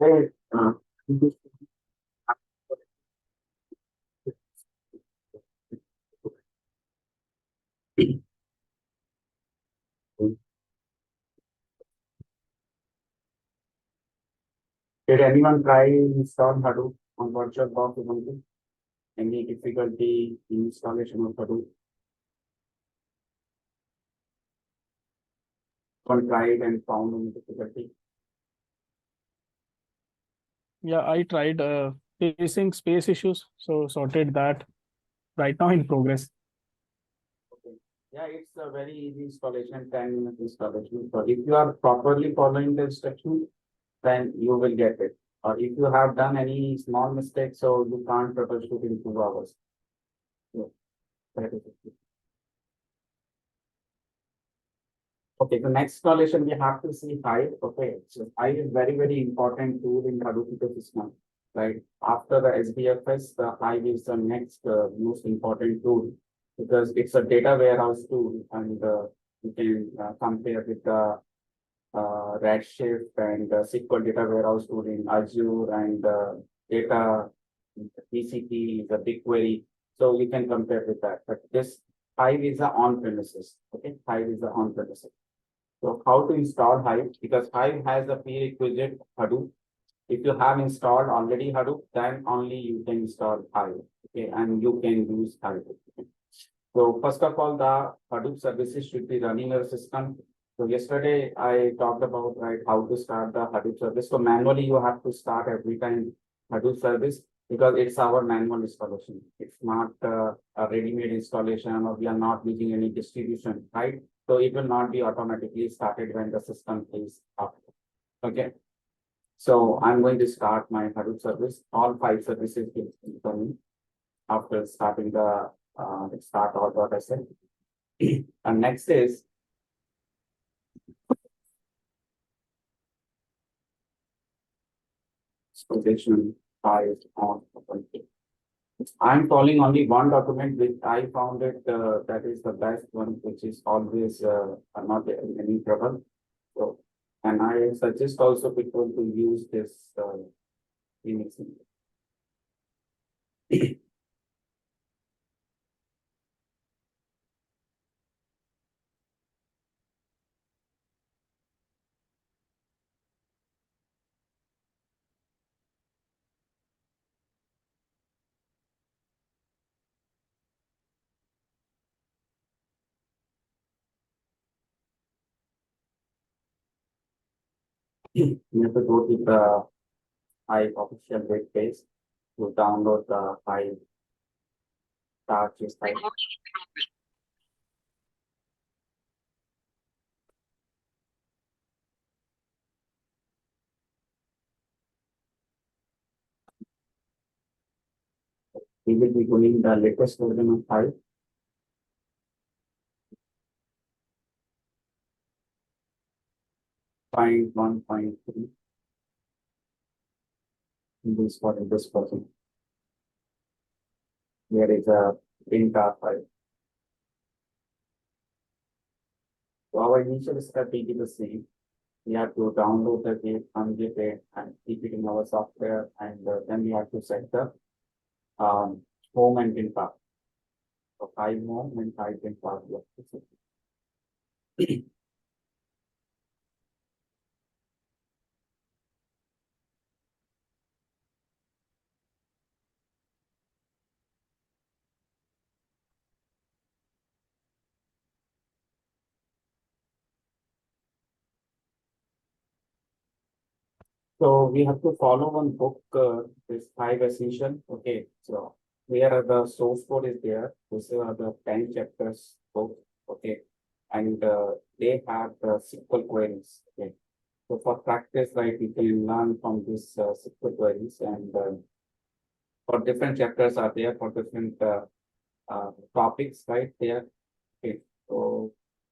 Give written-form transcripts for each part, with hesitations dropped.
Hey, did anyone try install Hadoop on virtual box Ubuntu? Any difficulty in installation of Hadoop? One tried and found any difficulty? Yeah, I tried facing space issues, so sorted that. Right now in progress. Okay. Yeah, it's a very easy installation, 10-minute installation. So if you are properly following the instructions, then you will get it. Or if you have done any small mistakes, so you can't troubleshoot in 2 hours. Yeah, that is it. Okay, the next installation we have to see Hive. Okay, so Hive is very important tool in Hadoop ecosystem. Right after the SDFS, the Hive is the next most important tool because it's a data warehouse tool, and you can compare with the Redshift and SQL data warehouse tool in Azure and data TCP, the BigQuery. So you can compare with that. But this Hive is a on-premises. Okay, Hive is a on-premises. So how to install Hive? Because Hive has a prerequisite Hadoop. If you have installed already Hadoop, then only you can install Hive. Okay, and you can use Hive. Okay. So first of all, the Hadoop services should be running your system. So yesterday I talked about right how to start the Hadoop service. So manually you have to start every time Hadoop service because it's our manual installation. It's not a ready-made installation, or we are not using any distribution, right? So it will not be automatically started when the system is up. Okay. So I'm going to start my Hadoop service. All 5 services will be coming after starting the start all.sl. And next is position 5 on open. I'm calling only one document which I found it that is the best one, which is always not in any trouble. So, and I suggest also people to use this remixing. You have to go to the Hive official web page to download the Hive charges. We will be going the latest version of Hive. 1.3 in this for this person. There is a print file. So our initial step will be the same. We have to download the gate, unzip it, and keep it in our software, and then we have to set the home and bin path. So Hive home and Hive bin path. We have to set. So we have to follow one book, this Hive Essential. Okay, so where the source code is there, these are the 10 chapters book. Okay, and they have the SQL queries. Okay, so for practice, right, you can learn from this SQL queries, and for different chapters are there for different topics, right there. Okay, so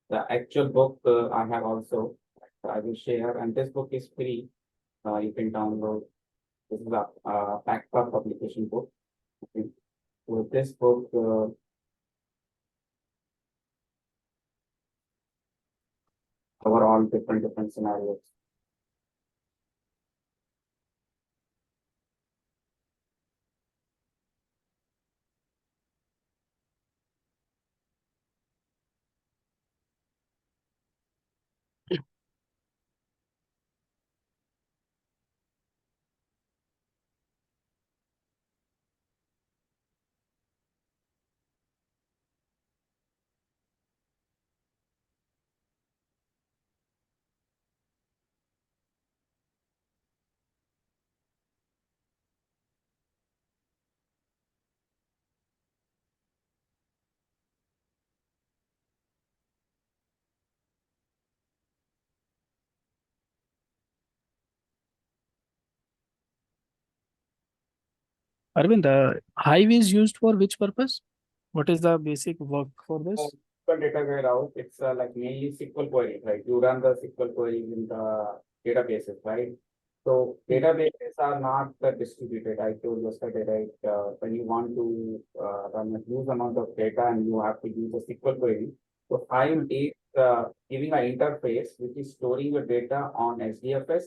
the actual book I have also, I will share, and this book is free. You can download. This is a backpack publication book. Okay. So this book cover all different scenarios. Arvind, Hive is used for which purpose? What is the basic work for this? SQL data warehouse, it's like mainly SQL query, right? You run the SQL queries in the databases, right? So databases are not distributed. I told yesterday, right? When you want to run a huge amount of data and you have to use a SQL query, so Hive is giving an interface which is storing your data on SDFS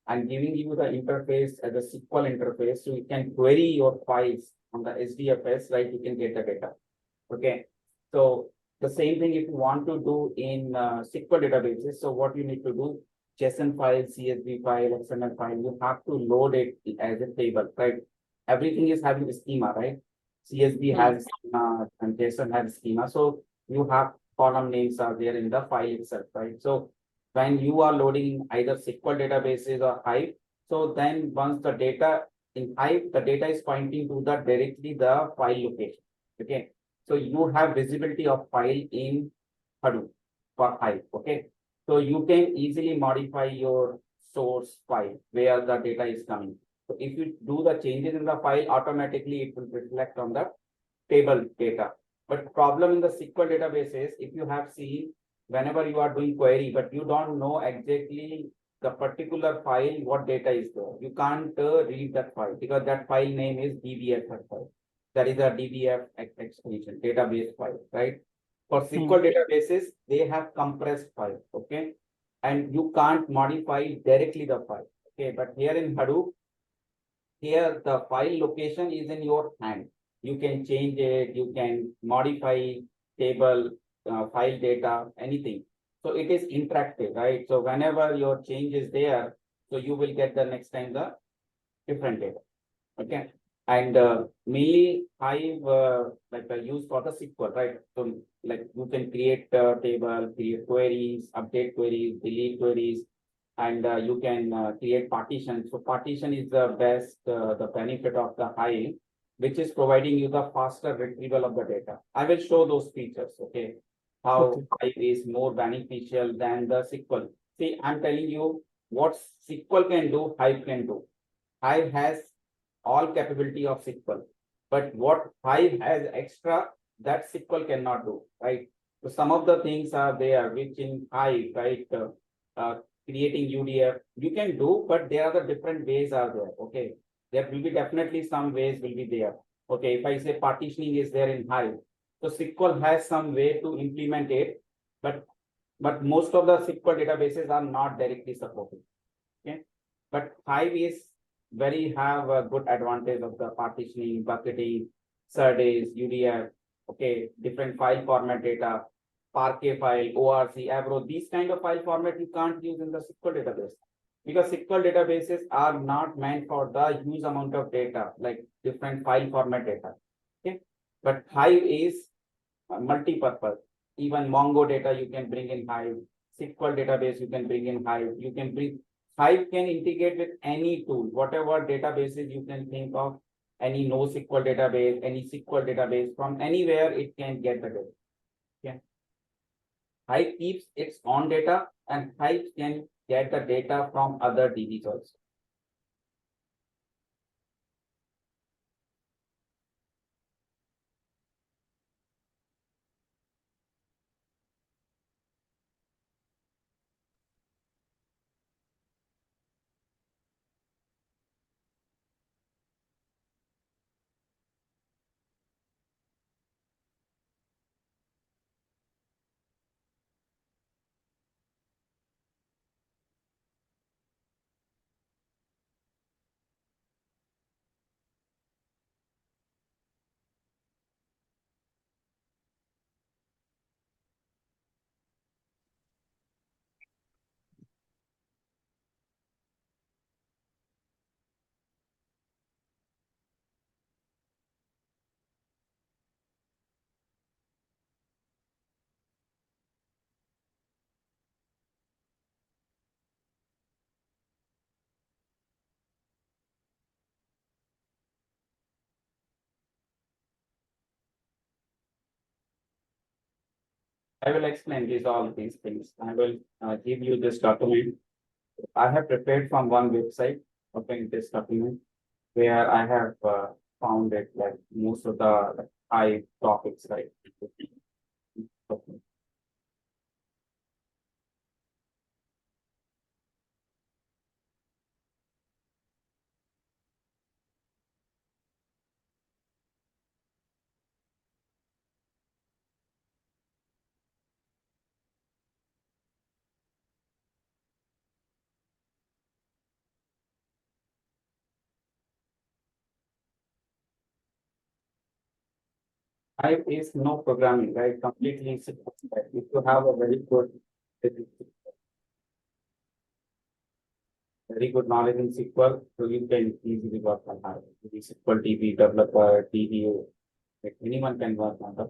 and giving you the interface as a SQL interface, so you can query your files on the SDFS, right? You can get the data. Okay, so the same thing if you want to do in SQL databases. So what you need to do, JSON file, CSV file, XML file, you have to load it as a table, right? Everything is having a schema, right? CSV has schema and JSON has schema. So you have column names are there in the file itself, right? So when you are loading either SQL databases or Hive, so then once the data in Hive, the data is pointing to the directly the file location. Okay. So you have visibility of file in Hadoop for Hive, okay? So you can easily modify your source file where the data is coming. So if you do the changes in the file, automatically it will reflect on the table data. But problem in the SQL databases, if you have seen, whenever you are doing query, but you don't know exactly the particular file, what data is there. You can't read that file because that file name is DBF file. That is a DBF extension, database file, right? For SQL databases, they have compressed file, okay? And you can't modify directly the file, okay? But here in Hadoop, here the file location is in your hand. You can change it, you can modify table, file data, anything. So it is interactive, right? So whenever your change is there, so you will get the next time the different data. Okay. And mainly Hive like used for the SQL, right? So like you can create a table, create queries, update queries, delete queries, and you can create partitions. So partition is the best, the benefit of the Hive, which is providing you the faster retrieval of the data. I will show those features, okay? How Hive is more beneficial than the SQL. See, I'm telling you what SQL can do, Hive can do. Hive has all capability of SQL, but what Hive has extra that SQL cannot do, right? So some of the things are there which in Hive, right? Creating UDF, you can do, but there are the different ways are there. Okay, there will be definitely some ways will be there. Okay, if I say partitioning is there in Hive, so SQL has some way to implement it, but most of the SQL databases are not directly supported. Okay, but Hive is very have a good advantage of the partitioning, bucketing, SERDES, UDF, okay, different file format data, Parquet file, ORC, Avro, these kind of file format you can't use in the SQL database because SQL databases are not meant for the huge amount of data, like different file format data. Okay, but Hive is multi-purpose. Even Mongo data you can bring in Hive, SQL database you can bring in Hive, you can bring Hive can integrate with any tool, whatever databases you can think of, any NoSQL database, any SQL database, from anywhere it can get the data. Okay. Hive keeps its own data and Hive can get the data from other DBs also. I will explain all these things. I will give you this document. I have prepared from one website, okay, this document where I have found it like most of the like, high topics, right? Okay. Hive is no programming, right? Completely simple. Right? If you have a very good knowledge in SQL, so you can easily work on Hive. The SQL DB developer, DBO, like anyone can work on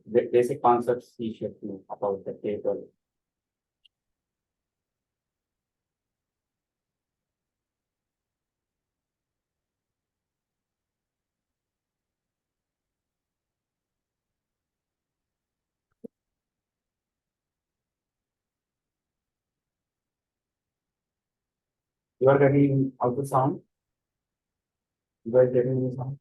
the basic concepts he should know about the table. You are getting out the sound? You are getting any sound?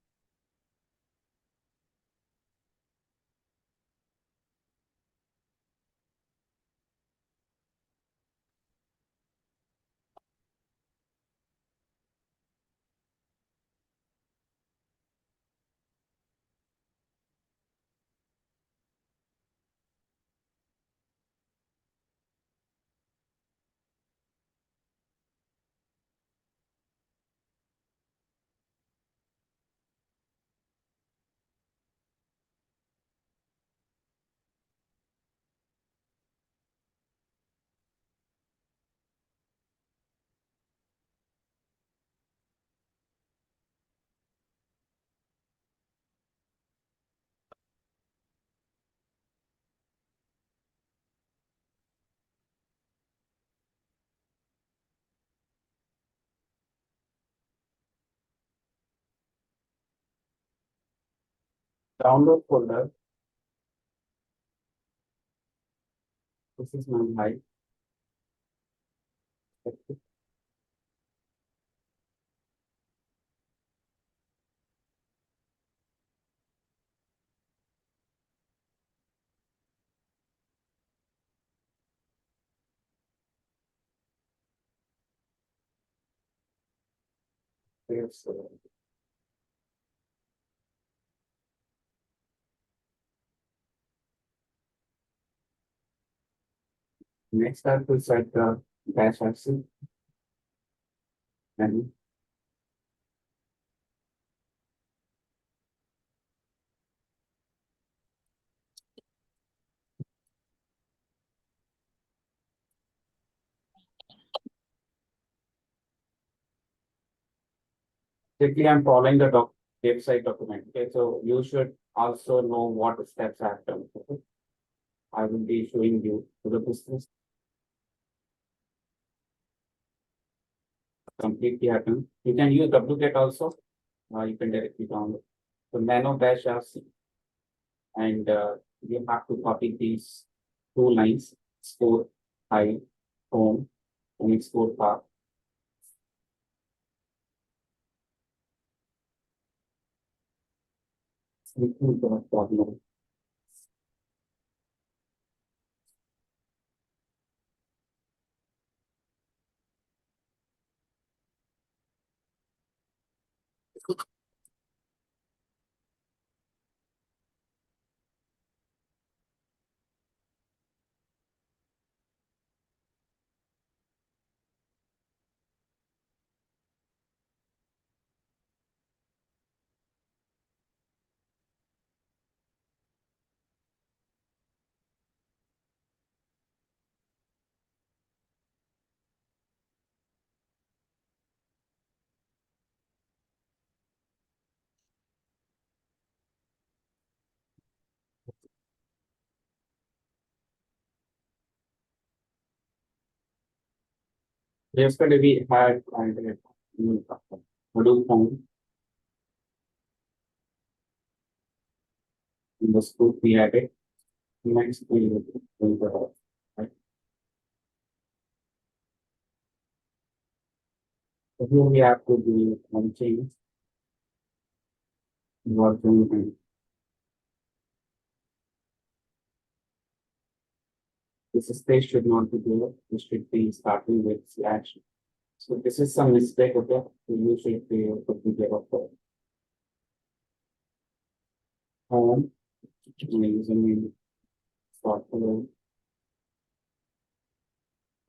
Download folder. This is my Hive. Yes, next I have to set the dash FC and strictly I'm following the website document. Okay, so you should also know what steps I have done. Okay? I will be showing you to the business completely happen. You can use WGET also. You can directly download. So nano dash RC and you have to copy these two lines, export high, home, and export path. Yesterday we had Hadoop home in the scope we added. Next we will do the right. here we have to be launching version and this space should not be there. We should be starting with slash. So this is some mistake, okay? You should be able to get of the home using software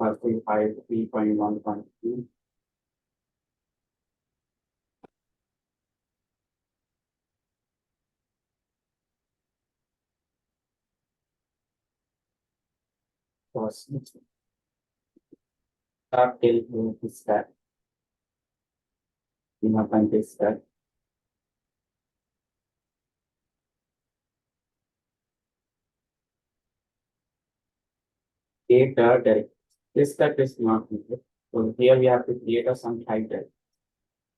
3.1.2. First, start till this step. You have done this step. Create a directory. This step is not needed. So here we have to create a some hive directory.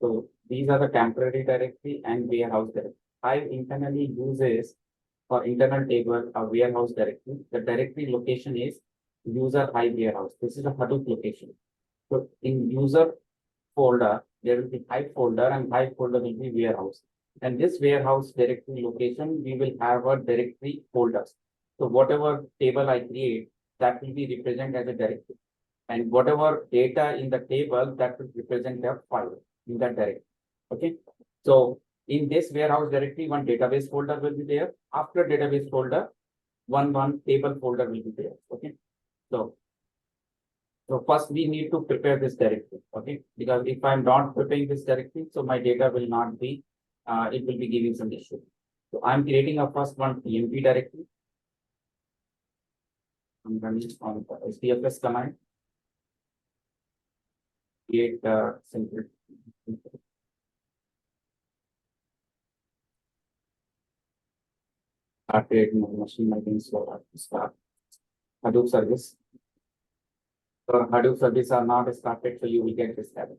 So these are the temporary directory and warehouse directory. Hive internally uses for internal table a warehouse directory. The directory location is user hive warehouse. This is a Hadoop location. So in user folder, there will be hive folder and hive folder will be warehouse. And this warehouse directory location, we will have a directory folders. So whatever table I create, that will be represented as a directory. And whatever data in the table, that will represent a file in that directory. Okay. So in this warehouse directory, one database folder will be there. After database folder, one table folder will be there. Okay. So first we need to prepare this directory. Okay. Because if I'm not preparing this directory, so my data will not be, it will be giving some issue. So I'm creating a first one emp directory. I'm running on the SDFS command. Create simple. Start creating a machine learning so start Hadoop service. So Hadoop service are not started, so you will get this error.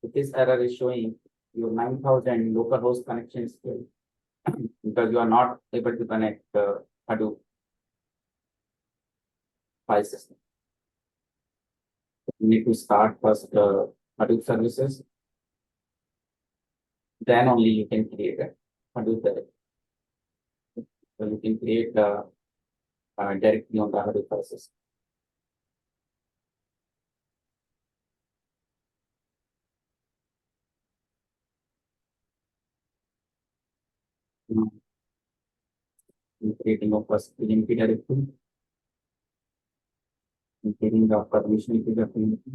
If this error is showing your 9,000 localhost connections failed because you are not able to connect the Hadoop file system. You need to start first the Hadoop services. Then only you can create a Hadoop directory. So you can create the directly on the Hadoop file system. Now, I'm creating a first emp directory. I'm creating the permission to the community.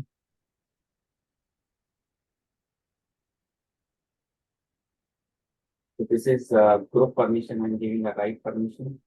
So this is group permission. I'm giving a write permission.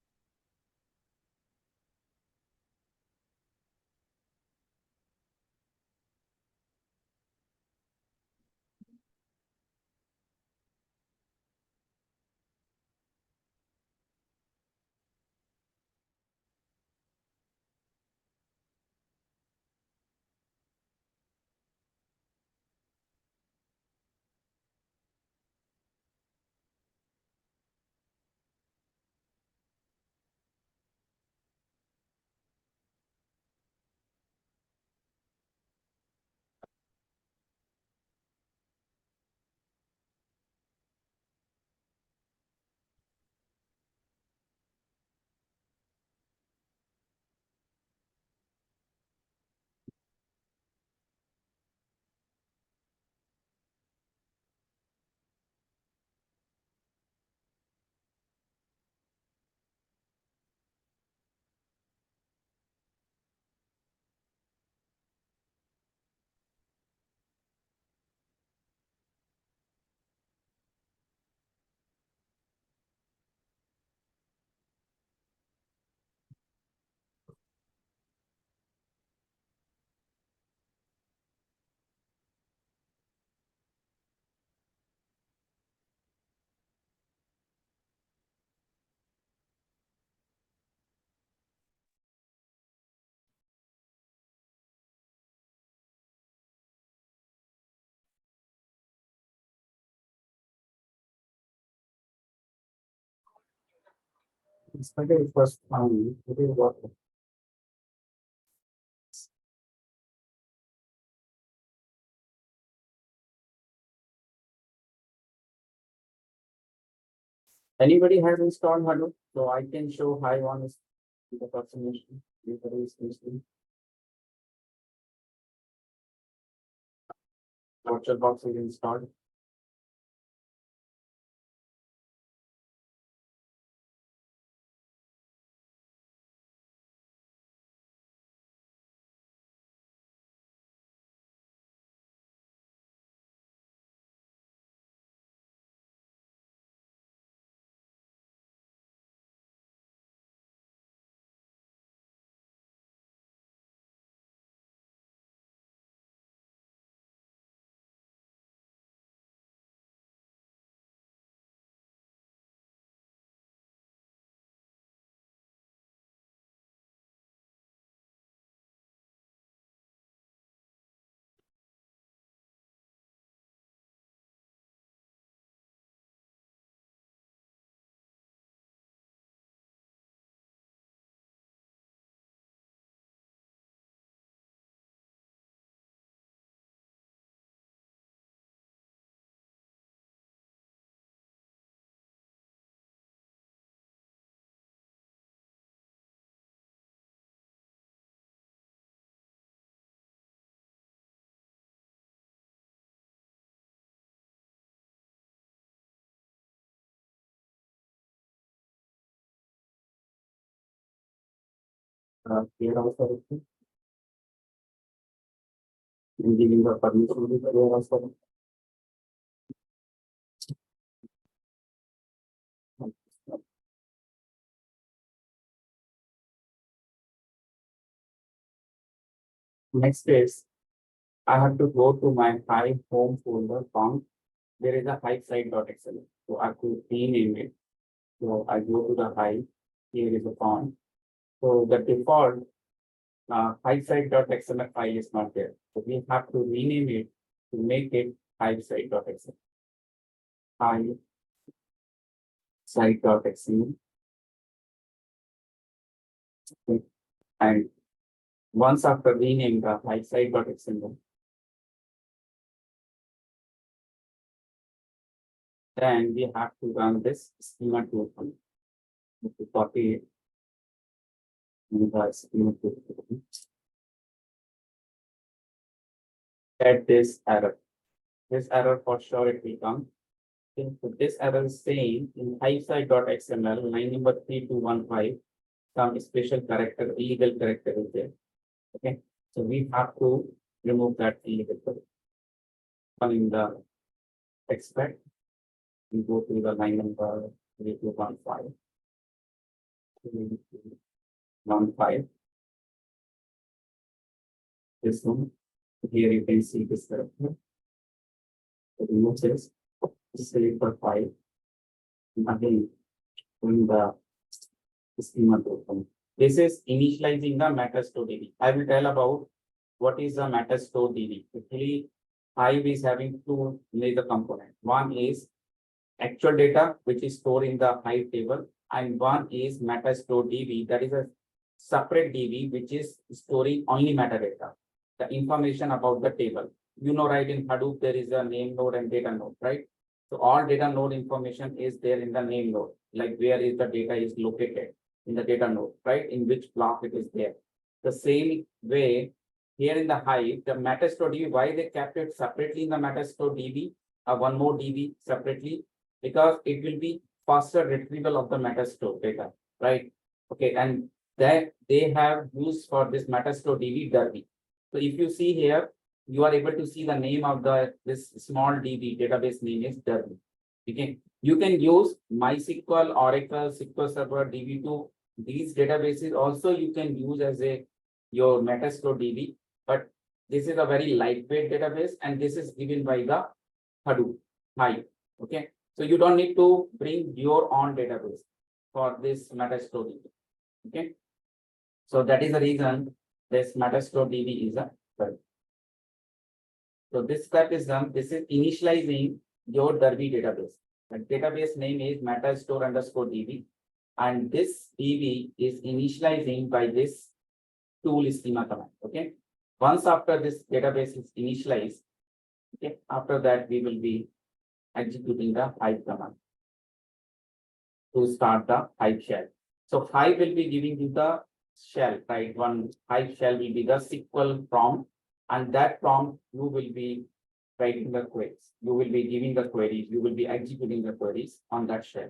Started first time. It is what Anybody has installed Hadoop? So I can show Hive on this the approximation. VirtualBox is installed. Here also in giving the permission to here also. Next is I have to go to my Hive home folder font. There is a Hive site.xml. So I have to rename it. So I go to the Hive. Here is a font. So the default Hive site.xml file is not there. So we have to rename it to make it Hive site.xml. Hive site.xml. And once after renaming the Hive site.xml, then we have to run this schema2 file. To copy it in the schema2. Get this error. This error for sure it will come. Okay, so this error is saying in hivesite.xml line number 3215, some special character, illegal character is there. Okay, so we have to remove that illegal character. In the expect, we go to the line number 3215. 3215. This one. Here you can see this character. Remove this. Select the file. Again, in the schema token. This is initializing the mapreduce DB. I will tell about what is the mapreduce DB. Actually, Hive is having two major components. One is actual data, which is stored in the Hive table, and one is mapreduce DB. That is a separate DB which is storing only metadata, the information about the table. You know, right, in Hadoop, there is a name node and data node, right? So all data node information is there in the name node, like where is the data is located in the data node, right? In which block it is there. The same way here in the Hive, the mapreduce DB, why they kept it separately in the mapreduce DB, one more DB separately, because it will be faster retrieval of the mapreduce data, right? Okay, and that they have used for this mapreduce DB Derby. So if you see here, you are able to see the name of this small DB database name is Derby. Okay, you can use MySQL, Oracle, SQL Server, DB2. These databases also you can use as your mapreduce DB, but this is a very lightweight database, and this is given by the Hadoop Hive. Okay, so you don't need to bring your own database for this mapreduce DB. Okay, so that is the reason this mapreduce DB is a Derby. So this step is done. This is initializing your Derby database. The database name is mapreduce_DB, and this DB is initializing by this tool schema command. Okay. Once after this database is initialized, okay, after that we will be executing the Hive command. to start the Hive shell. So Hive will be giving you the shell, right? One Hive shell will be the SQL prompt, and that prompt you will be writing the queries. You will be giving the queries. You will be executing the queries on that shell.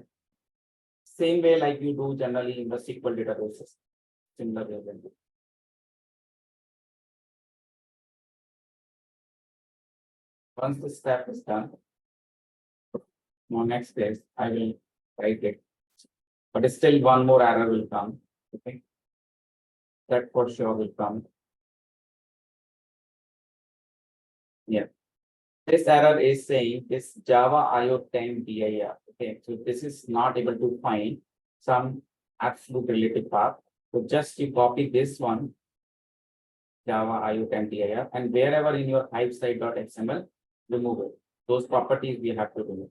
Same way like you do generally in the SQL databases. Similar way. Once this step is done, now next is I will write it. But still one more error will come. Okay. That for sure will come. Yeah. This error is saying this Java IO10 dir. Okay, so this is not able to find some absolute relative path. So just you copy this one, Java IO10 dir, and wherever in your hive site.xml, remove it. Those properties we have to remove.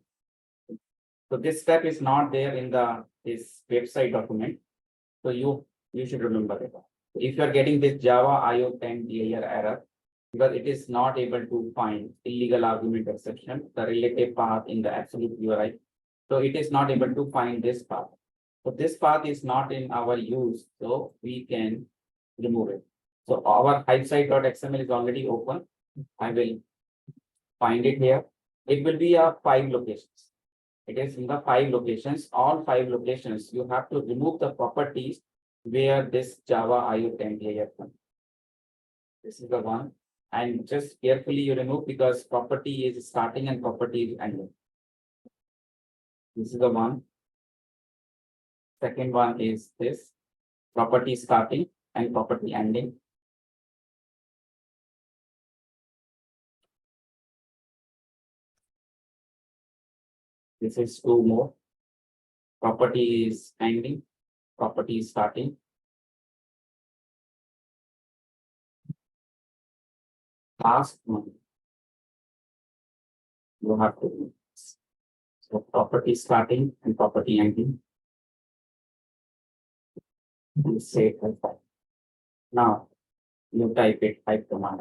So this step is not there in this website document. So you should remember it. If you are getting this Java IO10 dir error, because it is not able to find illegal argument exception, the relative path in the absolute URI. So it is not able to find this path. So this path is not in our use, so we can remove it. So our hive site.xml is already open. I will find it here. It will be a 5 locations. It is in the 5 locations. All 5 locations, you have to remove the properties where this Java IO10 dir comes. This is the one. And just carefully you remove because property is starting and property is ending. This is the one. Second one is this property starting and property ending. This is 2 more. Property is ending, property is starting. Last one. You have to do this. So property starting and property ending. And save and file. Now you type it, type command.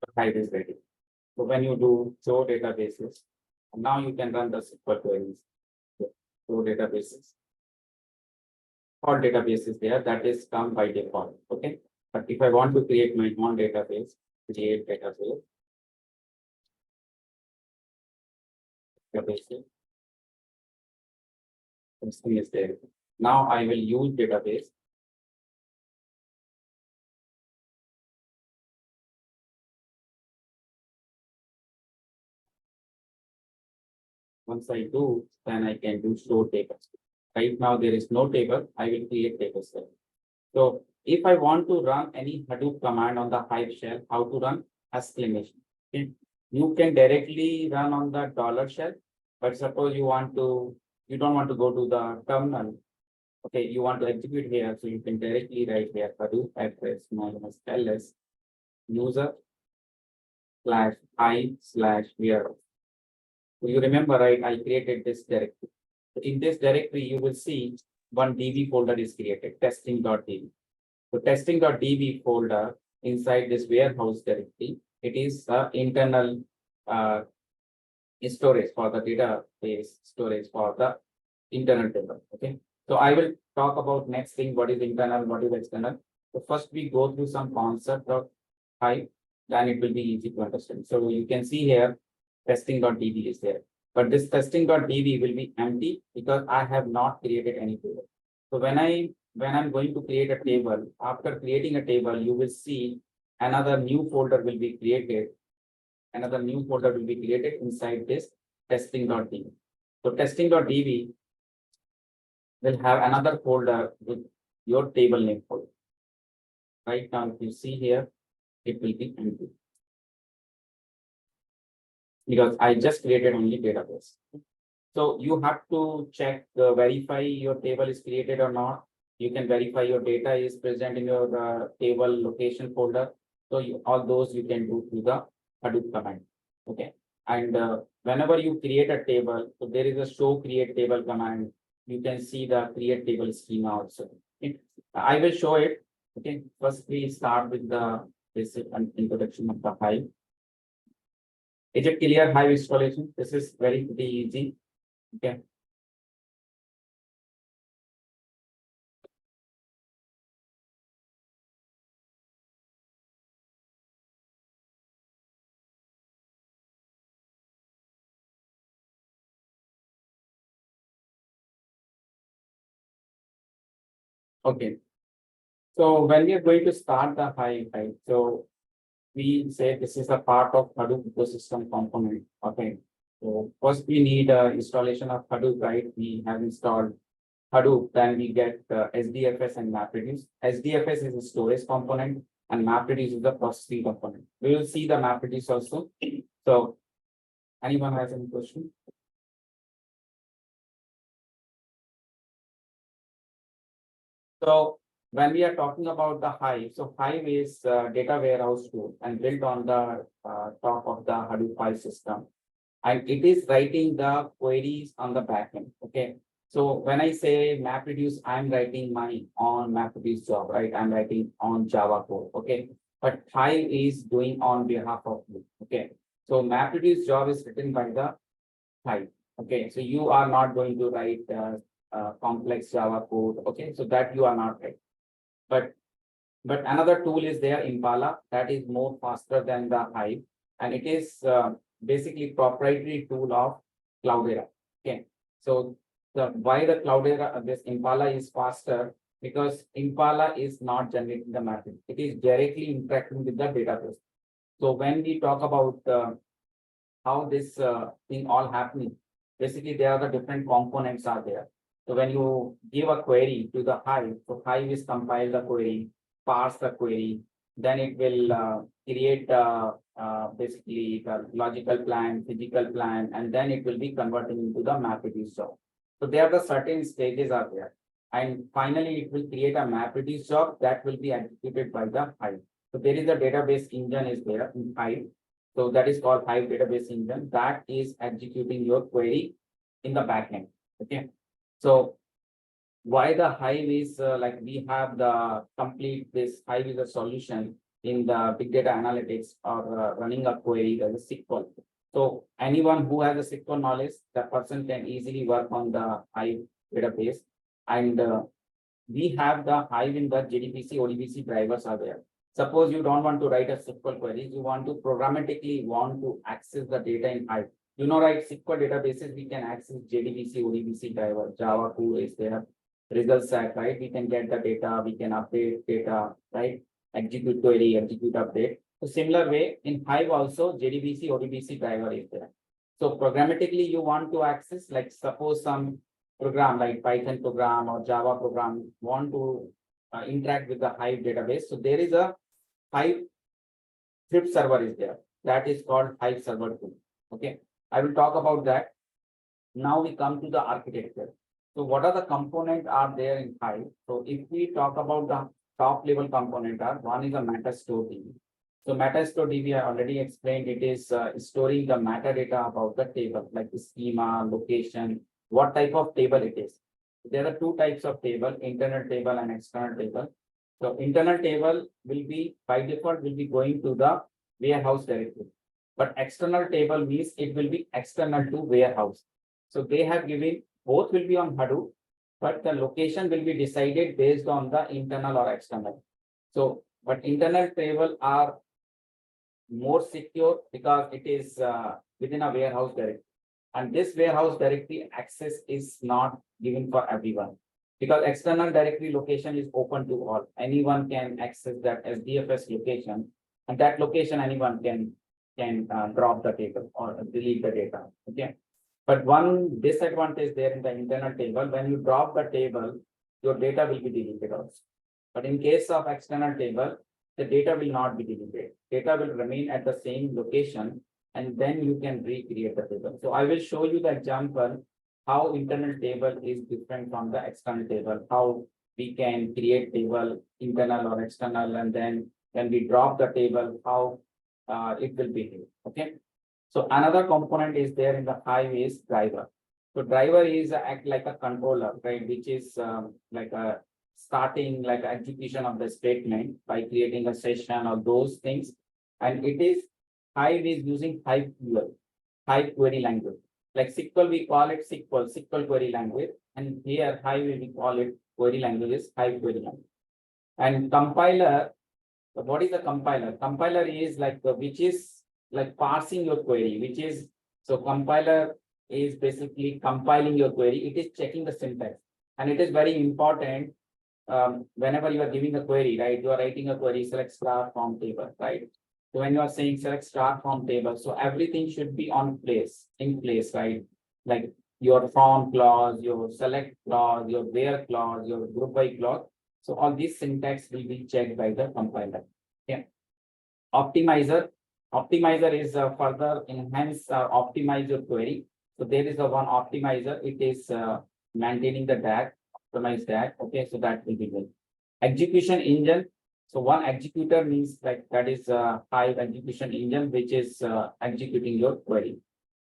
The Hive is ready. So when you do show databases, now you can run the SQL queries. Show databases. All databases there, that is come by default. Okay. But if I want to create my own database, create database. Database. This thing is there. Now I will use database. Once I do, then I can do show tables. Right now there is no table. I will create tables there. So if I want to run any Hadoop command on the Hive shell, how to run? Exclamation. Okay. You can directly run on the $shell, but suppose you don't want to go to the terminal. Okay, you want to execute here, so you can directly write here Hadoop address minus ls user /hive/where. So you remember, right? I created this directory. In this directory, you will see one DB folder is created, testing.db. So testing.db folder inside this warehouse directory, it is the internal storage for the database storage for the internal table. Okay. So I will talk about next thing, what is internal, what is external. So first we go through some concept of Hive, then it will be easy to understand. So you can see here testing.db is there. But this testing.db will be empty because I have not created any table. So when I'm going to create a table, after creating a table, you will see another new folder will be created. Another new folder will be created inside this testing.db. So testing.db will have another folder with your table name folder. Right now, if you see here, it will be empty. Because I just created only database. So you have to check, verify your table is created or not. You can verify your data is present in your table location folder. So all those you can do through the Hadoop command. Okay. And whenever you create a table, so there is a show create table command. You can see the create table schema also. I will show it. Okay, first we start with the basic introduction of the hive. Is it clear hive installation? This is very pretty easy. Okay. Okay. So when we are going to start the hive, right? So we say this is a part of Hadoop ecosystem component. Okay. So first we need installation of Hadoop, right? We have installed Hadoop, then we get SDFS and MapReduce. SDFS is a storage component and MapReduce is the processing component. We will see the MapReduce also. So anyone has any question? So when we are talking about the Hive, so Hive is data warehouse tool and built on the top of the Hadoop file system. And it is writing the queries on the backend. Okay. So when I say MapReduce, I'm writing my on MapReduce job, right? I'm writing on Java code. Okay. But Hive is doing on behalf of you. Okay. So MapReduce job is written by the Hive. Okay. So you are not going to write complex Java code. Okay. So that you are not right. But another tool is there, Impala, that is more faster than the Hive, and it is basically proprietary tool of Cloudera. Okay, so why the Cloudera this Impala is faster, because Impala is not generating the mapping; it is directly interacting with the database. So when we talk about how this thing all happening, basically there are the different components are there. So when you give a query to the Hive, so Hive is compile the query, parse the query, then it will create basically the logical plan, physical plan, and then it will be converted into the MapReduce job. So there are the certain stages are there. And finally, it will create a MapReduce job that will be executed by the Hive. So there is a database engine is there in Hive. So that is called Hive database engine that is executing your query in the backend. Okay. So why the Hive is like we have the complete this Hive is a solution in the big data analytics or running a query as a SQL. So anyone who has a SQL knowledge, that person can easily work on the Hive database. And we have the Hive in the JDBC, ODBC drivers are there. Suppose you don't want to write a SQL query, you want to programmatically want to access the data in Hive. You know, right? SQL databases, we can access JDBC, ODBC driver, Java tool is there, result set, right? We can get the data, we can update data, right? Execute query, execute update. So similar way in Hive also JDBC, ODBC driver is there. So programmatically you want to access, like suppose some program like Python program or Java program want to interact with the Hive database. So there is a Hive script server is there. That is called Hive server 2. Okay. I will talk about that. Now we come to the architecture. So what are the components are there in Hive? So if we talk about the top level component are, one is a metastore DB. So metastore DB I already explained, it is storing the metadata about the table, like the schema, location, what type of table it is. There are two types of table, internal table and external table. So internal table will be by default will be going to the warehouse directly. But external table means it will be external to warehouse. So they have given both will be on Hadoop, but the location will be decided based on the internal or external. So, but internal table are more secure because it is within a warehouse directory. And this warehouse directory access is not given for everyone because external directory location is open to all. Anyone can access that SDFS location, and that location anyone can drop the table or delete the data. Okay. But one disadvantage there in the internal table, when you drop the table, your data will be deleted also. But in case of external table, the data will not be deleted. Data will remain at the same location, and then you can recreate the table. So I will show you the example how internal table is different from the external table, how we can create table internal or external, and then when we drop the table, how it will behave. Okay. So another component is there in the Hive is driver. So driver is act like a controller, right? Which is like a starting like execution of the statement by creating a session or those things. And it is Hive is using Hive query language. Like SQL, we call it SQL query language. And here Hive, we call it query languages, Hive query language. And compiler, what is the compiler? Compiler is like, which is like parsing your query, which is, so compiler is basically compiling your query. It is checking the syntax. And it is very important whenever you are giving a query, right? You are writing a query, select star from table, right? So when you are saying select star from table, so everything should be in place, right? Like your from clause, your select clause, your where clause, your group by clause. So all these syntax will be checked by the compiler. Yeah. Optimizer is further enhance optimize your query. So there is a one optimizer. It is maintaining the DAG, optimize DAG. Okay, so that will be good. Execution engine. So one executor means like that is Hive execution engine, which is executing your query.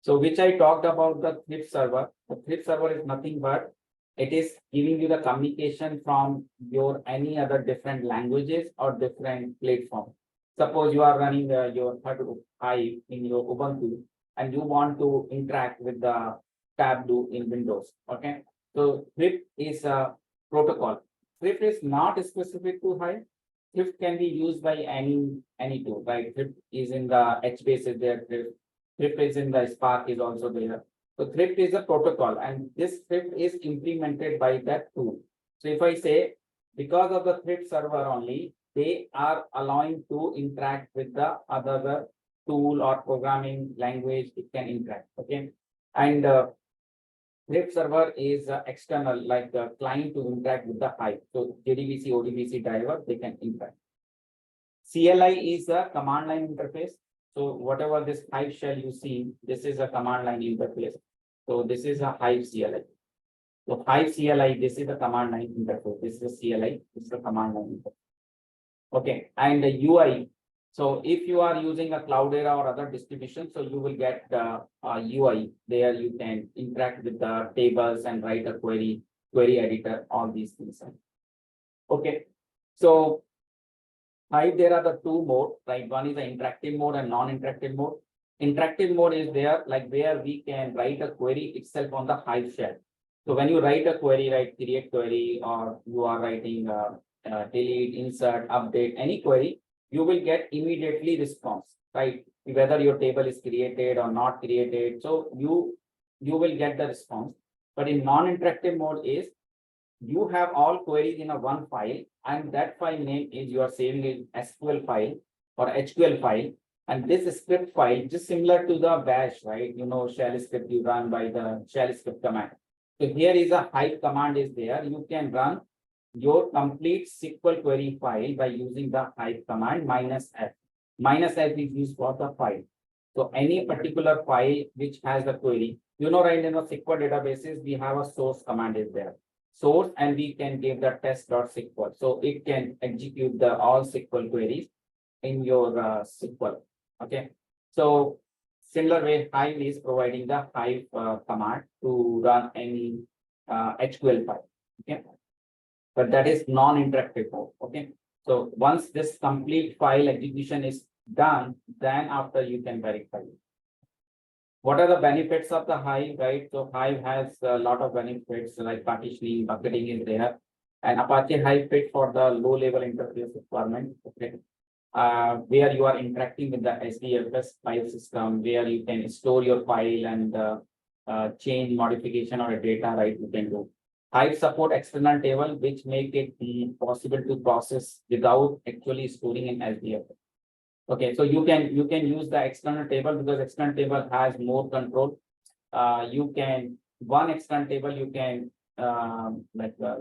So which I talked about the thread server. The thread server is nothing but it is giving you the communication from your any other different languages or different platforms. Suppose you are running your hadoop Hive in your Ubuntu and you want to interact with the Tableau in Windows. Okay, so Thrift is a protocol. Thrift is not specific to Hive. Thrift can be used by any tool, right? Thrift is in the HBase is there. Thrift is in the Spark is also there. So Thrift is a protocol, and this Thrift is implemented by that tool. So if I say because of the Thrift server only, they are allowing to interact with the other tool or programming language. It can interact. Okay, and Thrift server is external, like the client to interact with the Hive. So JDBC, ODBC driver, they can interact. CLI is a command line interface. So whatever this Hive shell you see, this is a command line interface. So this is a Hive CLI. So Hive CLI, this is the command line interface. This is CLI, this is the command line interface. Okay, and the UI. So if you are using a Cloudera or other distribution, so you will get the UI. There you can interact with the tables and write a query editor, all these things. Okay, so Hive, there are the two modes, right? One is the interactive mode and non-interactive mode. Interactive mode is there, like where we can write a query itself on the Hive shell. So when you write a query, right, create query, or you are writing delete, insert, update, any query, you will get immediately response, right? Whether your table is created or not created. So you will get the response. But in non-interactive mode is you have all queries in a one file, and that file name is you are saving in SQL file or HQL file. And this script file, just similar to the bash, right? You know, shell script you run by the shell script command. So here is a Hive command is there. You can run your complete SQL query file by using the Hive command -f. -f is used for the file. So any particular file which has the query, you know, right, in the SQL databases, we have a source command is there. Source, and we can give the test.sql. So it can execute the all SQL queries in your SQL. Okay. So similar way, Hive is providing the Hive command to run any HQL file. Okay. But that is non-interactive mode. Okay. So once this complete file execution is done, then after you can verify it. What are the benefits of the Hive, right? So Hive has a lot of benefits like partitioning, bucketing is there, and Apache Hive fit for the low level interface requirement. Okay. Where you are interacting with the SDFS file system, where you can store your file and change modification or data, right? You can do. Hive support external table, which make it possible to process without actually storing in SDFS. Okay, so you can use the external table because external table has more control. You can one external table you can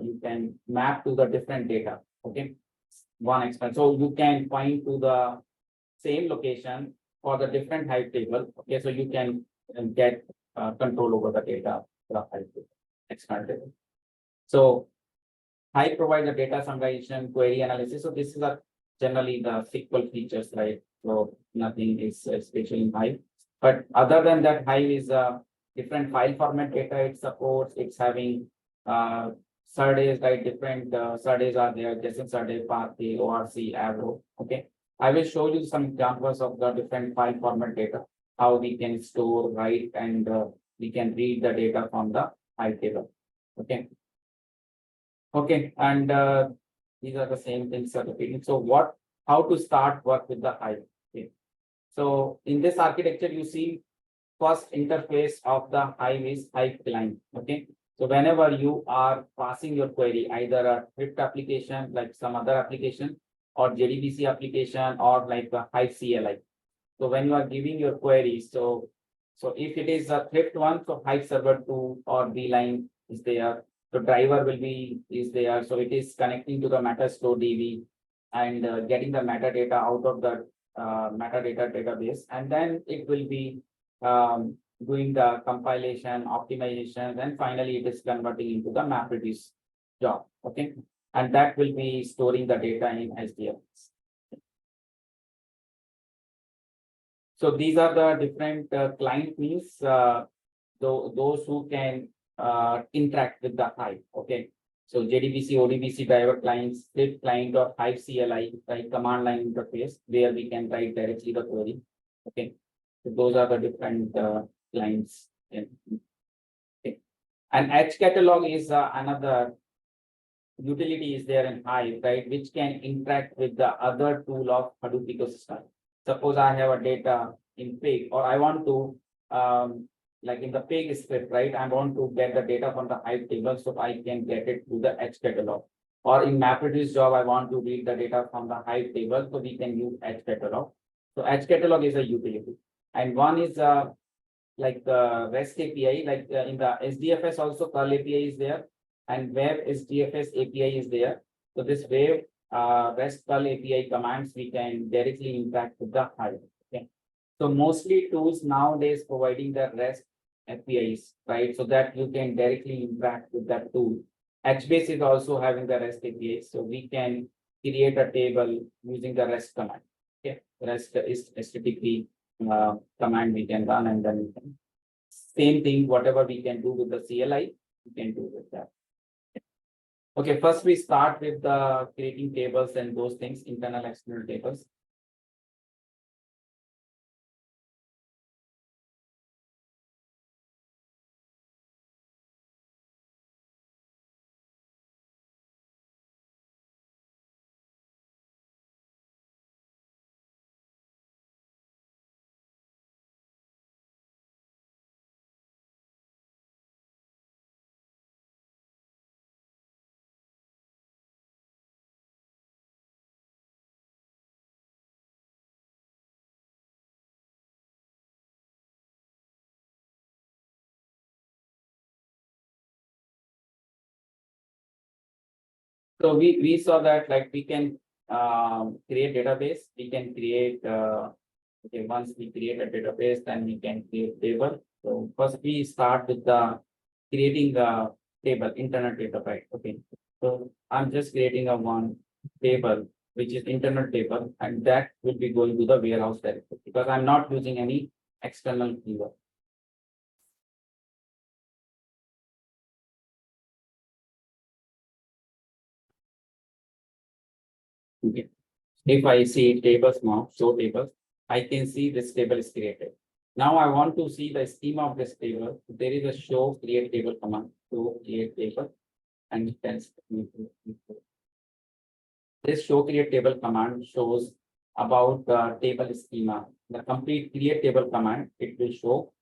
you can map to the different data. Okay, one external, so you can point to the same location for the different Hive table. Okay, so you can get control over the data for the Hive table, external table. So Hive provide the data summarization, query analysis. So this is a generally the SQL features, right? So nothing is special in Hive. But other than that, Hive is a different file format data it supports. It's having surveys, right? Different surveys are there, JSON survey, Parquet, ORC, Avro. Okay. I will show you some examples of the different file format data, how we can store, write, and we can read the data from the Hive table. Okay. Okay, and these are the same things are repeating. So how to start work with the Hive? Okay. So in this architecture, you see first interface of the Hive is Hive client. Okay. So whenever you are passing your query, either a Swift application like some other application, or JDBC application, or like the Hive CLI. So when you are giving your query, so if it is a Swift one, so Hive server 2 or Beeline is there. So driver is there. So it is connecting to the MetaStore DB and getting the metadata out of the metadata database, and then it will be doing the compilation, optimization, and finally it is converting into the MapReduce job. Okay, and that will be storing the data in HDFS. So these are the different client means those who can interact with the Hive. Okay. So JDBC, ODBC driver clients, Swift client, or Hive CLI, right? Command line interface where we can write directly the query. Okay. So those are the different clients. Okay. And H catalog is another utility is there in Hive, right? Which can interact with the other tool of Hadoop ecosystem. Suppose I have a data in pig, or I want to like in the pig script, right? I want to get the data from the Hive table, so I can get it to the H catalog. Or in MapReduce job, I want to read the data from the Hive table, so we can use H catalog. So H catalog is a utility, and one is like the REST API, like in the SDFS also curl API is there, and web SDFS API is there. So this web REST curl API commands we can directly interact with the Hive. Okay. So mostly tools nowadays providing the REST APIs, right? So that you can directly interact with that tool. HBase is also having the REST API, so we can create a table using the REST command. Okay, REST is HTTP command we can run, and then we can same thing. Whatever we can do with the CLI, we can do with that. Okay, first we start with the creating tables and those things, internal, external tables. So we saw that like we can create database, we can create okay, once we create a database, then we can create table. So first we start with the creating a table, internal table, right? Okay. So I'm just creating a one table, which is internal table, and that will be going to the warehouse directly because I'm not using any external keyword. Okay. If I see tables now, show tables, I can see this table is created. Now I want to see the schema of this table. There is a show create table command. Show create table, and this show create table command shows about the table schema. The complete create table command, it will show,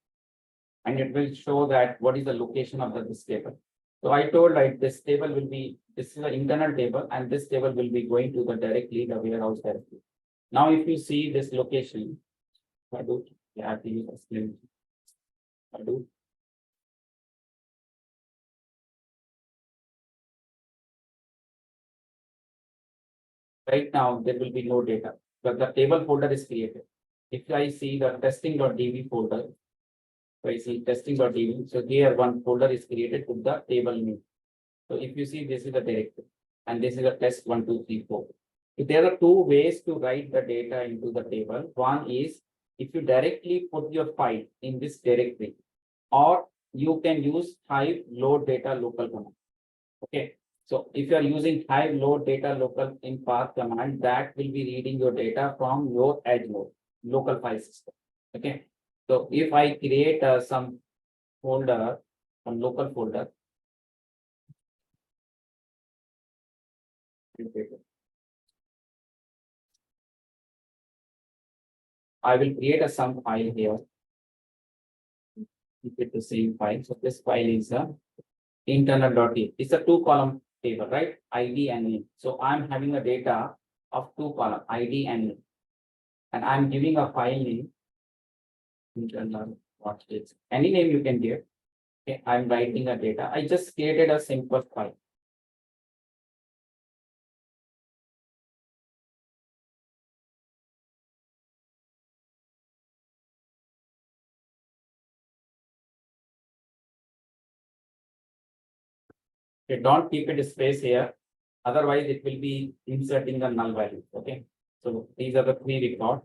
and it will show that what is the location of this table. So I told like this table will be, this is an internal table, and this table will be going to the directly the warehouse directly. Now, if you see this location, Hadoop, you have to use explain. Hadoop. Right now, there will be no data, but the table folder is created. If I see the testing.db folder, if I see testing.db, so here one folder is created with the table name. So if you see, this is the directory, and this is a test 1, 2, 3, 4. So there are two ways to write the data into the table. One is if you directly put your file in this directory, or you can use Hive load data local command. Okay, So if you are using hive load data local in path command, that will be reading your data from your edge node, local file system. Okay. So if I create some folder, some local folder. I will create a some file here. Keep it the same file. So this file is a internal.t. It's a 2-column table, right? ID and name. So I'm having a data of 2 column ID and name. And I'm giving a file name internal.t. Any name you can give. Okay, I'm writing a data. I just created a simple file. Okay, don't keep it space here. Otherwise, it will be inserting the null value. Okay. So these are the 3 records.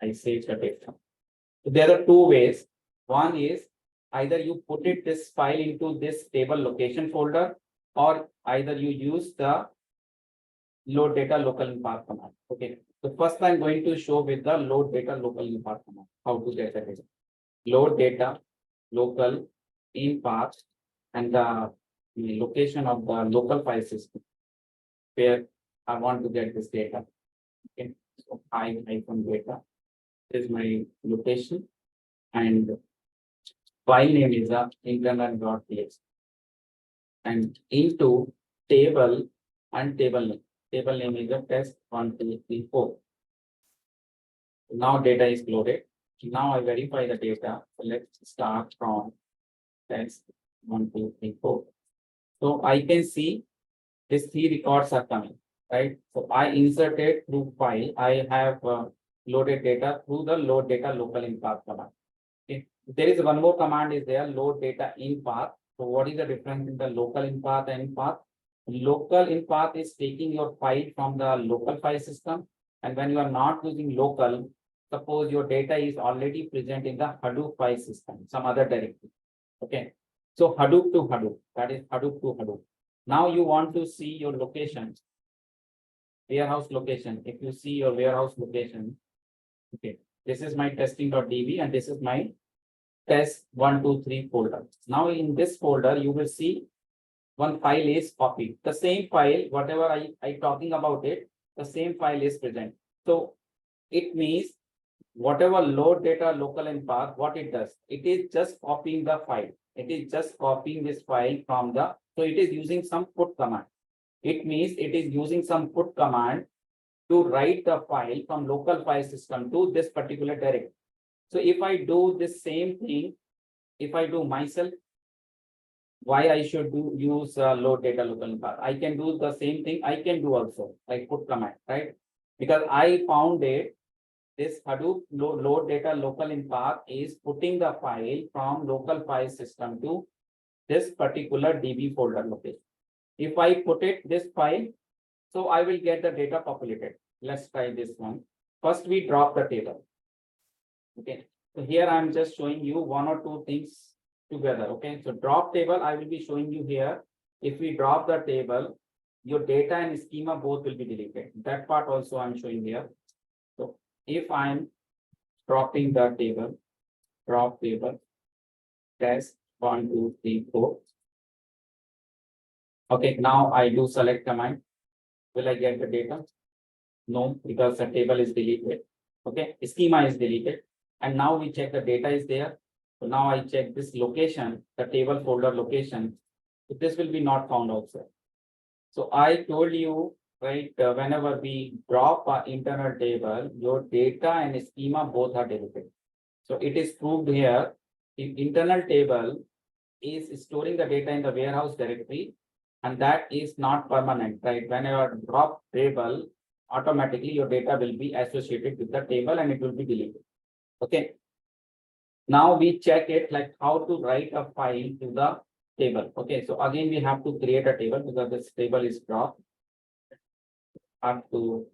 I save the data. So there are 2 ways. One is either you put it this file into this table location folder, or either you use the load data local in path command. Okay. So first I'm going to show with the load data local in path command how to get that data. Load data local in path and the location of the local file system where I want to get this data. Okay. So hive-hyphen data is my location and file name is a internal.txt and into table and table name. Table name is a test 1, 2, 3, 4. Now data is loaded. Now I verify the data. So let's start from test 1, 2, 3, 4. So I can see these 3 records are coming, right? So I inserted through file. I have loaded data through the load data local in path command. Okay. There is one more command is there, load data in path. So what is the difference in the local in path and in path? Local in path is taking your file from the local file system. And when you are not using local, suppose your data is already present in the Hadoop file system, some other directory. Okay. So Hadoop to Hadoop, that is Hadoop to Hadoop. Now you want to see your location, warehouse location. If you see your warehouse location, okay, this is my testing.db and this is my test 1, 2, 3 folder. Now in this folder, you will see one file is copied. The same file, whatever I talking about it, the same file is present. So it means whatever load data local in path, what it does, it is just copying the file. It is just copying this file from the, so it is using some put command. It means it is using some put command to write the file from local file system to this particular directory. So if I do this same thing, if I do myself, why I should use load data local in path? I can do the same thing. I can do also like put command, right? Because I found it, this Hadoop load data local in path is putting the file from local file system to this particular DB folder location. If I put it this file, so I will get the data populated. Let's try this one. First, we drop the table. Okay. So here I'm just showing you 1 or 2 things together. Okay. So drop table, I will be showing you here. If we drop the table, your data and schema both will be deleted. That part also I'm showing here. So if I'm dropping the table, drop table, test 1, 2, 3, 4. Okay, now I do select command. Will I get the data? No, because the table is deleted. Okay, schema is deleted. And now we check the data is there. So now I check this location, the table folder location. So this will be not found outside. So I told you, right, whenever we drop our internal table, your data and schema both are deleted. So it is proved here, if internal table is storing the data in the warehouse directory, and that is not permanent, right? Whenever drop table, automatically your data will be associated with the table and it will be deleted. Okay. Now we check it like how to write a file to the table. Okay, so again we have to create a table because this table is dropped. Have to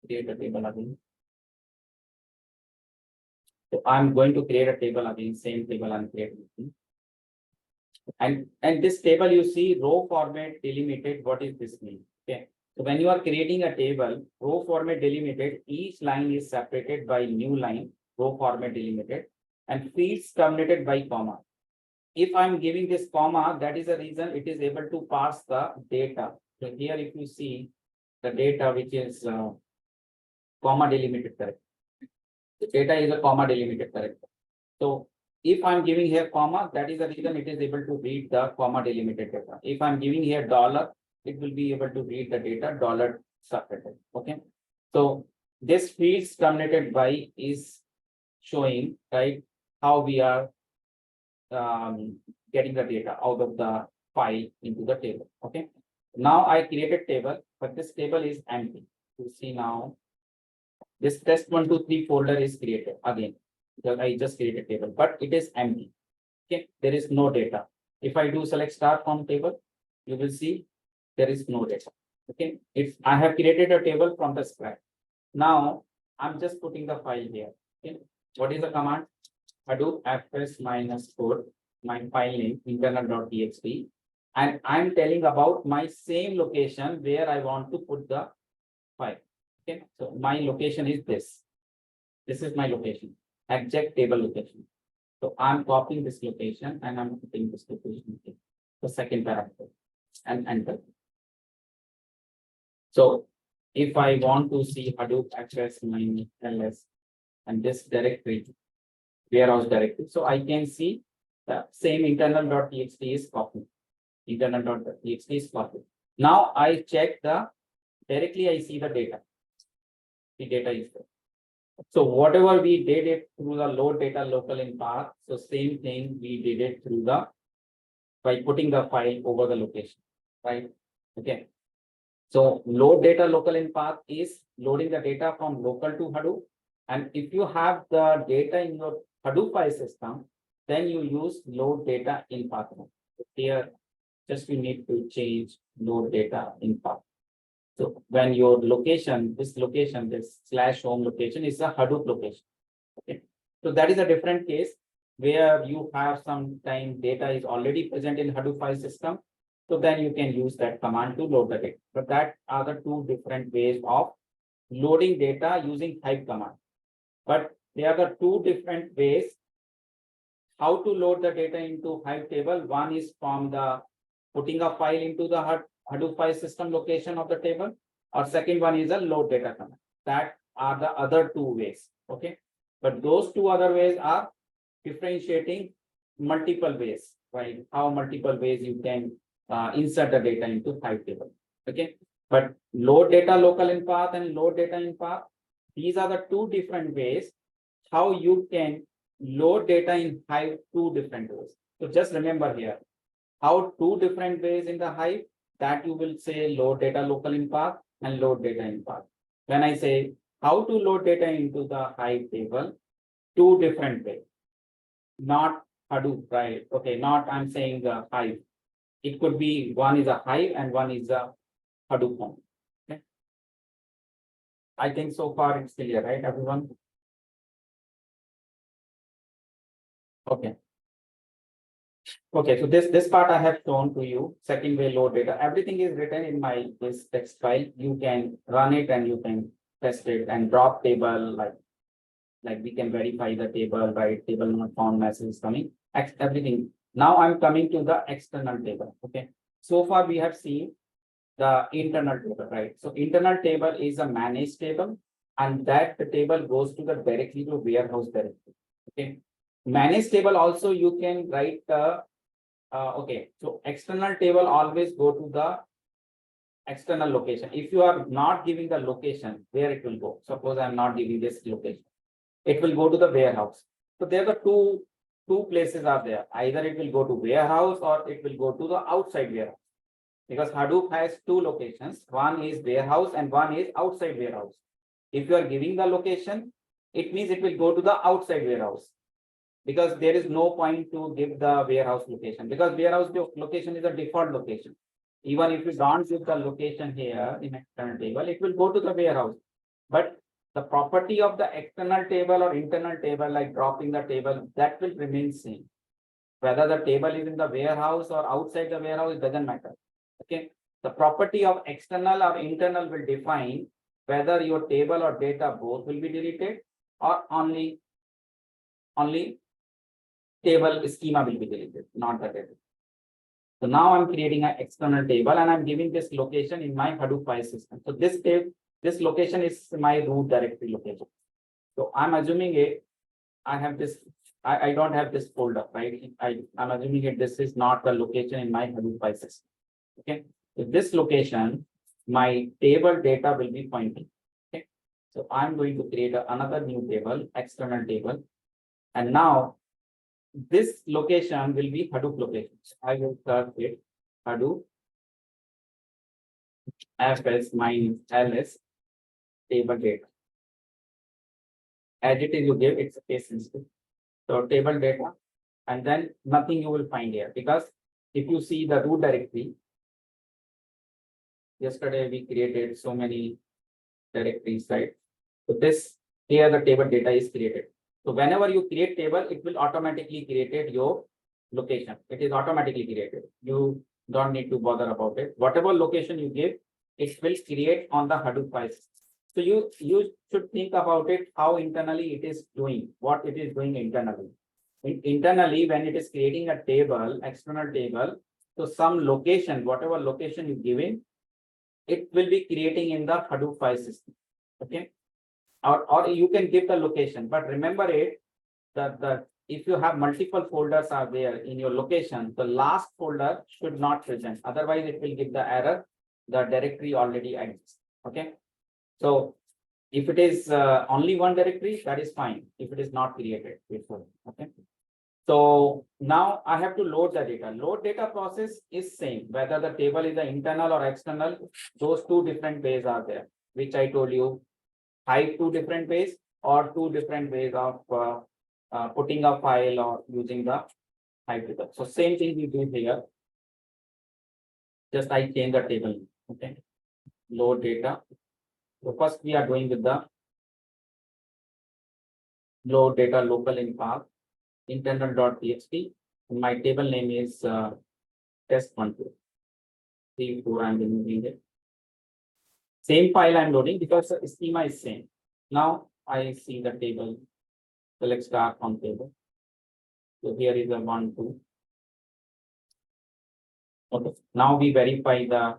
create a table again. So I'm going to create a table again, same table I'm creating. And this table you see row format delimited. What is this mean? Okay. So when you are creating a table, row format delimited, each line is separated by new line, row format delimited, and fields terminated by comma. If I'm giving this comma, that is the reason it is able to pass the data. So here, if you see the data, which is comma delimited character, the data is a comma delimited character. So if I'm giving here comma, that is the reason it is able to read the comma delimited data. If I'm giving here dollar, it will be able to read the data dollar separated. Okay. So this fields terminated by is showing, right, how we are getting the data out of the file into the table. Okay. Now I created table, but this table is empty. You see now this test123 folder is created again, because I just created table, but it is empty. Okay, there is no data. If I do select star from table, you will see there is no data. Okay, if I have created a table from the scratch. Now I'm just putting the file here. Okay, what is the command? Hadoop fs -code, my file name internal.txt, and I'm telling about my same location where I want to put the file. Okay, so my location is this. This is my location, exact table location. So I'm copying this location and I'm putting this location here, the second parameter, and enter. So if I want to see Hadoop access -ls and this directory, warehouse directory, so I can see the same internal.txt is copied. Internal.txt is copied. Now I check the directly, I see the data. The data is there. So whatever we did it through the load data local in path, so same thing we did it through the by putting the file over the location, right? Okay. So load data local in path is loading the data from local to Hadoop. And if you have the data in your Hadoop file system, then you use load data in path. Here, just you need to change load data in path. So when your location, this /home location is a Hadoop location. Okay. So that is a different case where you have some time data is already present in Hadoop file system. So then you can use that command to load the data. But that are the two different ways of loading data using hive command. But there are the two different ways how to load the data into hive table. One is from the putting a file into the Hadoop file system location of the table, or second one is a load data command. That are the other two ways. Okay, but those two other ways are differentiating multiple ways, right? How multiple ways you can insert the data into hive table. Okay, but load data local in path and load data in path, these are the two different ways how you can load data in hive, two different ways. So just remember here, how two different ways in the hive, that you will say load data local in path and load data in path. When I say how to load data into the hive table, two different ways, not Hadoop, right? Okay, not I'm saying the hive. It could be one is a hive and one is a Hadoop one. Okay. I think so far it's clear, right, everyone? Okay. Okay, so this part I have shown to you. Second way load data. Everything is written in my this text file. You can run it and you can test it and drop table like we can verify the table, right? Table not found message is coming. Everything. Now I'm coming to the external table. Okay. So far we have seen the internal table, right? So internal table is a managed table, and that the table goes to the directly to warehouse directory. Okay. Managed table also you can write the okay, so external table always go to the external location. If you are not giving the location where it will go, suppose I'm not giving this location, it will go to the warehouse. So there are two places are there. Either it will go to warehouse or it will go to the outside warehouse. Because Hadoop has two locations. One is warehouse and one is outside warehouse. If you are giving the location, it means it will go to the outside warehouse. Because there is no point to give the warehouse location, because warehouse location is a default location. Even if you don't give the location here in external table, it will go to the warehouse. But the property of the external table or internal table, like dropping the table, that will remain same, Whether the table is in the warehouse or outside the warehouse, it doesn't matter. Okay. The property of external or internal will define whether your table or data both will be deleted or only table schema will be deleted, not the data. So now I'm creating an external table and I'm giving this location in my Hadoop file system. So this location is my root directory location. So I'm assuming I have this, I don't have this folder, right? I'm assuming this is not the location in my Hadoop file system. Okay. So this location, my table data will be pointing. Okay. So I'm going to create another new table, external table. And now this location will be Hadoop location. So I will search it Hadoop fs minus ls table data. As it is you give, it's a case sensitive. So table data, and then nothing you will find here, because if you see the root directory, yesterday we created so many directories, right? So this here the table data is created. So whenever you create table, it will automatically create your location. It is automatically created. You don't need to bother about it. Whatever location you give, it will create on the Hadoop files. So you should think about it, how internally it is doing, what it is doing internally. Internally, when it is creating a table, external table, so some location, whatever location you give in, it will be creating in the Hadoop file system. Okay. Or you can give the location, but remember it that if you have multiple folders are there in your location, the last folder should not present. Otherwise, it will give the error. The directory already exists. Okay. So if it is only one directory, that is fine. If it is not created before. Okay. So now I have to load the data. Load data process is same, whether the table is the internal or external. Those two different ways are there, which I told you. Hive two different ways or two different ways of putting a file or using the Hive data. So same thing we do here. Just I change the table. Okay. Load data. So first we are doing with the load data local in path internal.txt. My table name is test12. 3.4 I'm removing it. Same file I'm loading because the schema is same. Now I see the table. Select star on table. So here is a 1, 2. Okay. Now we verify the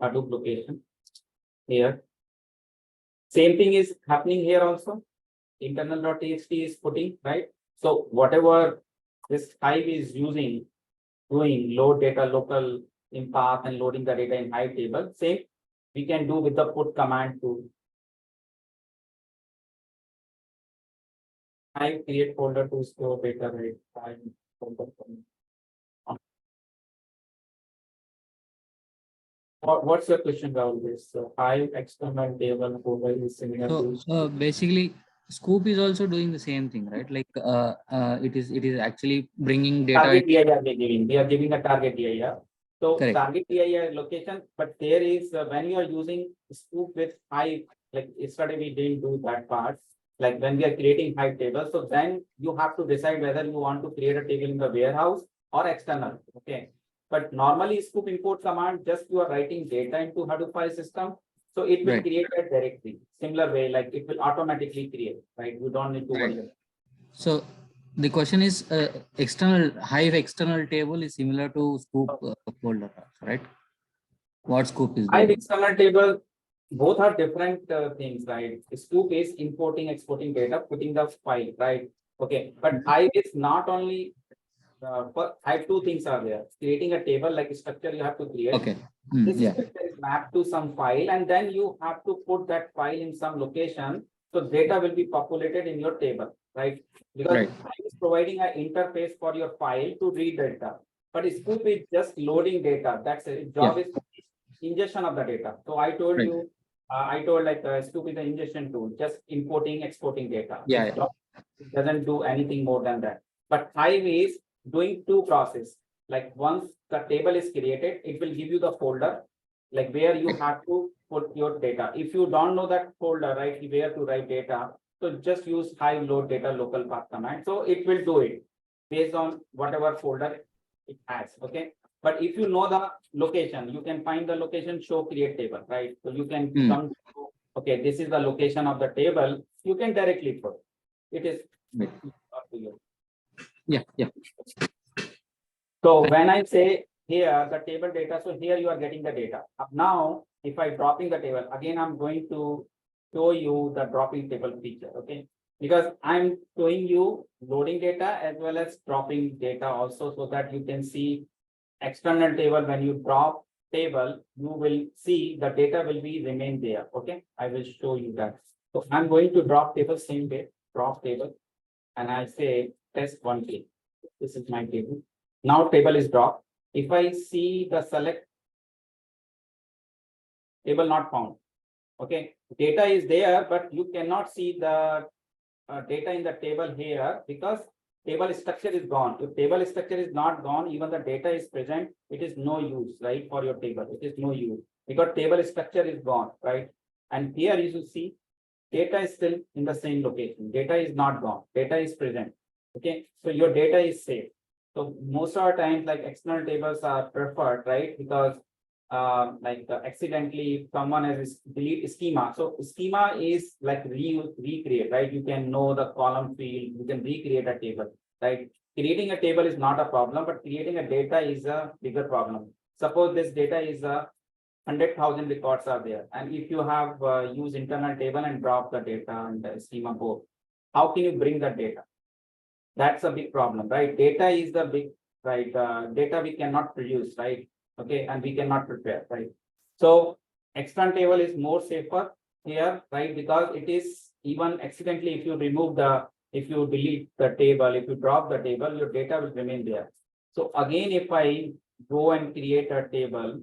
Hadoop location here. Same thing is happening here also. Internal.txt is putting, right? So whatever this Hive is using, doing load data local in path and loading the data in Hive table, same we can do with the put command to Hive create folder to store data, right? Hive folder. What's your question about this? So Hive external table folder is similar to. So basically, Scoop is also doing the same thing, right? Like it is actually bringing data. Target DIR they are giving a target DIR. So Correct. target DIR location, but there is when you are using Scoop with Hive, like yesterday we didn't do that part. Like when we are creating Hive table, so then you have to decide whether you want to create a table in the warehouse or external. Okay. But normally Scoop import command, just you are writing data into Hadoop file system. So it will Right. create a directory. Similar way, like it will automatically create, right? You don't need to worry. Right. So the question is, external Hive external table is similar to Scoop folder, right? What Scoop is Hive doing? external table, both are different things, right? Scoop is importing, exporting data, putting the file, right? Okay, but Hive is not only but Hive two things are there. Creating a table like a structure you have to create. Okay. This Yeah. structure is mapped to some file, and then you have to put that file in some location. So data will be populated in your table, right? Because Right. Hive is providing an interface for your file to read data. But Scoop is just loading data. That's it. Job is ingestion of the data. So I told Right. you, I told like Scoop is an ingestion tool, just importing, exporting data. Yeah. Its job doesn't do anything more than that. But Hive is doing two processes. Like once the table is created, it will give you the folder, like where you have to put your data. If you don't know that folder, right, where to write data, so just use Hive load data local path command. So it will do it. based on whatever folder it has. Okay. But if you know the location, you can find the location, show create table, right? So you can come to, okay, this is the location of the table. You can directly put. It is Right. up to you. Yeah, yeah. So when I say here the table data, so here you are getting the data. Now, if I dropping the table, again, I'm going to show you the dropping table feature, okay? Because I'm showing you loading data as well as dropping data also, so that you can see external table. When you drop table, you will see the data will be remain there, okay? I will show you that. So I'm going to drop table same way, drop table, and I say test 1K. This is my table. Now table is dropped. If I see the select table not found, okay, data is there, but you cannot see the data in the table here because table structure is gone. If table structure is not gone, even the data is present, it is no use, right? For your table, it is no use because table structure is gone, right? And here you should see data is still in the same location. Data is not gone. Data is present. Okay, so your data is safe. So most of the times, like external tables are preferred, right? Because accidentally if someone has delete schema. So schema is like recreate, right? You can know the column field, you can recreate a table, right? Creating a table is not a problem, but creating a data is a bigger problem. Suppose this data is a 100,000 records are there, and if you have used internal table and drop the data and the schema both, how can you bring that data? That's a big problem, right? Data is the big, right? Data we cannot produce, right? Okay, and we cannot prepare, right? So external table is more safer here, right? Because it is even accidentally, if you remove the, if you delete the table, if you drop the table, your data will remain there. So again, if I go and create a table,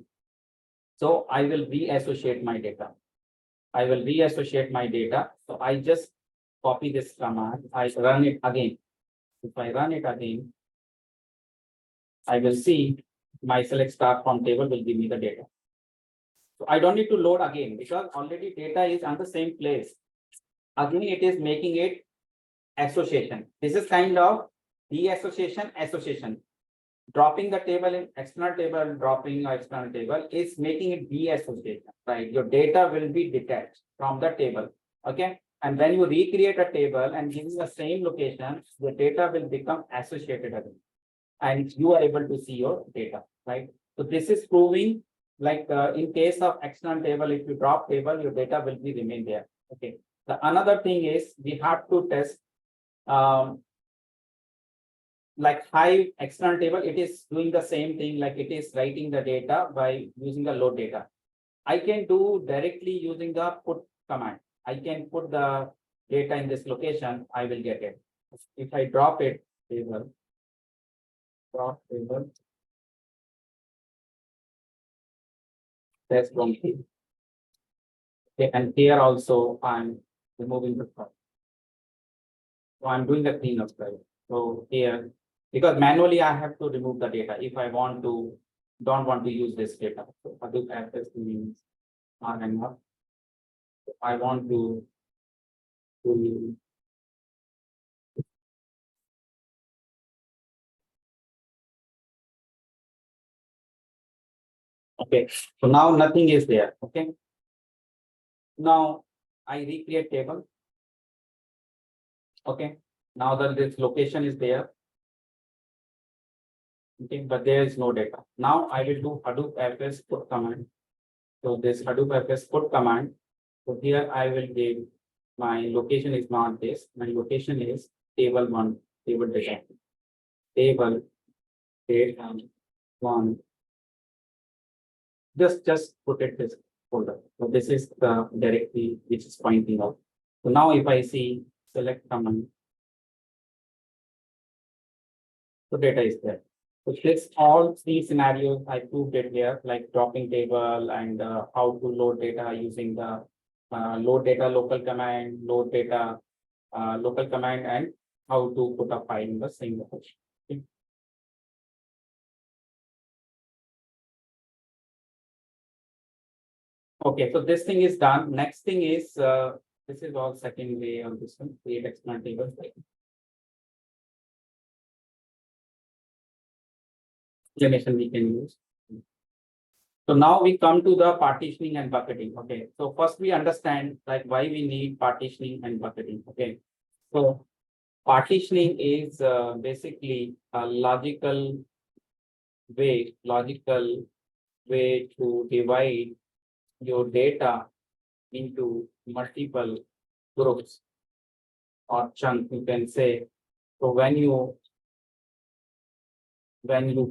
so I will reassociate my data. I will reassociate my data. So I just copy this command. I run it again. If I run it again, I will see my select star from table will give me the data. So I don't need to load again because already data is on the same place. Again, it is making it association. This is kind of deassociation, association. Dropping the table in external table, dropping external table is making it deassociation, right? Your data will be detached from the table, okay? And when you recreate a table and giving the same location, the data will become associated again, and you are able to see your data, right? So this is proving like in case of external table, if you drop table, your data will be remain there, okay? The another thing is we have to test like hive external table, it is doing the same thing, like it is writing the data by using the load data. I can do directly using the put command. I can put the data in this location, I will get it. If I drop it, table, drop table, that's wrong. Okay, and here also I'm removing the crop. So I'm doing the cleanup, right? So here, because manually I have to remove the data if I want to, don't want to use this data. So Hadoop access means enough. I want to okay. So now nothing is there. Okay. Now I recreate table. Okay. Now that this location is there. Okay, but there is no data. Now I will do Hadoop fs put command. So this Hadoop fs put command. So here I will give my location is not this. My location is table one, table data, table data one. Just put it this folder. So this is the directory which is pointing out. So now if I see select command, so data is there. So this all three scenarios I proved it here, like dropping table and how to load data using the load data local command, load data local command, and how to put a file in the same location. Okay. Okay, so this thing is done. Next thing is this is all second way on this one, create external tables. explanation we can use. So now we come to the partitioning and bucketing. Okay, so first we understand like why we need partitioning and bucketing. Okay, so partitioning is basically a logical way to divide your data into multiple groups or chunks, you can say. So when you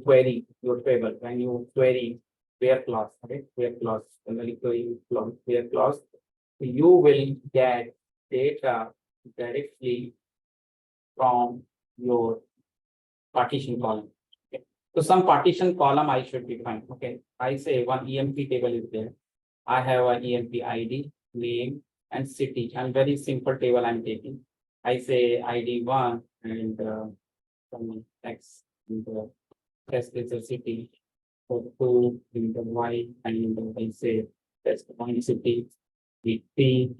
query your table, when you query where clause, right? Where clause, when query where clause, you will get data directly from your partition column. Okay. So some partition column I should define. Okay. I say one EMP table is there. I have an EMP ID, name, and city. And very simple table I'm taking. I say ID 1 and some X in the test is a city. For 2 in the Y and I say test 1 city, the T,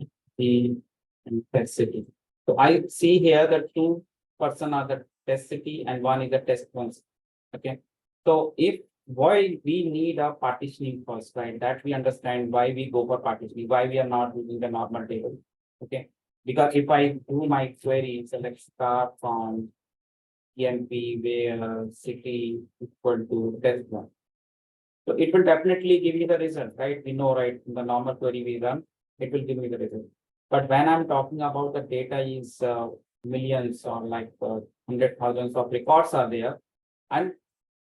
and test city. So I see here the 2 person are the test city and 1 is the test 1. Okay. So if why we need a partitioning first, right? That we understand why we go for partitioning, why we are not using the normal table. Okay. Because if I do my query, select star from EMP where city equal to test 1. So it will definitely give you the result, right? We know, right? In the normal query we run, it will give me the result. But when I'm talking about the data is millions or like 100,000s of records are there, and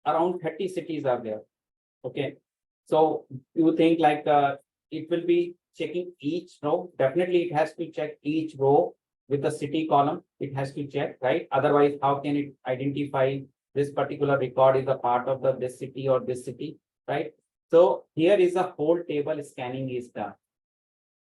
around 30 cities are there. Okay. So you think like it will be checking each row? Definitely it has to check each row with the city column. It has to check, right? Otherwise, how can it identify this particular record is a part of the this city or this city, right? So here is a whole table scanning is done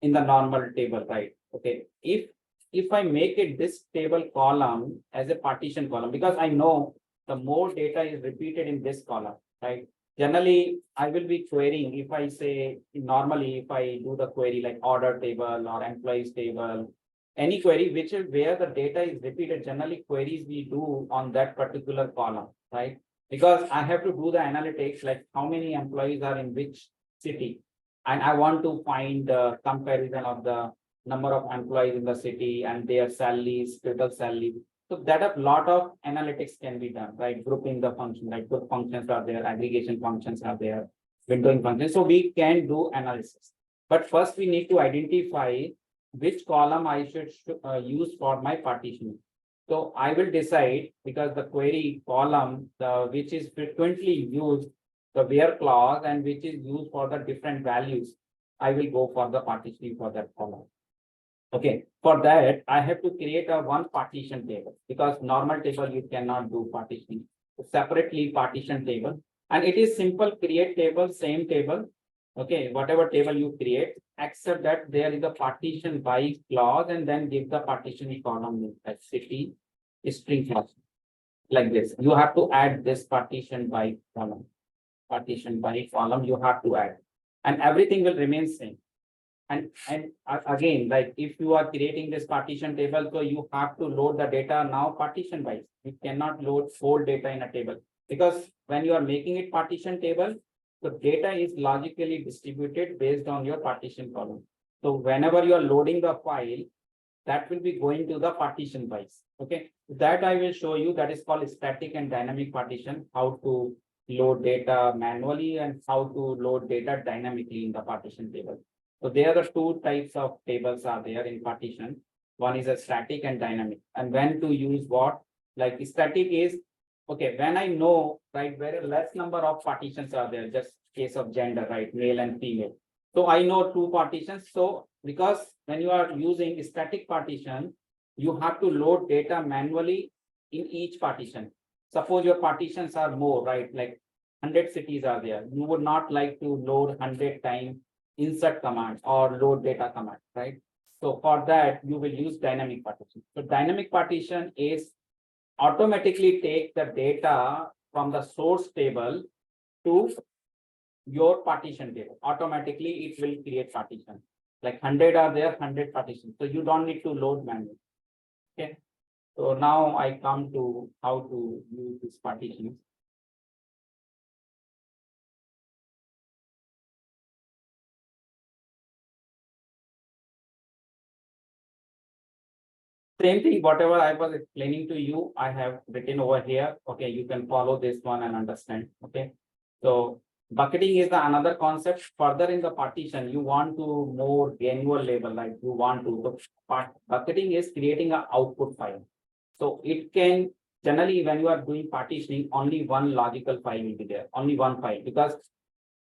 in the normal table, right? Okay. If I make it this table column as a partition column, because I know the more data is repeated in this column, right? Generally, I will be querying if I say normally if I do the query like order table or employees table, any query which is where the data is repeated, generally queries we do on that particular column, right? Because I have to do the analytics like how many employees are in which city. And I want to find the comparison of the number of employees in the city and their salaries, total salary. So that a lot of analytics can be done, right? Grouping the function, like group functions are there, aggregation functions are there, windowing functions. So we can do analysis. But first we need to identify which column I should use for my partitioning. So I will decide because the query column, which is frequently used, the where clause and which is used for the different values, I will go for the partitioning for that column. Okay, for that, I have to create a one partition table because normal table you cannot do partitioning. Separately partition table. And it is simple create table, same table. Okay, whatever table you create, except that there is a partition by clause and then give the partition column name as city string clause. Like this. You have to add this partition by column. Partition by column you have to add. And everything will remain same. And again, like if you are creating this partition table, so you have to load the data now partition wise. You cannot load whole data in a table because when you are making it partition table, the data is logically distributed based on your partition column. So whenever you are loading the file, that will be going to the partition wise. Okay, that I will show you. That is called static and dynamic partition. How to load data manually and how to load data dynamically in the partition table. So there are two types of tables are there in partition. One is a static and dynamic. And when to use what? Like static is, okay, when I know, right, very less number of partitions are there, just case of gender, right, male and female. So I know 2 partitions. So because when you are using static partition, you have to load data manually in each partition. Suppose your partitions are more, right, like 100 cities are there. You would not like to load 100 times insert command or load data command, right? So for that, you will use dynamic partition. So dynamic partition is automatically take the data from the source table to your partition table. Automatically, it will create partition. Like 100 are there, 100 partitions. So you don't need to load manually. Okay. So now I come to how to use this partition. Same thing, whatever I was explaining to you, I have written over here. Okay, you can follow this one and understand. Okay, so bucketing is the another concept. Further in the partition, you want to more granular level, like you want to. So bucketing is creating an output file. So it can generally, when you are doing partitioning, only one logical file will be there, only one file, because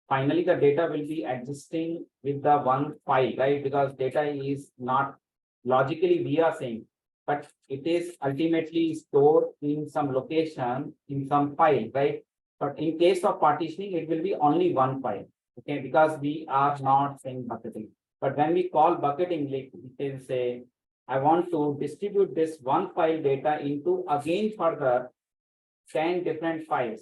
finally the data will be existing with the one file, right? Because data is not logically we are saying, but it is ultimately stored in some location in some file, right? But in case of partitioning, it will be only one file, okay? Because we are not saying bucketing. But when we call bucketing, like we can say, I want to distribute this one file data into again further 10 different files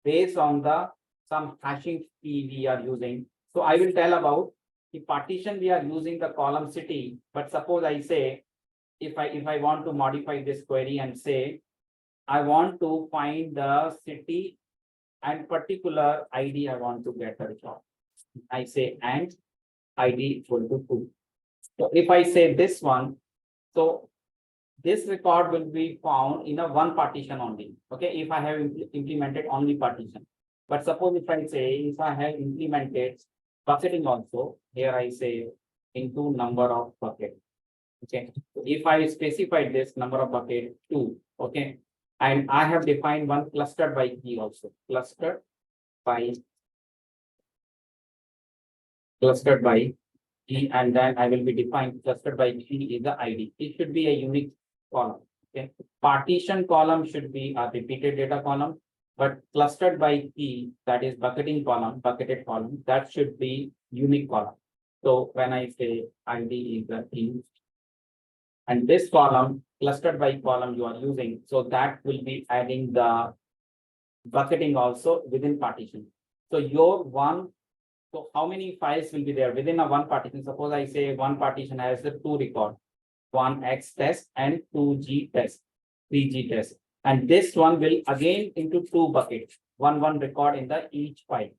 based on the some hashing key we are using. So I will tell about the partition we are using the column city, but suppose I say, if I want to modify this query and say, I want to find the city and particular ID I want to get the record. I say and ID equal to 2. So if I say this one, so this record will be found in a one partition only. Okay, if I have implemented only partition. But suppose if I say, if I have implemented bucketing also, here I say into number of bucket. Okay, so if I specify this number of bucket 2, okay, and I have defined one clustered by key also, clustered by key, and then I will be defined clustered by key is the ID. It should be a unique column. Okay, partition column should be a repeated data column, but clustered by key, that is bucketing column, bucketed column, that should be unique column. So when I say ID is the key, and this column clustered by column you are using, so that will be adding the bucketing also within partition. So your one, so how many files will be there within a one partition? Suppose I say one partition has the 2 record, 1x test and 2g test, 3g test. And this one will again into 2 buckets, one record in the each file.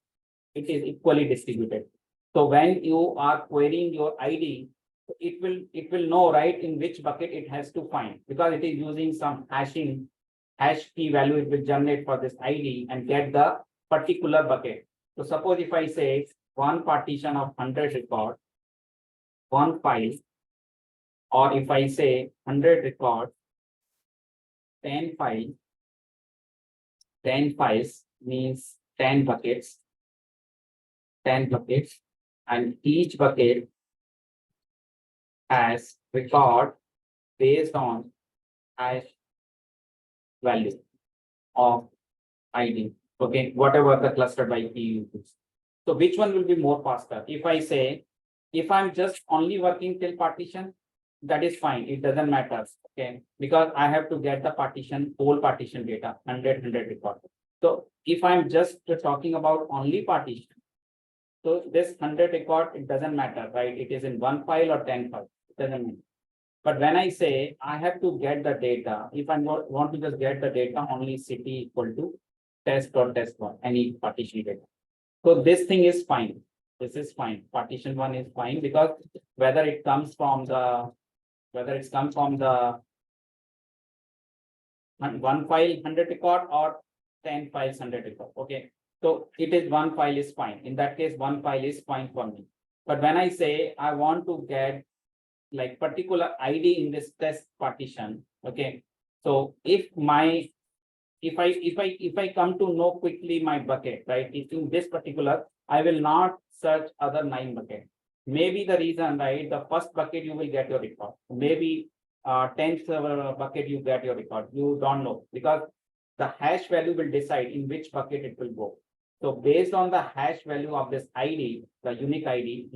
It is equally distributed. So when you are querying your ID, it will know, right, in which bucket it has to find, because it is using some hash key value. It will generate for this ID and get the particular bucket. So suppose if I say one partition of 100 record, one file, or if I say 100 record, 10 files, 10 files means 10 buckets, 10 buckets, and each bucket has record based on hash value of ID. Okay, whatever the cluster by key uses. So which one will be more faster? If I say, if I'm just only working till partition, that is fine. It doesn't matter. Okay, because I have to get the partition, whole partition data, 100 record. So if I'm just talking about only partition, so this 100 record, it doesn't matter, right? It is in one file or 10 files, it doesn't matter. But when I say I have to get the data, if I want to just get the data, only city equal to test or test one, any partition data. So this thing is fine. This is fine. Partition one is fine, because whether it comes from the one file 100 record or 10 files 100 record. Okay. So it is one file is fine. In that case, one file is fine for me. But when I say I want to get like particular ID in this test partition, okay. So if I come to know quickly my bucket, right? If in this particular, I will not search other 9 buckets. Maybe the reason, right? The first bucket you will get your record. Maybe 10th bucket you get your record. You don't know, because the hash value will decide in which bucket it will go. So based on the hash value of this ID, the unique ID,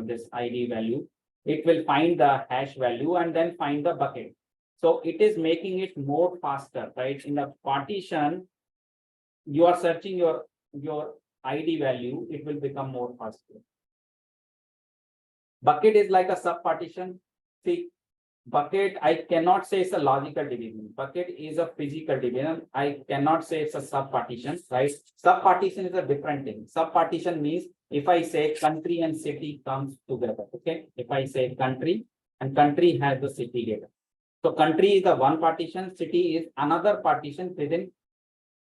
this ID value, it will find the hash value and then find the bucket. So it is making it more faster, right? In the partition, you are searching your ID value, it will become more faster. Bucket is like a sub partition. See, bucket, I cannot say it's a logical division. Bucket is a physical division. I cannot say it's a sub partition, right? Sub partition is a different thing. Sub partition means if I say country and city comes together. Okay, if I say country and country has the city data. So country is the one partition, city is another partition within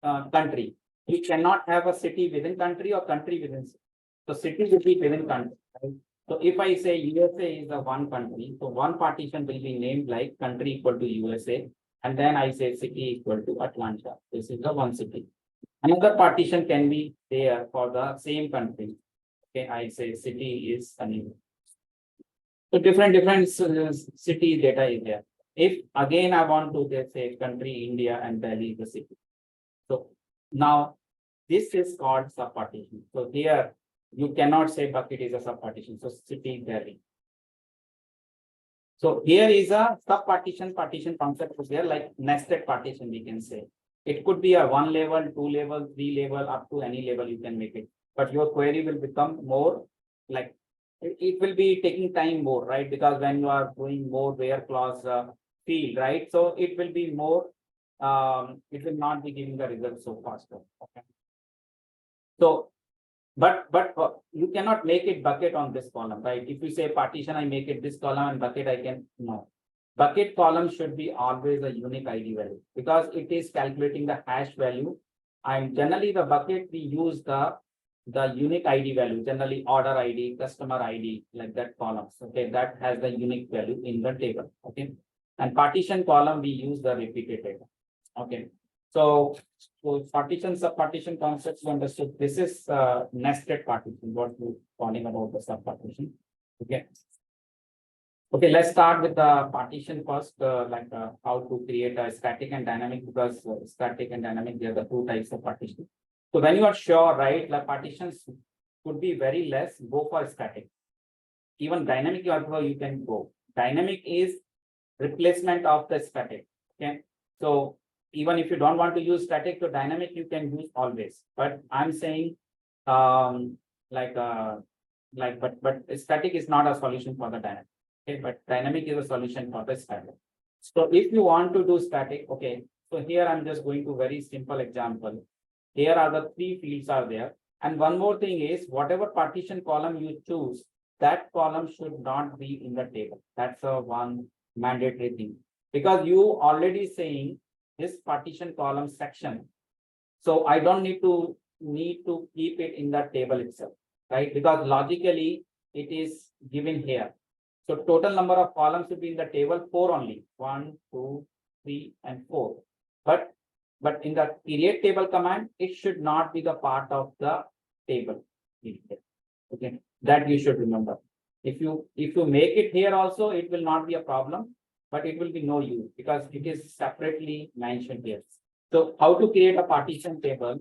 country. You cannot have a city within country or country within city. So city will be within country, right? So if I say USA is the one country, so one partition will be named like country equal to USA, and then I say city equal to Atlanta. This is the one city. Another partition can be there for the same country. Okay, I say city is Sunny. So different city data is there. If again I want to just say country India and Delhi is the city. So now this is called subpartition. So here you cannot say bucket is a subpartition. So city Delhi. So here is a subpartition partition concept is there, like nested partition we can say. It could be a 1 level, 2 level, 3 level, up to any level you can make it. But your query will become more like it will be taking time more, right? Because when you are doing more where clause field, right? So it will be more, it will not be giving the result so faster. Okay. So, but you cannot make it bucket on this column, right? If you say partition, I make it this column and bucket, I can no. Bucket column should be always a unique ID value because it is calculating the hash value. And generally the bucket we use the unique ID value, generally order ID, customer ID, like that columns. Okay, that has the unique value in the table. Okay, and partition column we use the repeated data. Okay, so partition subpartition concepts you understood. This is nested partition. What we're calling about the subpartition. Okay. Okay, let's start with the partition first, how to create a static and dynamic, because static and dynamic, they are the two types of partition. So when you are sure, right, the partitions could be very less, go for static. Even dynamic also you can go. Dynamic is replacement of the static. Okay, so even if you don't want to use static to dynamic, you can use always. But I'm saying, but static is not a solution for the dynamic. Okay, but dynamic is a solution for the static. So if you want to do static, okay, so here I'm just going to very simple example. Here are the three fields are there. And one more thing is whatever partition column you choose, that column should not be in the table. That's a one mandatory thing, because you already saying this partition column section. So I don't need to keep it in the table itself, right? Because logically it is given here. So total number of columns should be in the table 4 only, 1, 2, 3, and 4. But in the period table command, it should not be the part of the table. Okay, that you should remember. If you make it here also, it will not be a problem, but it will be no use because it is separately mentioned here. So how to create a partition table?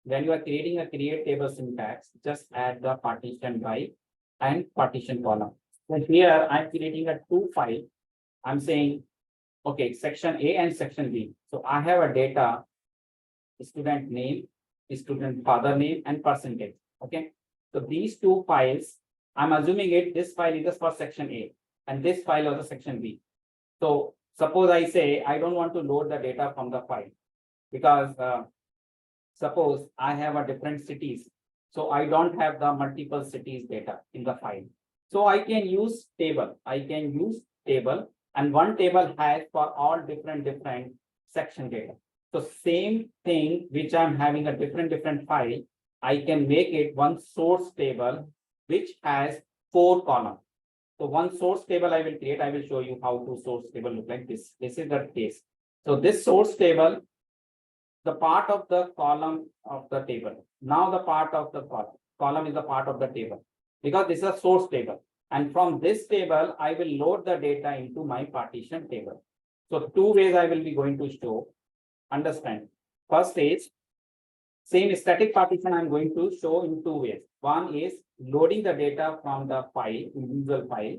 When you are creating a create table syntax, just add the partition by and partition column. So here I'm creating a 2 file. I'm saying, okay, section A and section B. So I have a data, student name, student father name, and percentage. Okay. So these 2 files, I'm assuming this file is just for section A and this file was a section B. So suppose I say, I don't want to load the data from the file because suppose I have a different cities. So I don't have the multiple cities data in the file. So I can use table. And one table has for all different section data. So same thing which I'm having a different file, I can make it one source table which has 4 columns. So one source table I will create. I will show you how to source table look like this. This is the case. So this source table, the part of the column of the table. Now the part of the column is the part of the table because this is a source table. And from this table, I will load the data into my partition table. So 2 ways I will be going to show. Understand. First is same static partition I'm going to show in 2 ways. One is loading the data from the file, individual file,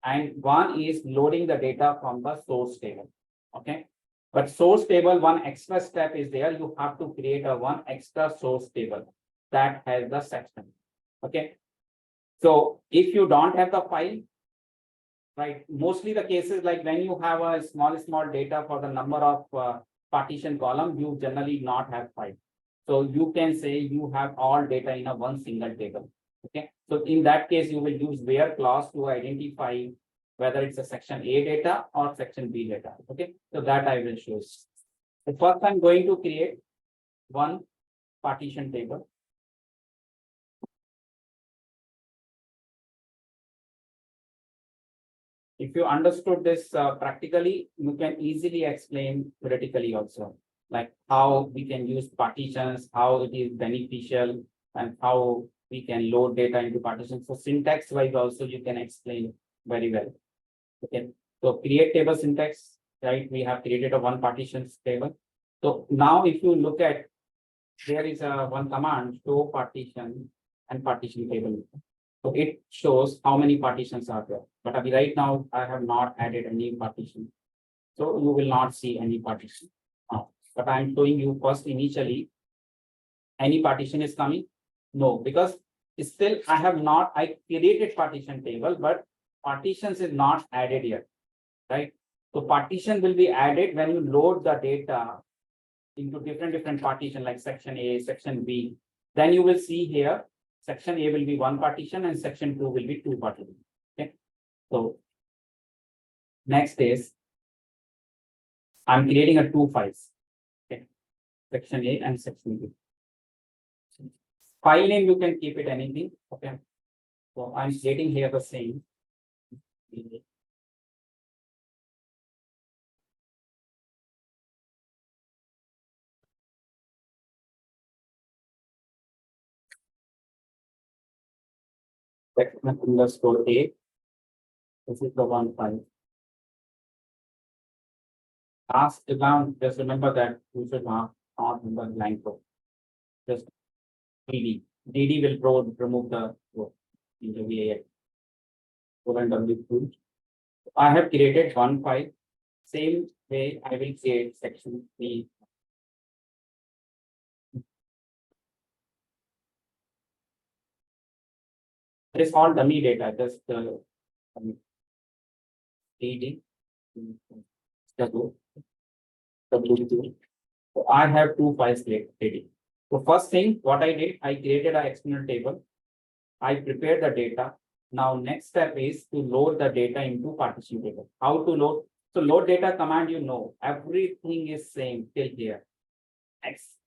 and one is loading the data from the source table. Okay. But source table, one extra step is there. You have to create a one extra source table that has the section. Okay. So if you don't have the file, right, mostly the cases like when you have a small data for the number of partition column, you generally not have file. So you can say you have all data in a one single table. Okay. So in that case, you will use where clause to identify whether it's a section A data or section B data. Okay, so that I will show. So first I'm going to create one partition table. If you understood this practically, you can easily explain theoretically also, like how we can use partitions, how it is beneficial, and how we can load data into partitions. So syntax wise also you can explain very well. Okay, so create table syntax, right? We have created a one partitions table. So now if you look at, there is a one command, show partition and partition table. So it shows how many partitions are there. But right now I have not added any partition. So you will not see any partition. But I'm showing you first initially, any partition is coming? No, because still I created partition table, but partitions is not added yet, right? So partition will be added when you load the data into different partition like section A, section B. Then you will see here, section A will be one partition and section 2 will be two partitions. Okay. So next is I'm creating a two files. Okay. Section A and section B. File name you can keep it anything. Okay. So I'm creating here the same. Section underscore A. This is the one file. Ask down, just remember that you should not remember line code. Just DD. DD will remove the row into VAX. And W2. I have created one file. Same way I will create section B. It is all dummy data, just DD. W2. So I have two files ready. So first thing, what I did, I created an external table. I prepared the data. Now next step is to load the data into partition table. How to load? So load data command, you know, everything is same till here. X.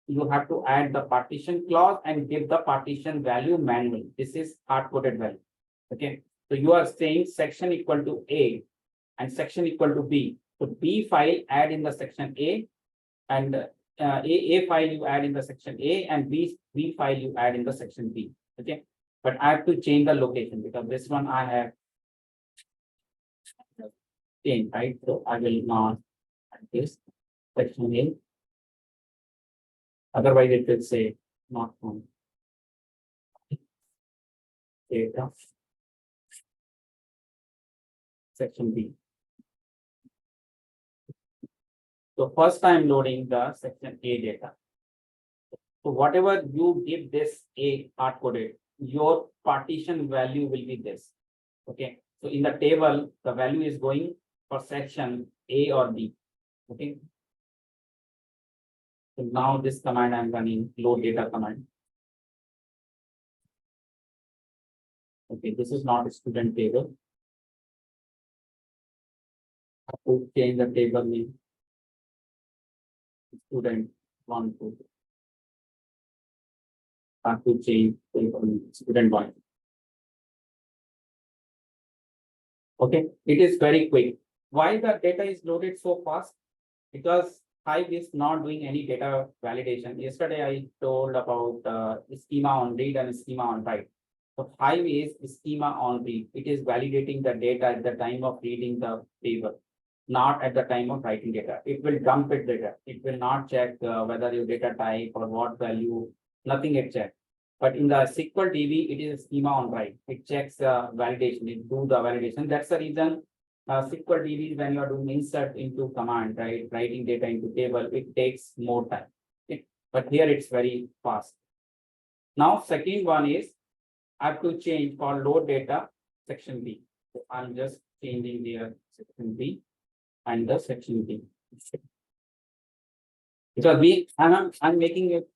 You have to add the partition clause and give the partition value manually. This is hard-coded value. Okay. So you are saying section equal to A and section equal to B. So B file add in the section A, and A file you add in the section A, and B file you add in the section B. Okay. But I have to change the location because this one I have changed, right? So I will not add this section A. Otherwise, it will say not found. Data. Section B. So first I am loading the section A data. So whatever you give this A hard coded, your partition value will be this. Okay. So in the table, the value is going for section A or B. Okay. So now this command I'm running, load data command. Okay, this is not a student table. I have to change the table name. Student 1, 2. I have to change table name, student 1. Okay, it is very quick. Why the data is loaded so fast? Because Hive is not doing any data validation. Yesterday I told about schema on read and schema on write. So Hive is schema on read. It is validating the data at the time of reading the table, not at the time of writing data. It will dump it data. It will not check whether your data type or what value, nothing it checks. But in the SQL DB, it is a schema on write. It checks validation, it do the validation. That's the reason SQL DB, when you are doing insert into command, right, writing data into table, it takes more time. Okay? But here it's very fast. Now, second one is I have to change for load data section B. So I'm just changing here section B and the section B. Because I'm making it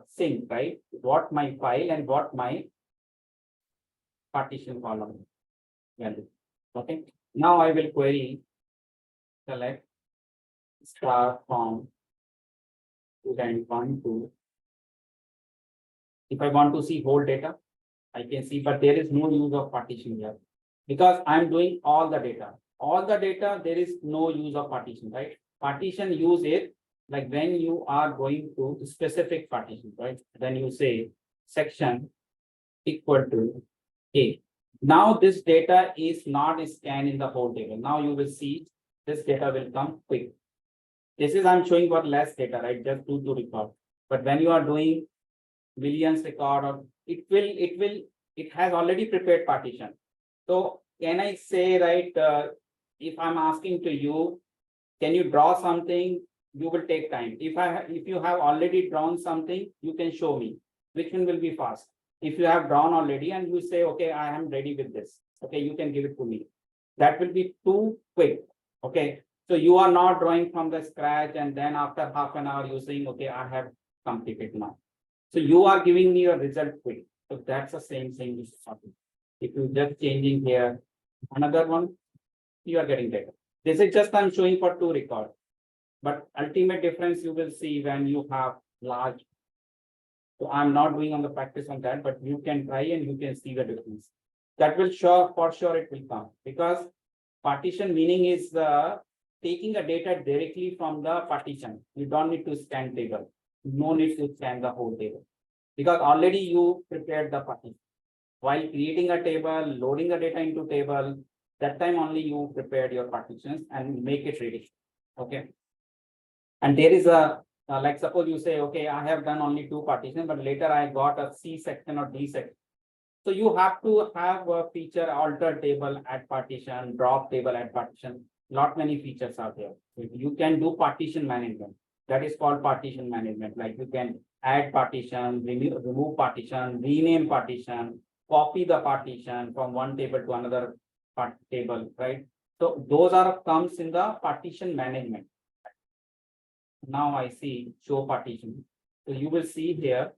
sync, right? What my file and what my partition column value. Okay, now I will query select star from student 1 to. If I want to see whole data, I can see, but there is no use of partition here because I'm doing all the data. All the data, there is no use of partition, right? Partition use it like when you are going to specific partition, right? Then you say section equal to A. Now this data is not scanned in the whole table. Now you will see this data will come quick. This is I'm showing for less data, right? Just two to record. But when you are doing millions record or it has already prepared partition. So can I say, right, if I'm asking to you, can you draw something? You will take time. If you have already drawn something, you can show me which one will be fast. If you have drawn already and you say, okay, I am ready with this. Okay, you can give it to me. That will be too quick. Okay, so you are not drawing from the scratch and then after half an hour you're saying, okay, I have completed now. So you are giving me a result quick. So that's the same thing which is happening. If you just changing here, another one, you are getting data. This is just I'm showing for two records. But ultimate difference you will see when you have large. So I'm not doing on the practice on that, but you can try and you can see the difference. That will show for sure it will come because partition meaning is taking the data directly from the partition. You don't need to scan table. No need to scan the whole table because already you prepared the partition. While creating a table, loading the data into table, that time only you prepared your partitions and make it ready. Okay. And there is a, like suppose you say, okay, I have done only two partitions, but later I got a C section or D section. So you have to have a feature alter table at partition, drop table at partition. Lot many features are there. You can do partition management. That is called partition management. Like you can add partition, remove partition, rename partition, copy the partition from one table to another table, right? So those are comes in the partition management. Now I see show partition. So you will see here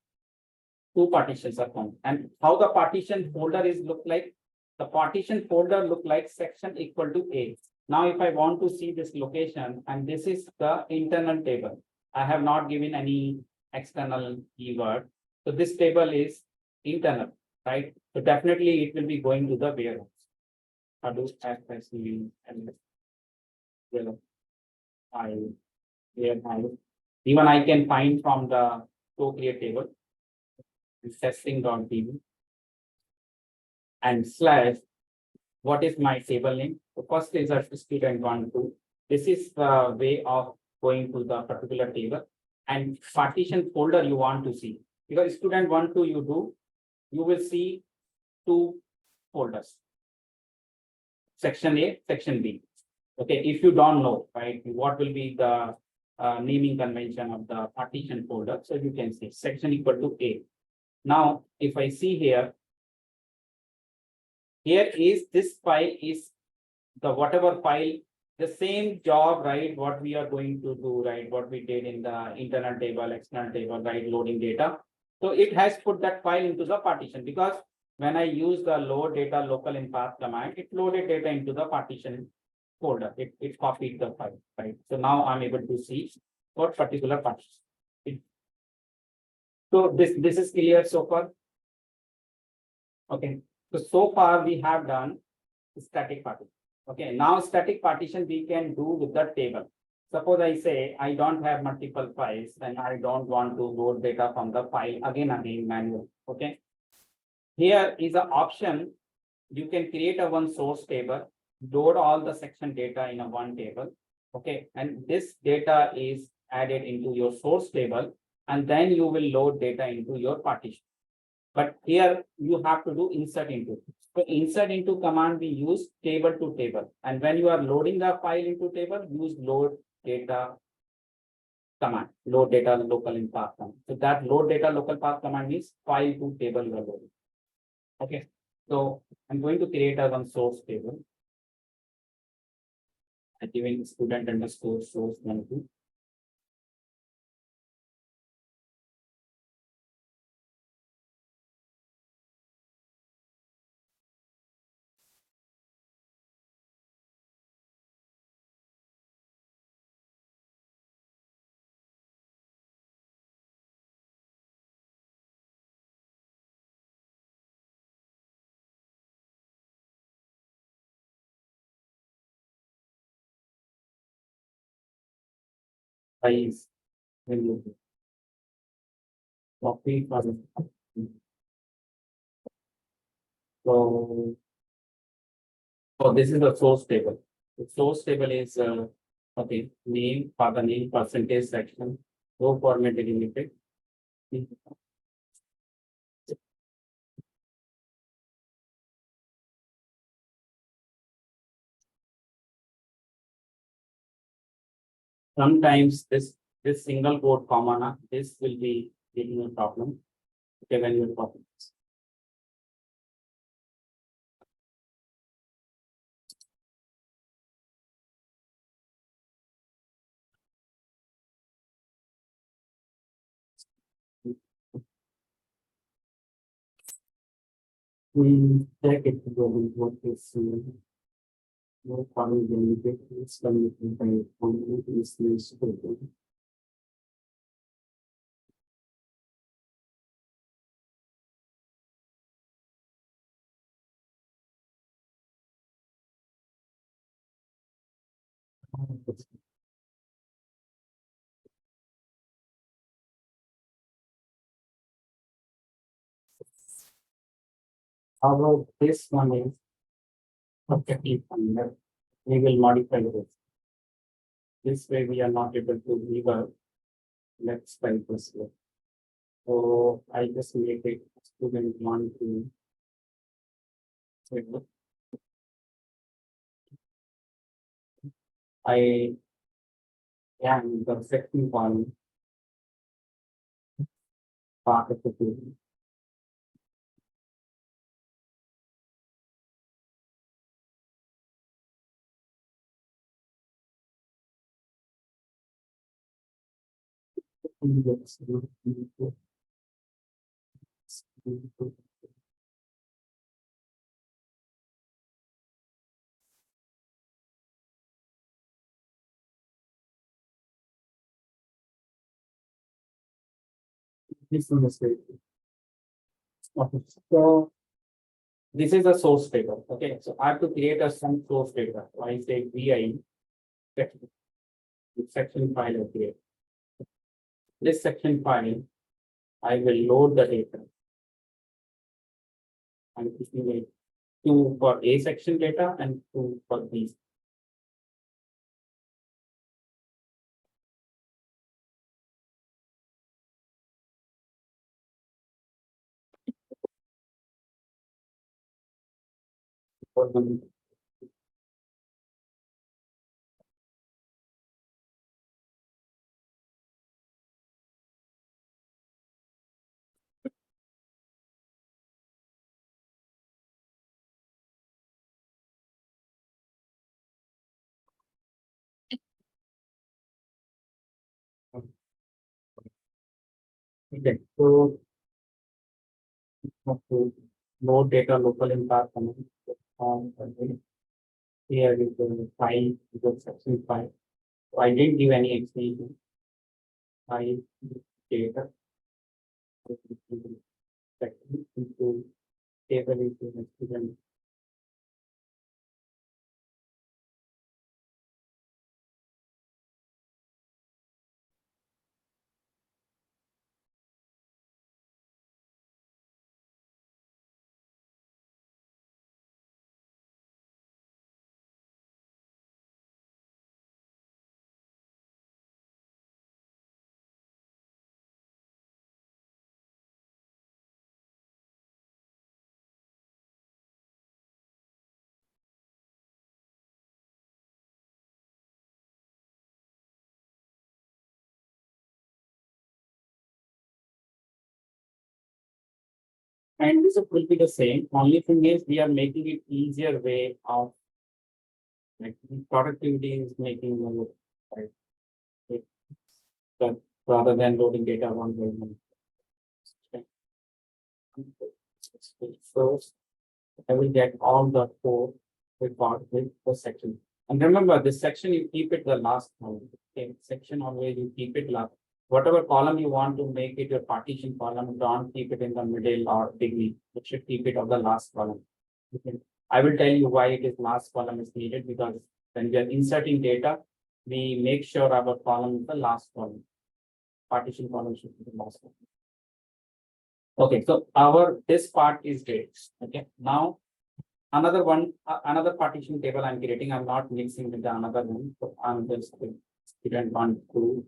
two partitions are found. And how the partition folder is look like? The partition folder look like section equal to A. Now if I want to see this location and this is the internal table. I have not given any external keyword. So this table is internal, right? So definitely it will be going to the warehouse. Hadoop access and warehouse. Even I can find from the co-create table. Testing.db and slash what is my table name. So first is a student 1, 2. This is the way of going to the particular table and partition folder you want to see. Because student 1, 2 you will see two folders. Section A, section B. Okay, if you don't know, right, what will be the naming convention of the partition folder. So you can see section equal to A. Now, if I see here is this file is the whatever file, the same job, right? What we are going to do, right? What we did in the internal table, external table, right? Loading data. So it has put that file into the partition because when I use the load data local in path command, it loaded data into the partition folder. It copied the file, right? So now I'm able to see what particular partition. So this is clear so far. Okay. So far we have done static partition. Okay, now static partition we can do with the table. Suppose I say I don't have multiple files and I don't want to load data from the file again manual. Okay. Here is an option. You can create a one source table, load all the section data in a one table. Okay, and this data is added into your source table, and then you will load data into your partition. But here you have to do insert into. So insert into command we use table to table. And when you are loading the file into table, use load data command, load data local in path command. So that load data local path command means file to table you are loading. Okay. So I'm going to create a one source table. I giving student underscore source 1, 2. size. When you copy from. So, this is the source table. The source table is okay, name, father name, percentage section, row format delimited. Sometimes this single quote comma, this will be giving you a problem. Okay, when you're talking. We check it what is no problem delimited. It's coming by only is this. How about this one is perfectly fine. We will modify this. This way we are not able to leave a let's try this way. So I just make it student 1 to I am the second one part of the table. This one is great. Okay, so this is a source table. Okay, so I have to create a some source table. So I say vi section file I create. This section file, I will load the data. I'm keeping it 2 for A section data and 2 for B. For the okay, so to load data local in path command. Here is the file, the section file. So I didn't give any explanation. I data section into table into student. And this will be the same. Only thing is we are making it easier way of like productivity is making more right. It- that rather than loading data one by one. Okay. First, I will get all the four record with the section. And remember, this section you keep it the last one. Okay, section always you keep it last. Whatever column you want to make it your partition column, don't keep it in the middle or degree. You should keep it of the last column. Okay. I will tell you why it is last column is needed because when we are inserting data, we make sure our column is the last column. Partition column should be the last one. Okay, so this part is great. Okay, now another one, another partition table I'm creating. I'm not mixing with the another one. So I'm just student 1, 2.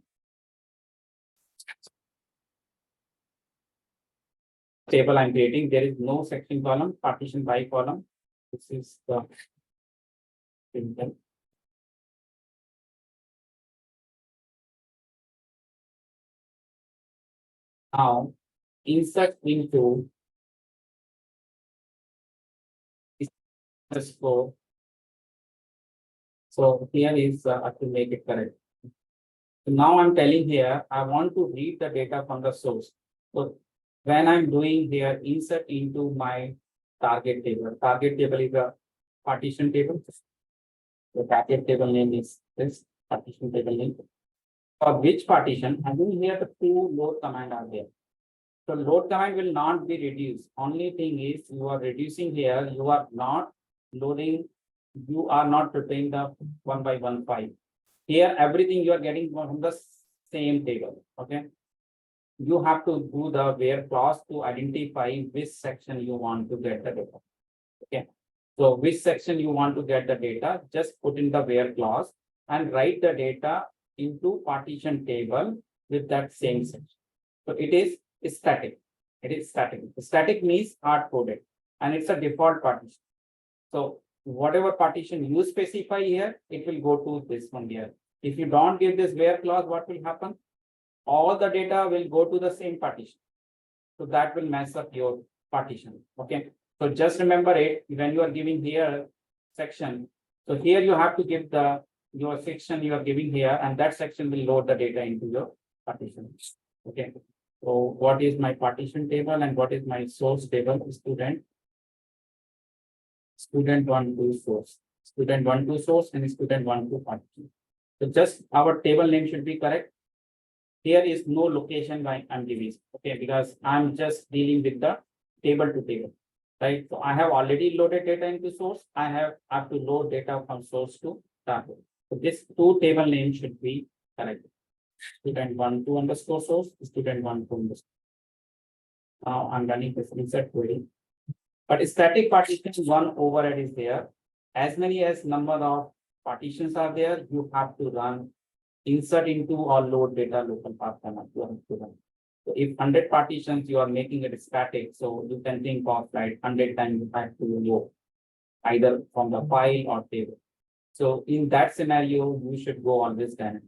Table I'm creating. There is no section column, partition by column. This is the simple. Now insert into underscore. So here is to make it correct. So now I'm telling here, I want to read the data from the source. So when I'm doing here, insert into my target table. Target table is a partition table. The target table name is this partition table name. For which partition? I'm doing here the two load command are there. So load command will not be reduced. Only thing is you are reducing here. You are not loading. You are not preparing the 1 by 1 file. Here, everything you are getting from the same table. Okay. You have to do the where clause to identify which section you want to get the data. Okay. So which section you want to get the data, just put in the where clause and write the data into partition table with that same section. So it is static. It is static. Static means hard coded and it's a default partition. So whatever partition you specify here, it will go to this one here. If you don't give this where clause, what will happen? All the data will go to the same partition. So that will mess up your partition. Okay. So just remember it when you are giving here section. So here you have to give your section you are giving here, and that section will load the data into your partition. Okay. So what is my partition table and what is my source table? Student 1, 2 source, student 1, 2 source, and student 1, 2 partition. So just our table name should be correct. Here is no location by I'm giving, okay, because I'm just dealing with the table to table, right? So I have already loaded data into source. I have to load data from source to target. So this two table name should be correct. Student 1, 2 underscore source, student 1, 2 underscore. Now I'm running this insert query. But static partition one overhead is there. As many as number of partitions are there, you have to run insert into or load data local path command. You have to run. So if 100 partitions, you are making it static. So you can think of like 100 times you have to load either from the file or table. So in that scenario, you should go always dynamic.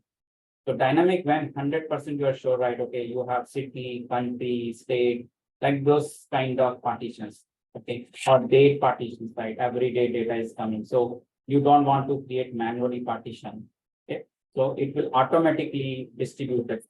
So dynamic when 100% you are sure, right? Okay, you have city, country, state, like those kind of partitions. Okay, or date partitions, right? Every day data is coming. So you don't want to create manually partition. Okay, so it will automatically distribute it.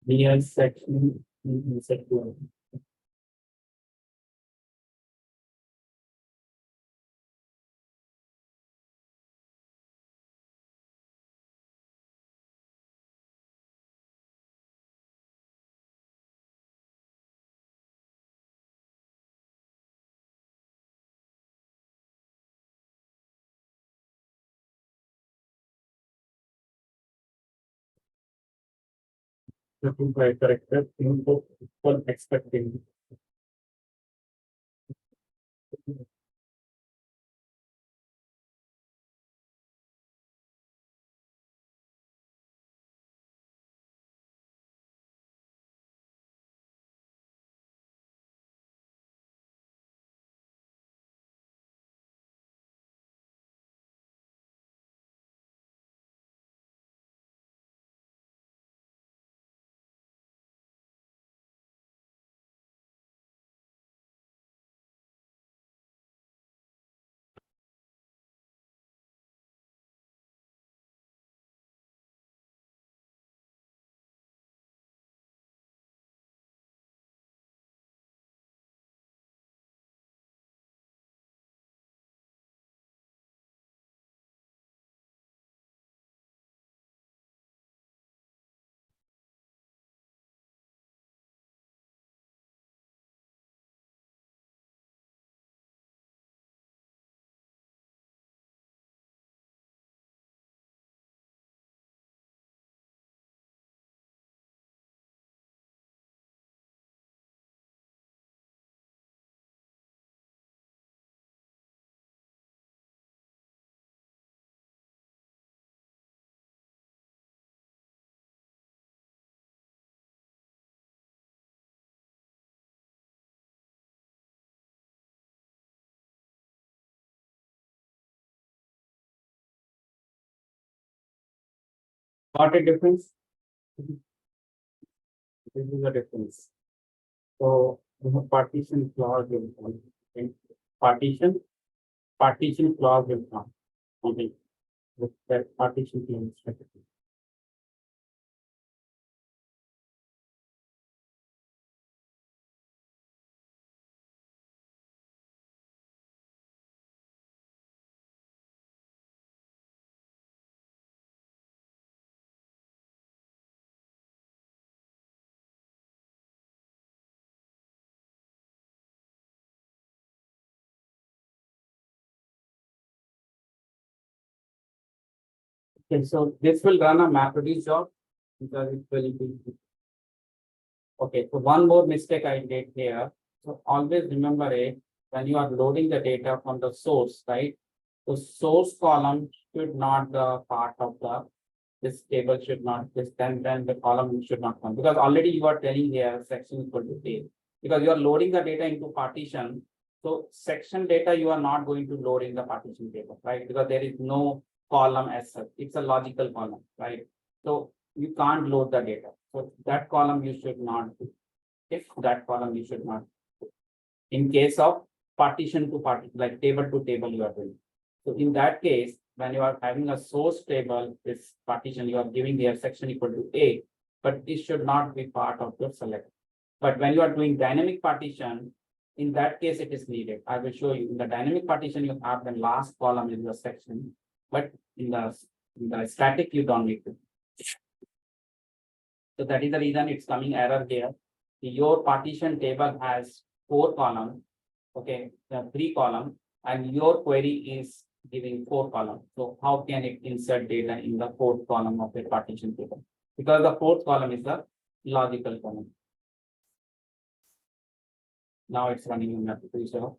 Near section, insert to looking for a corrected input for expecting. Got a difference? This is the difference. So we have partition clause will come. Okay. Partition clause will come. Okay. With that partition clause. Okay, so this will run a mapreduce job because it will be. Okay, so one more mistake I did here. So always remember it when you are loading the data from the source, right? The source column should not the part of the this table should not this then the column should not come because already you are telling here section equal to table because you are loading the data into partition. So section data you are not going to load in the partition table, right? Because there is no column as such. It's a logical column, right? So you can't load the data. So that column you should not do. If that column you should not do. In case of partition to partition, like table to table you are doing. So in that case, when you are having a source table, this partition, you are giving their section equal to A, but this should not be part of your select. But when you are doing dynamic partition, in that case, it is needed. I will show you in the dynamic partition, you have the last column in the section, but in the static, you don't need to. So that is the reason it's coming error here. Your partition table has 4 columns, okay, 3 columns, and your query is giving 4 columns. So how can it insert data in the 4th column of the partition table? Because the 4th column is the logical column. Now it's running in mapreduce.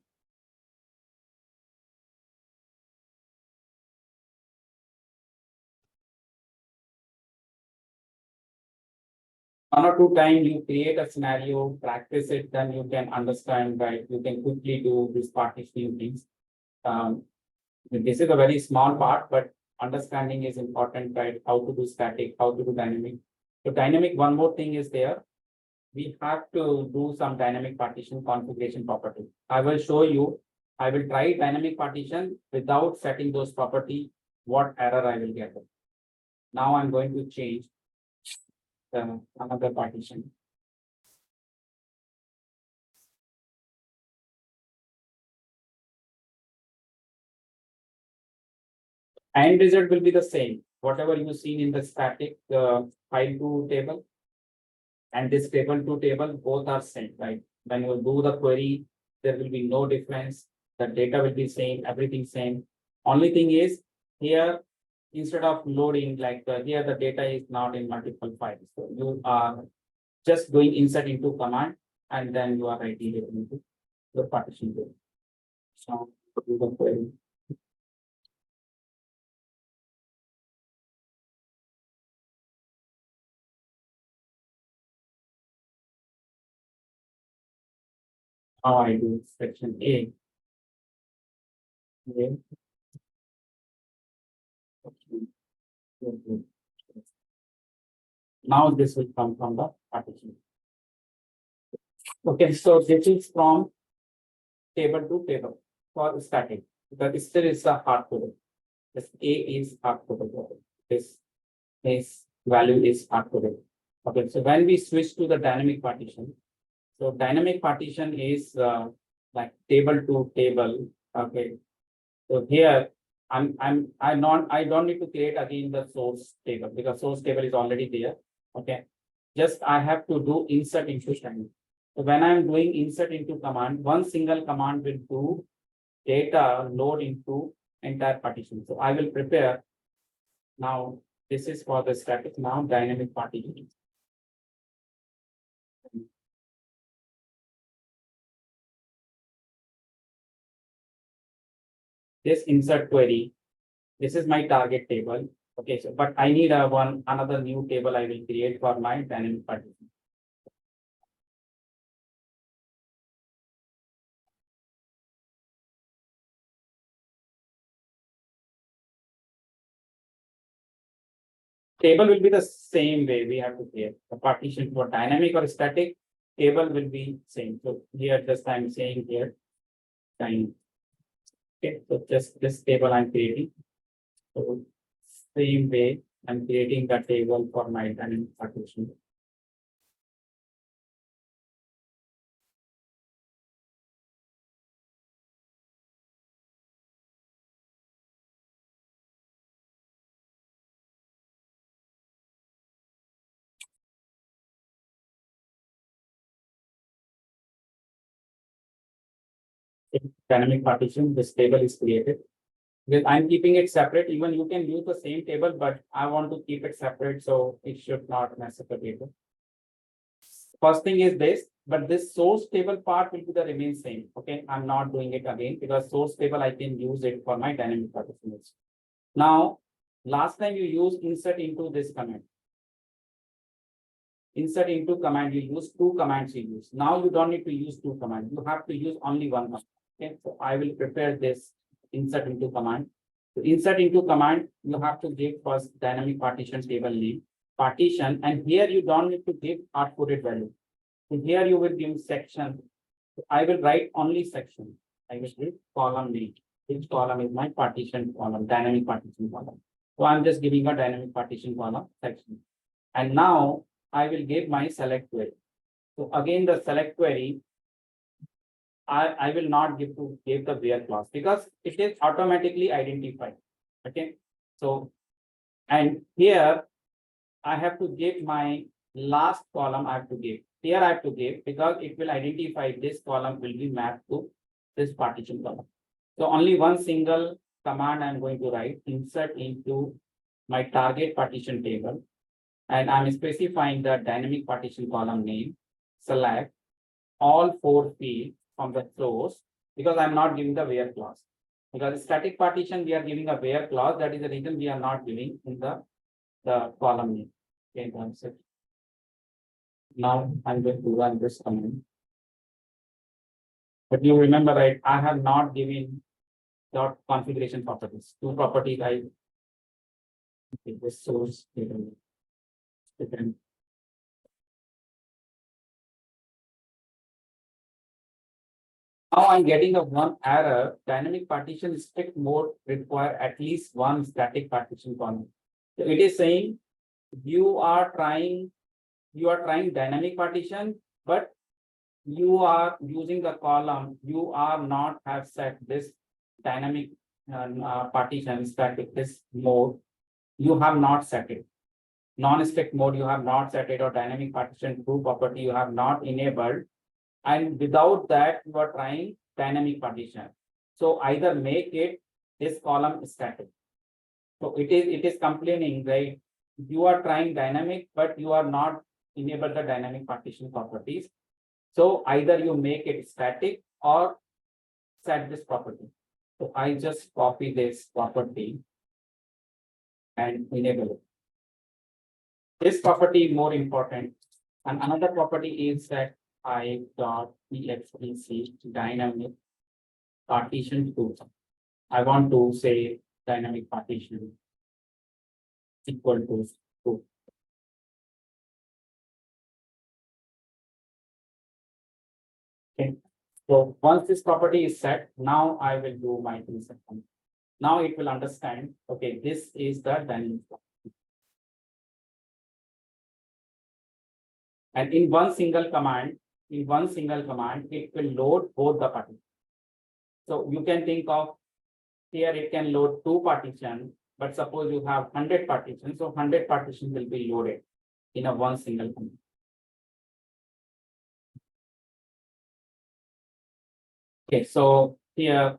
One or two times you create a scenario, practice it, then you can understand, right? You can quickly do this partitioning things. This is a very small part, but understanding is important, right? How to do static, how to do dynamic. So dynamic, one more thing is there. We have to do some dynamic partition configuration property. I will show you. I will try dynamic partition without setting those property, what error I will get. Now I'm going to change another partition. End result will be the same. Whatever you seen in the static file to table and this table to table, both are same, right? When you do the query, there will be no difference. The data will be same, everything same. Only thing is here, instead of loading like here, the data is not in multiple files. So you are just doing insert into command and then you are writing it into the partition table. So do the query. How I do section A. Okay. Now this will come from the partition. Okay, so this is from table to table for static. The still is the hard coded. This A is hard coded. This value is hard coded. Okay, so when we switch to the dynamic partition, so dynamic partition is like table to table. Okay, so here I don't need to create again the source table because source table is already there. Okay, just I have to do insert into dynamic. So when I'm doing insert into command, one single command will do data load into entire partition. So I will prepare now. This is for the static now dynamic partition. This insert query. This is my target table. Okay, so but I need another new table I will create for my dynamic partition. Table will be the same way we have to create the partition for dynamic or static. Table will be same. So here just I'm saying here time. Okay, so just this table I'm creating. So same way I'm creating the table for my dynamic partition. Dynamic partition, this table is created. Because I'm keeping it separate, even you can use the same table, but I want to keep it separate, so it should not mess up the table. First thing is this, but this source table part will be the remain same. Okay, I'm not doing it again because source table I can use it for my dynamic partitions. Now, last time you used insert into this command. Insert into command, you use two commands you use. Now you don't need to use two commands. You have to use only one command. Okay, so I will prepare this insert into command. To insert into command, you have to give first dynamic partition table name, partition, and here you don't need to give outputted value. So here you will give section. So I will write only section. I will give column name. Which column is my partition column, dynamic partition column. So I'm just giving a dynamic partition column section. And now I will give my select query. So again, the select query, I will not give the where clause because it is automatically identified. Okay. So, and here I have to give my last column I have to give. Here I have to give because it will identify this column will be mapped to this partition column. So only one single command I'm going to write, insert into my target partition table. And I'm specifying the dynamic partition column name, select all four fields from the source because I'm not giving the where clause. Because static partition, we are giving a where clause. That is the reason we are not giving in the column name. Okay, that's it. Now I'm going to run this command. But you remember, right? I have not given dot configuration properties. Two properties I okay, this source table. Now I'm getting a one error. Dynamic partition strict mode require at least one static partition column. So it is saying you are trying dynamic partition, but you are using the column. You are not have set this dynamic partition static this mode. You have not set it. Non-strict mode you have not set it, or dynamic partition true property you have not enabled. And without that, you are trying dynamic partition. So either make it this column static. So it is complaining, right? You are trying dynamic, but you are not enable the dynamic partition properties. So either you make it static or set this property. So I just copy this property and enable it. This property is more important. And another property is that I dot exec dynamic partition 2. I want to say dynamic partition equal to 2. Okay. So once this property is set, now I will do my insert. Now it will understand, okay, this is the dynamic. And in one single command, it will load both the partitions. So you can think of here it can load 2 partitions, but suppose you have 100 partitions, so 100 partitions will be loaded in a one single command. Okay, so here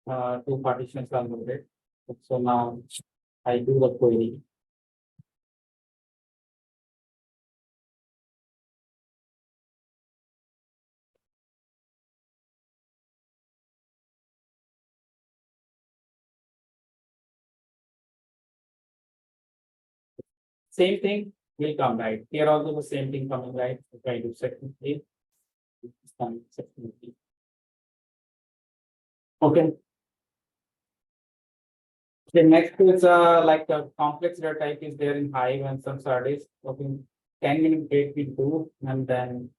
2 partitions are loaded. So now I do the query. Same thing will come, right? Here also the same thing coming, right? If I do section 3, section 3. Okay. The next is like a complex data type is there in Hive and some studies. Okay, 10-minute break we do, and then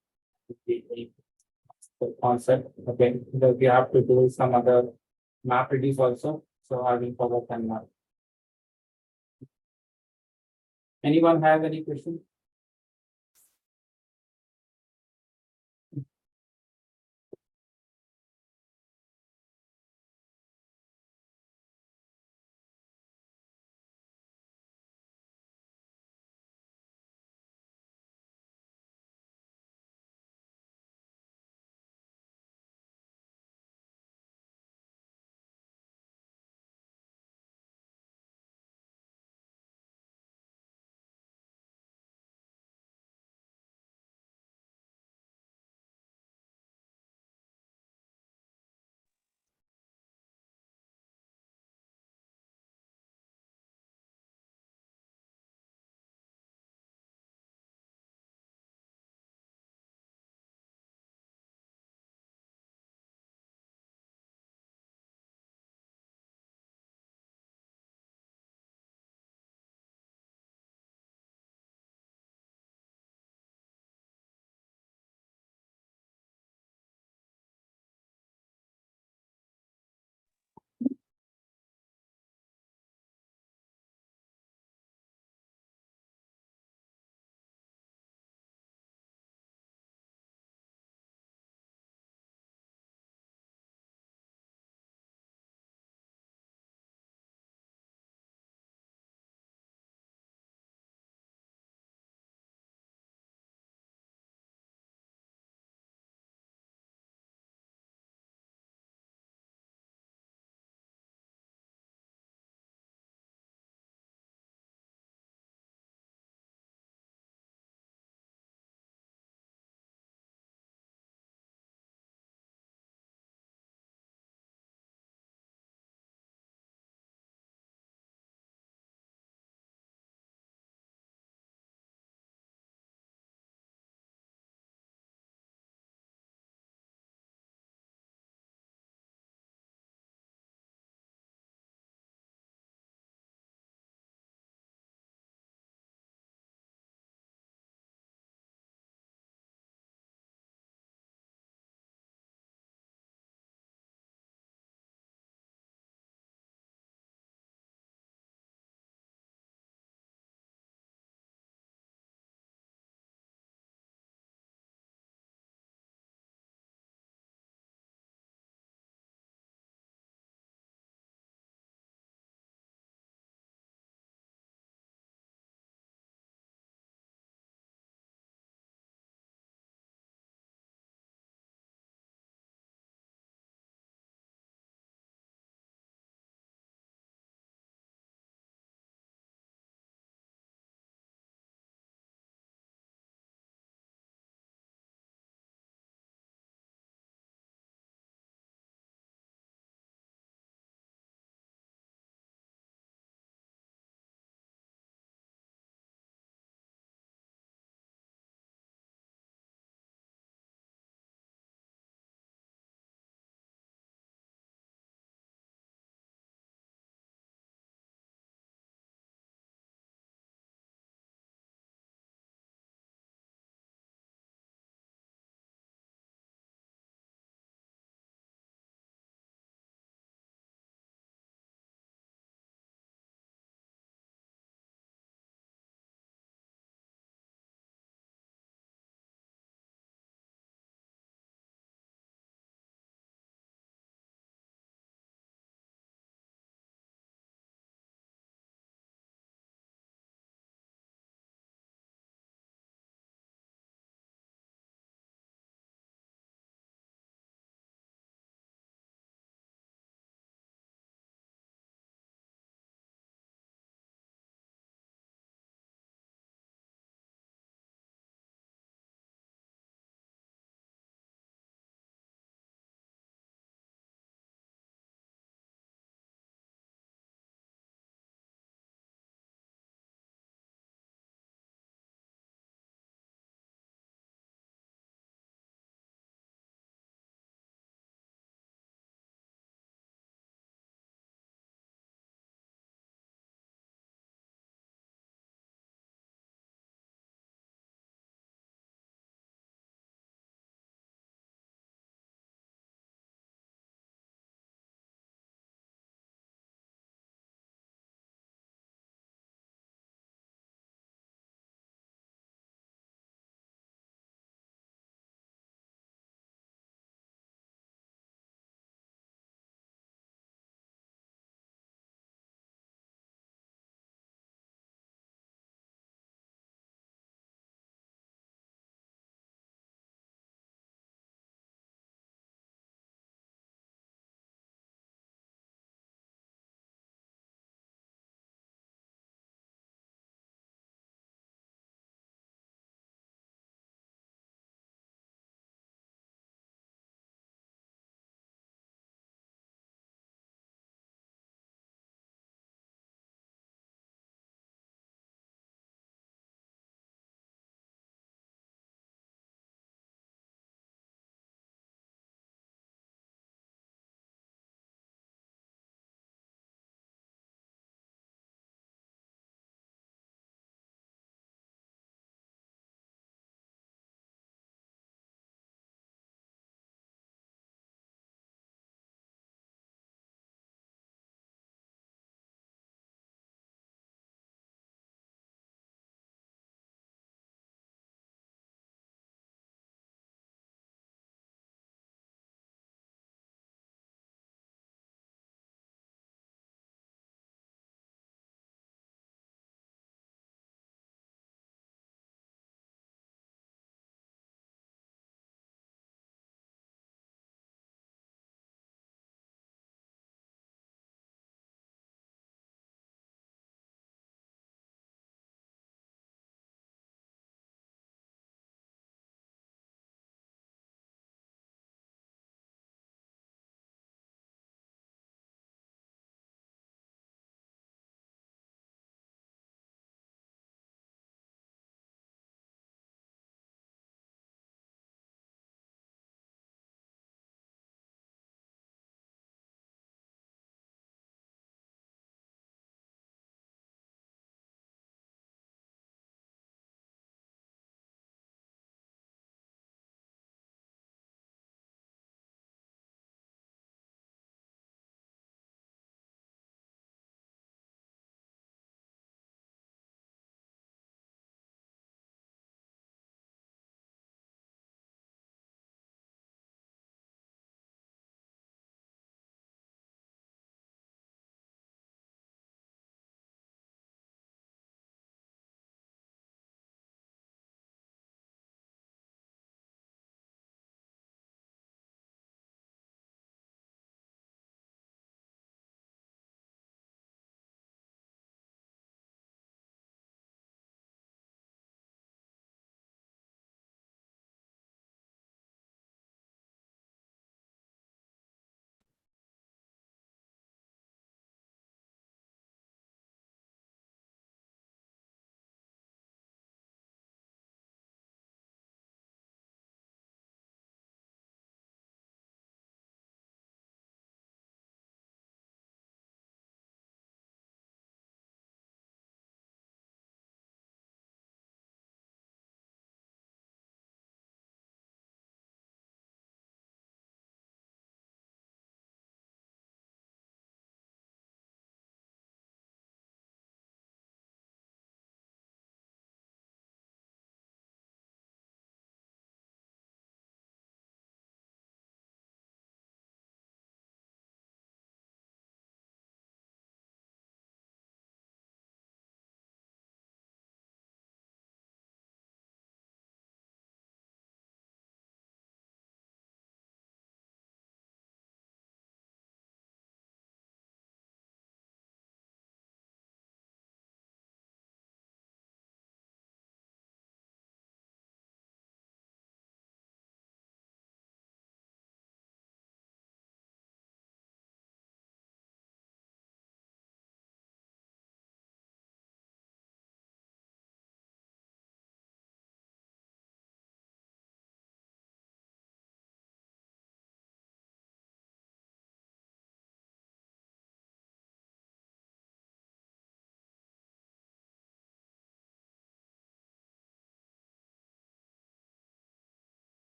the concept. Okay, because we have to do some other mapreduce also. So I will cover them now. Anyone have any question?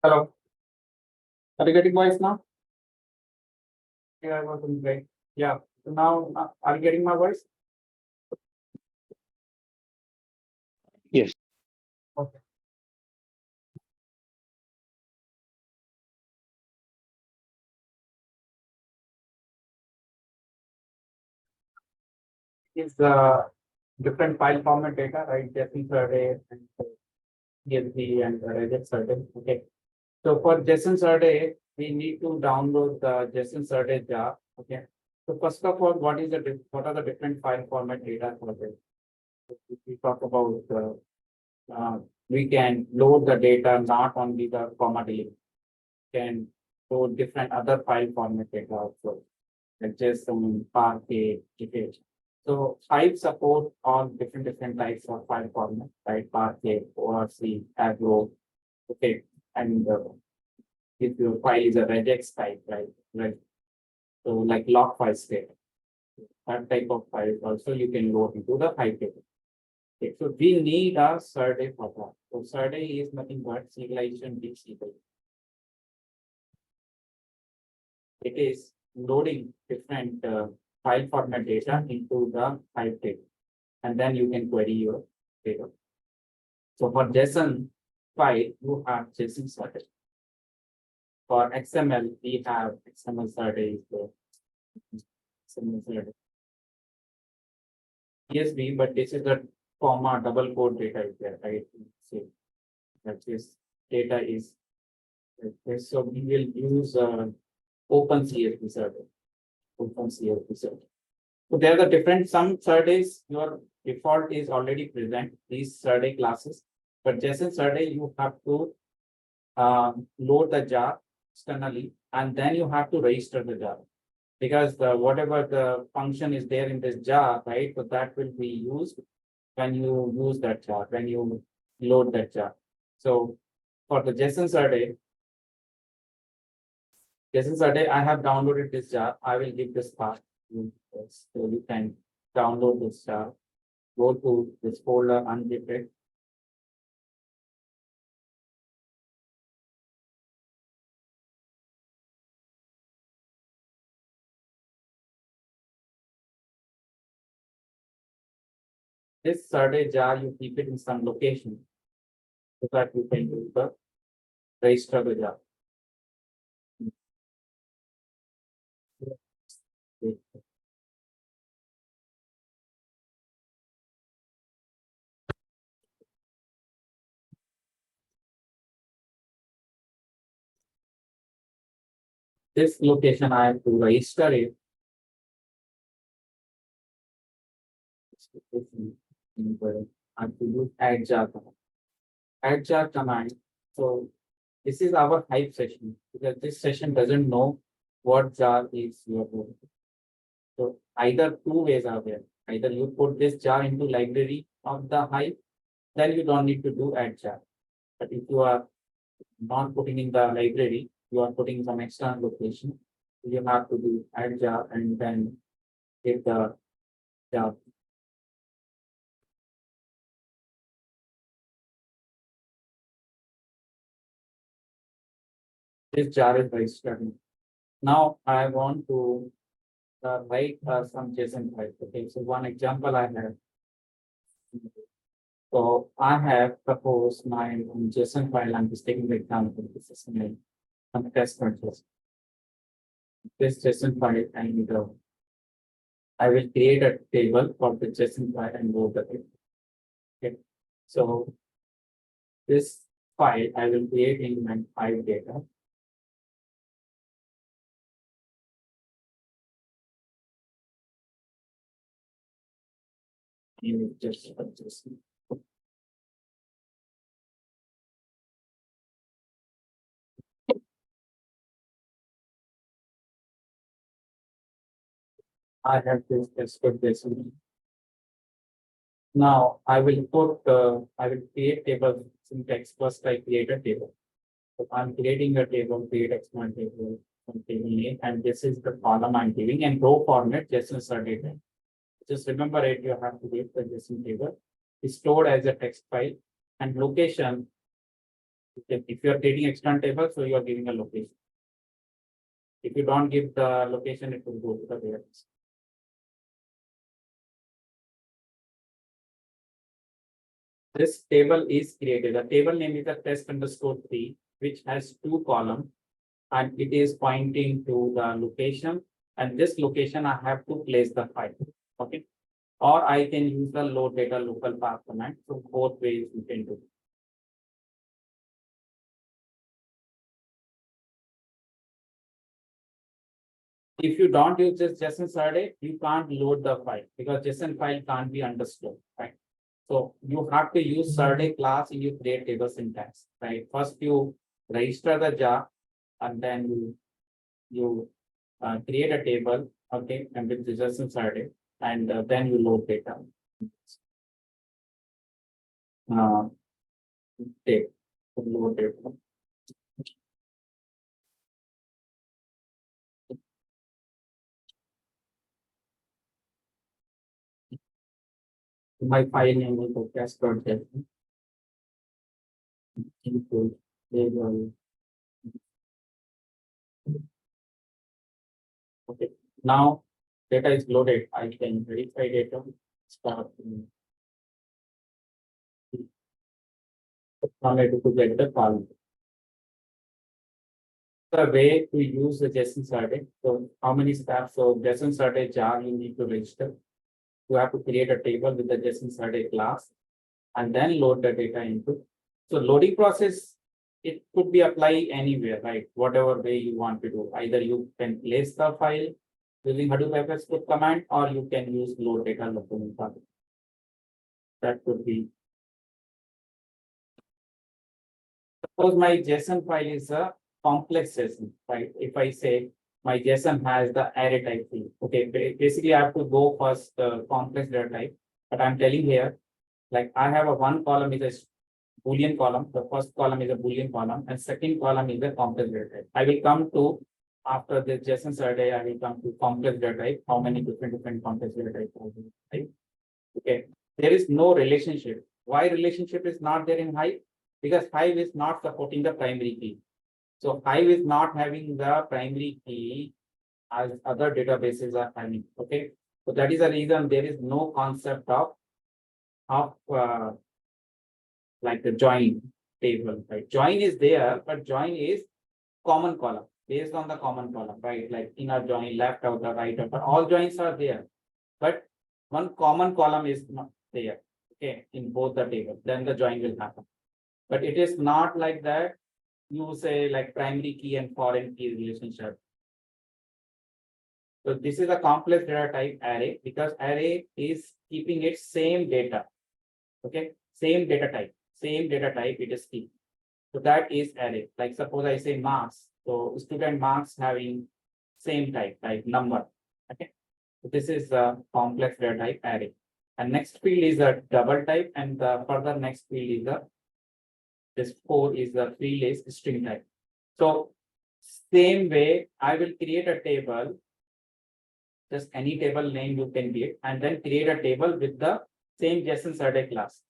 Hello. Are you getting voice now? Yeah, I was in break. Yeah. So now, are you getting my voice? Yes. Okay. Is different file format data, right? JSON array and CSV and regex array. Okay. So for JSON array, we need to download the JSON array jar. Okay. So first of all, what are the different file format data for this? If we talk about we can load the data not only the comma delete, can load different other file format data also, like JSON, Parquet, GPH. So Hive support all different types of file format, right? Parquet, ORC, Agro, okay, and if your file is a regex type, right? So like log file state, that type of file also you can load into the Hive table. Okay, so we need a survey for that. So survey is nothing but serialization deep SQL. It is loading different file format data into the Hive table, and then you can query your data. So for JSON file, you have JSON survey. For XML, we have XML survey. XML survey. CSV, but this is the comma double quote data is there, right? So that this data is like this. So we will use open CSV survey. Open CSV survey. So there are the different, some surveys, your default is already present, these survey classes. But JSON survey, you have to load the jar externally, and then you have to register the jar. Because the whatever the function is there in this jar, right? So that will be used when you use that jar, when you load that jar. So for the JSON survey, I have downloaded this jar. I will give this path. So you can download this jar. Go to this folder, unzip it. This survey jar, you keep it in some location so that you can use the register the jar. This location I have to register it. I have to use add jar command. Add jar command. So this is our Hive session, because this session doesn't know what jar is your home. So either two ways are there. Either you put this jar into library of the Hive, then you don't need to do add jar. But if you are not putting in the library, you are putting some external location, you have to do add jar and then get the jar. This jar is registered. Now I want to write some JSON file. Okay, so one example I have. So I have proposed my JSON file. I'm just taking the example. This is my test purchase. This JSON file and I will create a table for the JSON file and load the table. Okay, so this file I will create in my file data. In just I have this expert JSON. Now I will create table syntax. First I create a table. So I'm creating a table, create expand table, some table name, and this is the column I'm giving, and row format JSON data. Just remember it, you have to give the JSON table is stored as a text file, and location If you are creating external table, so you are giving a location. If you don't give the location, it will go to the database. This table is created. The table name is a test_3, which has 2 columns, and it is pointing to the location. And this location, I have to place the file. Okay. Or I can use the load data local path command. So both ways you can do. If you don't use this JSON survey, you can't load the file because JSON file can't be understood, right? So you have to use survey class in your create table syntax, right? First you register the jar, and then you create a table, okay, and with the JSON survey, and then you load data. Load data. My file name is podcast.json. Okay, now data is loaded. I can verify data. Start. Now I have to get the column. The way to use the JSON survey. So how many steps? So JSON survey jar you need to register. You have to create a table with the JSON survey class and then load the data into. So loading process, it could be applied anywhere, right? Whatever way you want to do. Either you can place the file using hadoop fs script command, or you can use load data local path. That could be. Suppose my JSON file is a complex JSON, right? If I say my JSON has the array type field, okay, basically I have to go first complex data type, but I'm telling here, like I have a one column is a Boolean column. The first column is a Boolean column, and second column is a complex data type. I will come to after the JSON survey. I will come to complex data type. How many different complex data types are there, right? Okay, there is no relationship. Why relationship is not there in Hive? Because Hive is not supporting the primary key. So Hive is not having the primary key as other databases are having. Okay, so that is the reason there is no concept of like the join table, right? Join is there, but join is common column based on the common column, right? Like inner join, left outer, right outer, all joins are there, but one common column is not there. Okay, in both the tables, then the join will happen. But it is not like that. You say like primary key and foreign key relationship. So this is a complex data type array because array is keeping its same data. Okay, same data type it is keep. So that is array. Like suppose I say marks. So student marks having same type, like number. Okay, so this is a complex data type array. And next field is a double type, and the further next field is the this 4 is the field is string type. So same way, I will create a table, just any table name you can give, and then create a table with the same JSON survey class.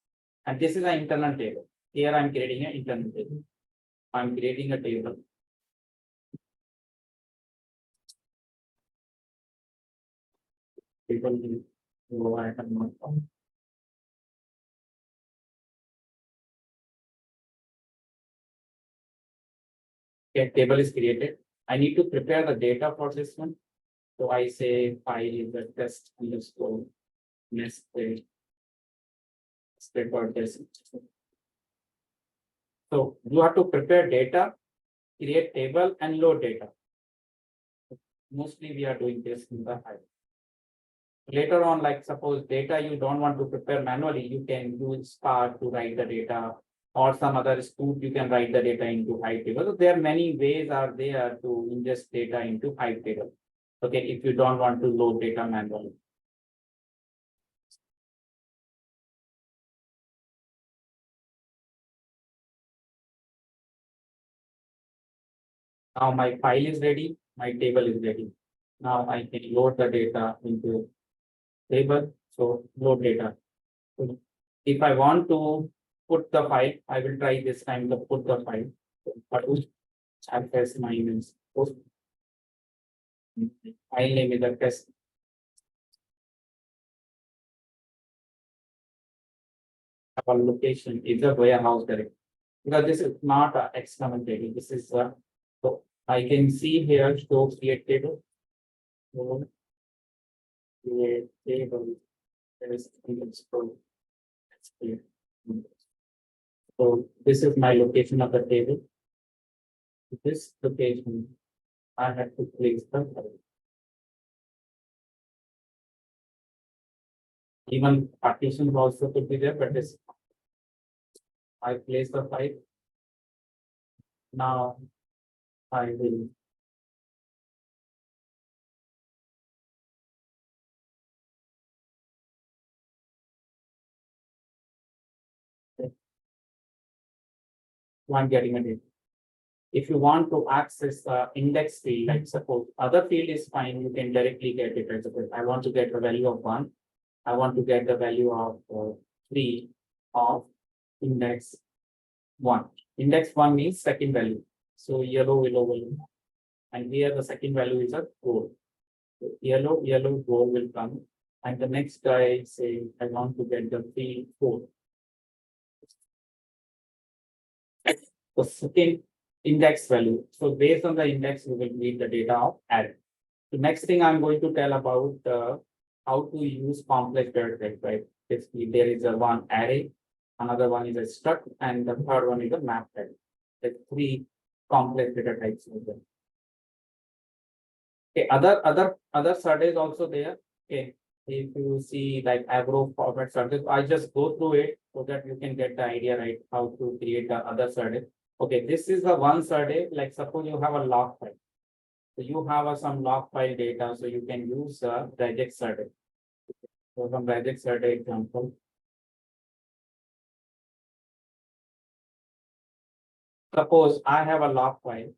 And this is an internal table. Here I'm creating an internal table. I'm creating a table. Table will go ahead and mark down. Okay, table is created. I need to prepare the data for this one. So I say file is the test underscore nested spread.json. So you have to prepare data, create table, and load data. Mostly we are doing this in the Hive. Later on, like suppose data you don't want to prepare manually, you can use Spark to write the data, or some other scoop you can write the data into Hive table. So there are many ways are there to ingest data into Hive table. Okay, if you don't want to load data manually. Now my file is ready, my table is ready. Now I can load the data into table. So load data. So if I want to put the file. I will try this time to put the file. Hadoop access minus post. File name is the test. Our location is a warehouse directory because this is not a external table. This is so I can see here show create table. So, create table. There is scroll. Let's create. So this is my location of the table. This location, I have to place the file. Even partition also could be there, but this I place the file. Now I will getting a data. If you want to access the index field, like suppose other field is fine, you can directly get it. Right? Suppose I want to get the value of 1. I want to get the value of 3 of index 1. Index 1 means second value. So yellow, and here the second value is a gold. So yellow, gold will come. And the next guy say, I want to get the field 4. The second index value. So based on the index, we will read the data of array. The next thing I'm going to tell about how to use complex data type, right? Basically, there is a one array, another one is a struct, and the third one is a map type. The 3 complex data types are there. Okay, other surveys also there. Okay, if you see like agro format surveys, I just go through it so that you can get the idea, right? How to create the other survey. Okay, this is the one survey. Like suppose you have a log file. So you have some log file data, so you can use a regex survey. So from regex survey example. Suppose I have a log file.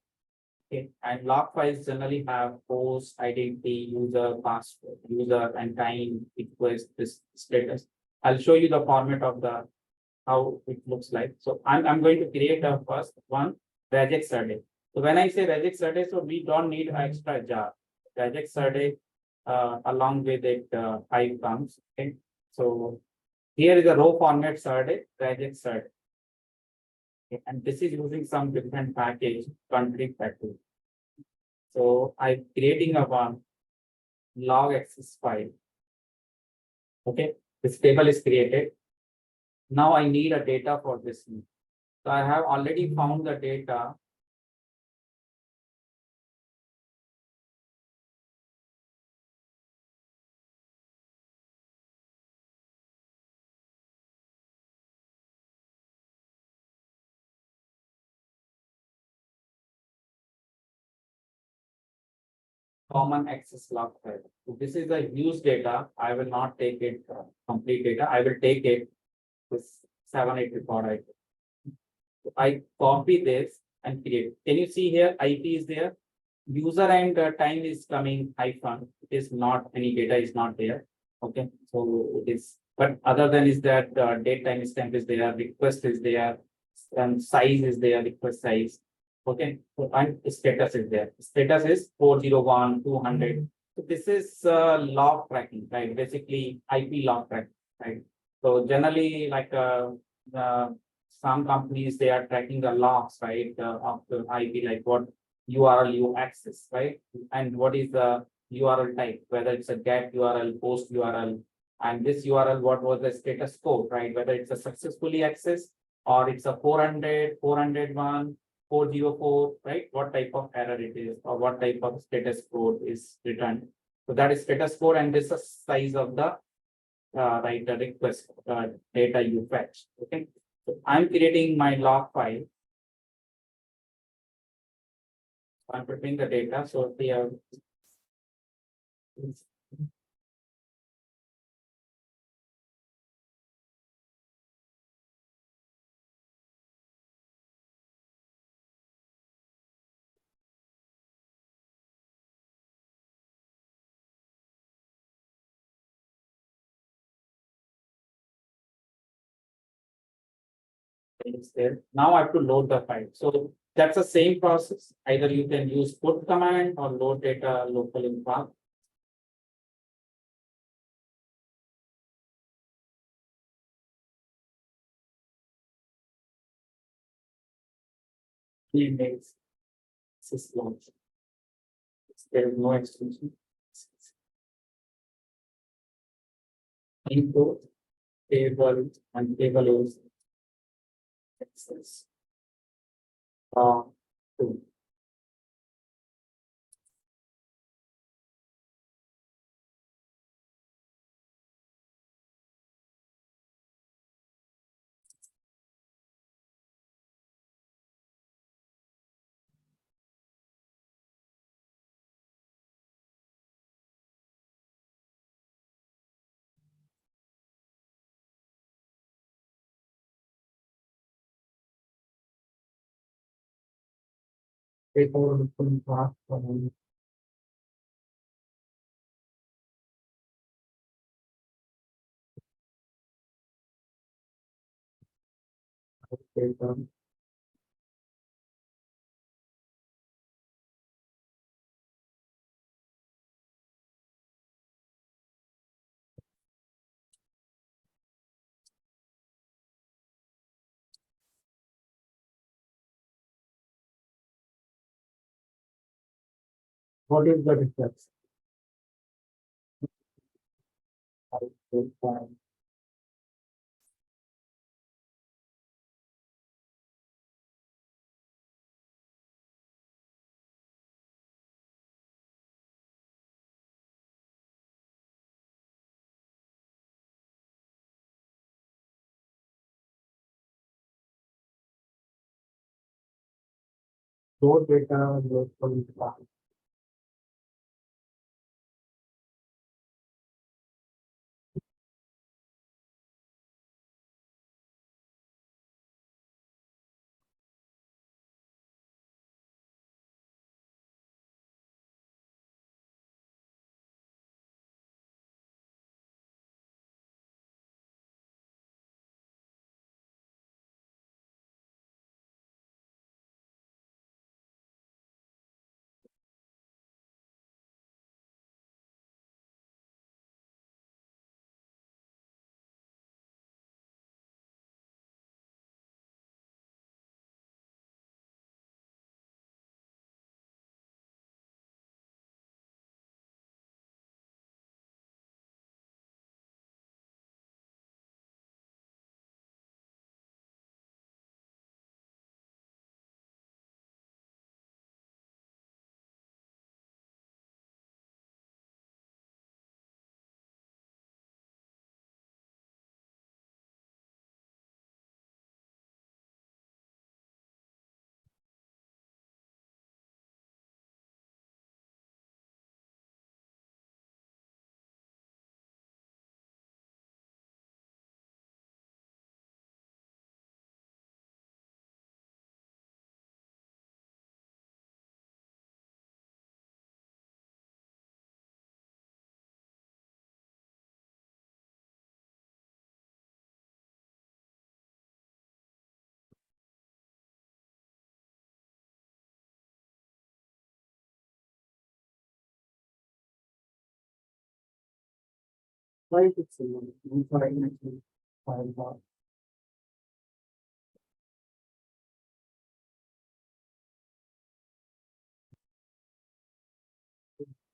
Okay, and log files generally have host, identity, user, password, user, and time, request, this status. I'll show you the format of the how it looks like. So I'm going to create a first one regex survey. So when I say regex survey, so we don't need extra jar. Regex survey along with it hive comes. Okay, so here is a row format survey, regex survey. Okay, and this is using some different package, config package. So I'm creating a one log access file. Okay, this table is created. Now I need a data for this. So I have already found the data. Common access log file. So this is the use data. I will not take it complete data. I will take it this 7-8 record item. So I copy this and create. Can you see here IP is there? User and time is coming hyphen. It is not any data is not there. Okay, so it is. But other than is that date time stamp is there, request is there, and size is there, request size. Okay, so and status is there. Status is 401, 200. So this is log tracking, right? Basically IP log tracking, right? So generally, like some companies they are tracking the logs, right, of the IP, like what URL you access, right? And what is the URL type, whether it's a get URL, post URL, and this URL, what was the status code, right? Whether it's a successfully accessed or it's a 400, 401, 404, right? What type of error it is or what type of status code is returned. So that is status code, and this is size of the right the request data you fetch. Okay, so I'm creating my log file. I'm putting the data. So here It's there. Now I have to load the file. So that's the same process. Either you can use put command or load data local in path. Emails, sys launch. There is no extension. Import table and table is access. Two. Table local in path. Table. What is the difference? Load data local in path. Why is it similar? File bar.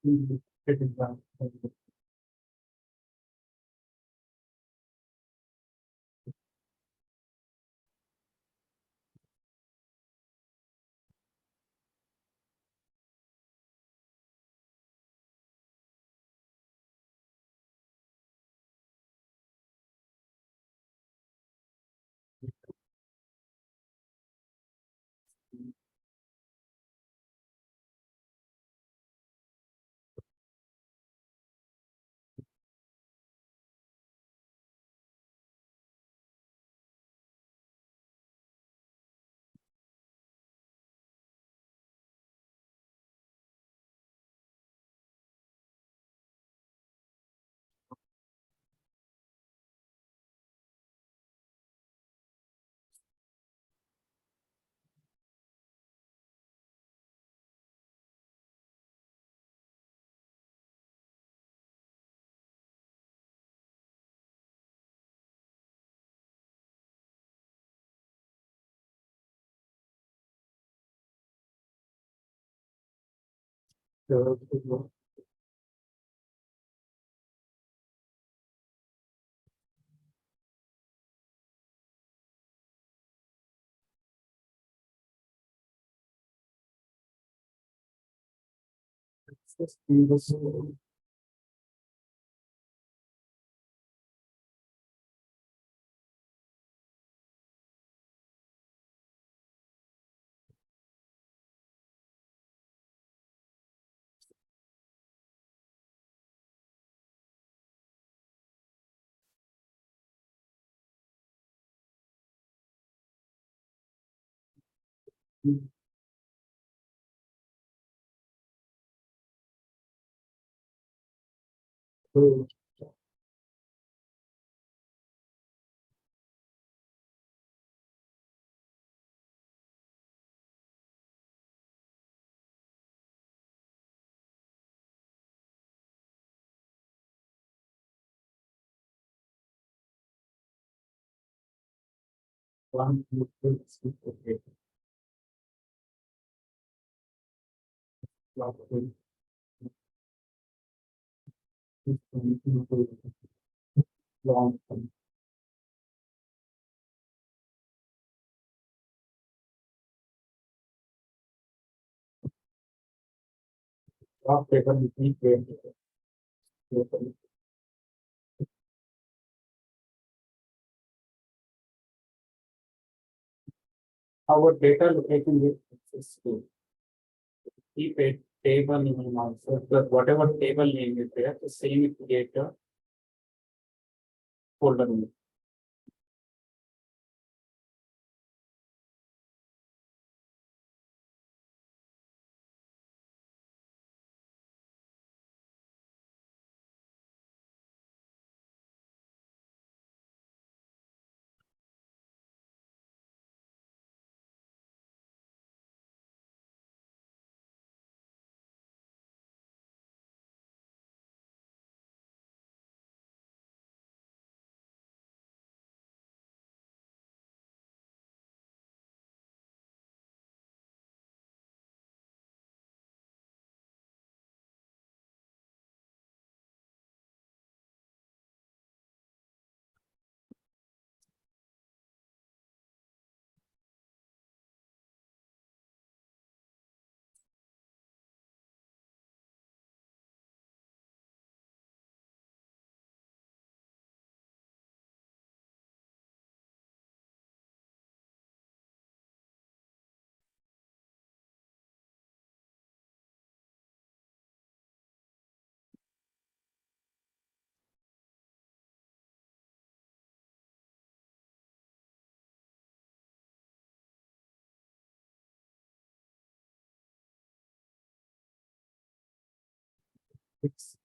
It is done. One, two, three, okay. Long. Drop paper, our data location is to keep a table name also, but whatever table name is there, the same create a folder name. It's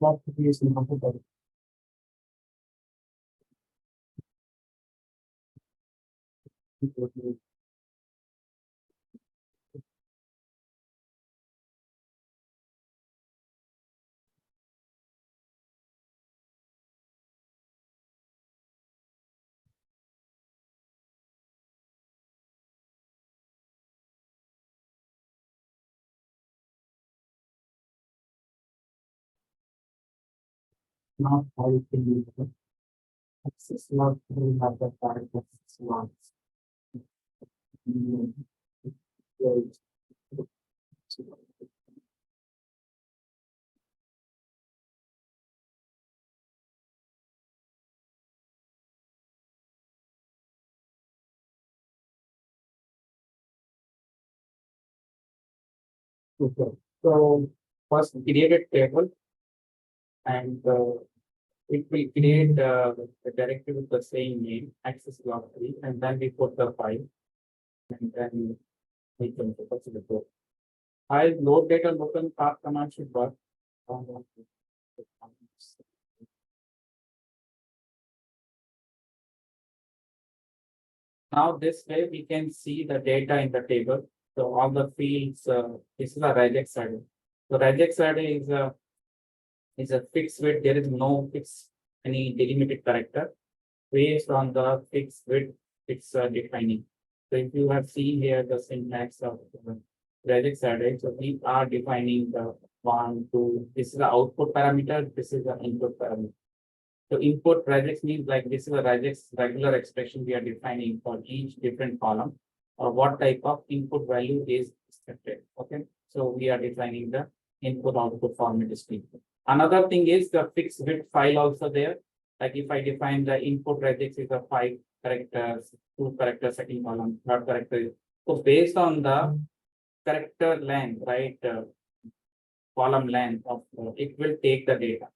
Not to use in computer. Not how you can use it. Access log will have the direct access logs. Okay, so first create a table and it will create a directory with the same name, access log 3, and then we put the file and then we can focus on the code. I load data local path command should work. Now this way we can see the data in the table. So all the fields, this is a regex array. So regex array is a fixed width. There is no fixed any delimited character based on the fixed width it's defining. So if you have seen here the syntax of regex array, so we are defining the 1, 2. This is the output parameter. This is the input parameter. So input regex means like this is a regex regular expression we are defining for each different column or what type of input value is expected. Okay, so we are defining the input output format stream. Another thing is the fixed width file also there. Like if I define the input regex is a 5 characters, 2 characters, second column, third character. So based on the character length, right, column length of it will take the data.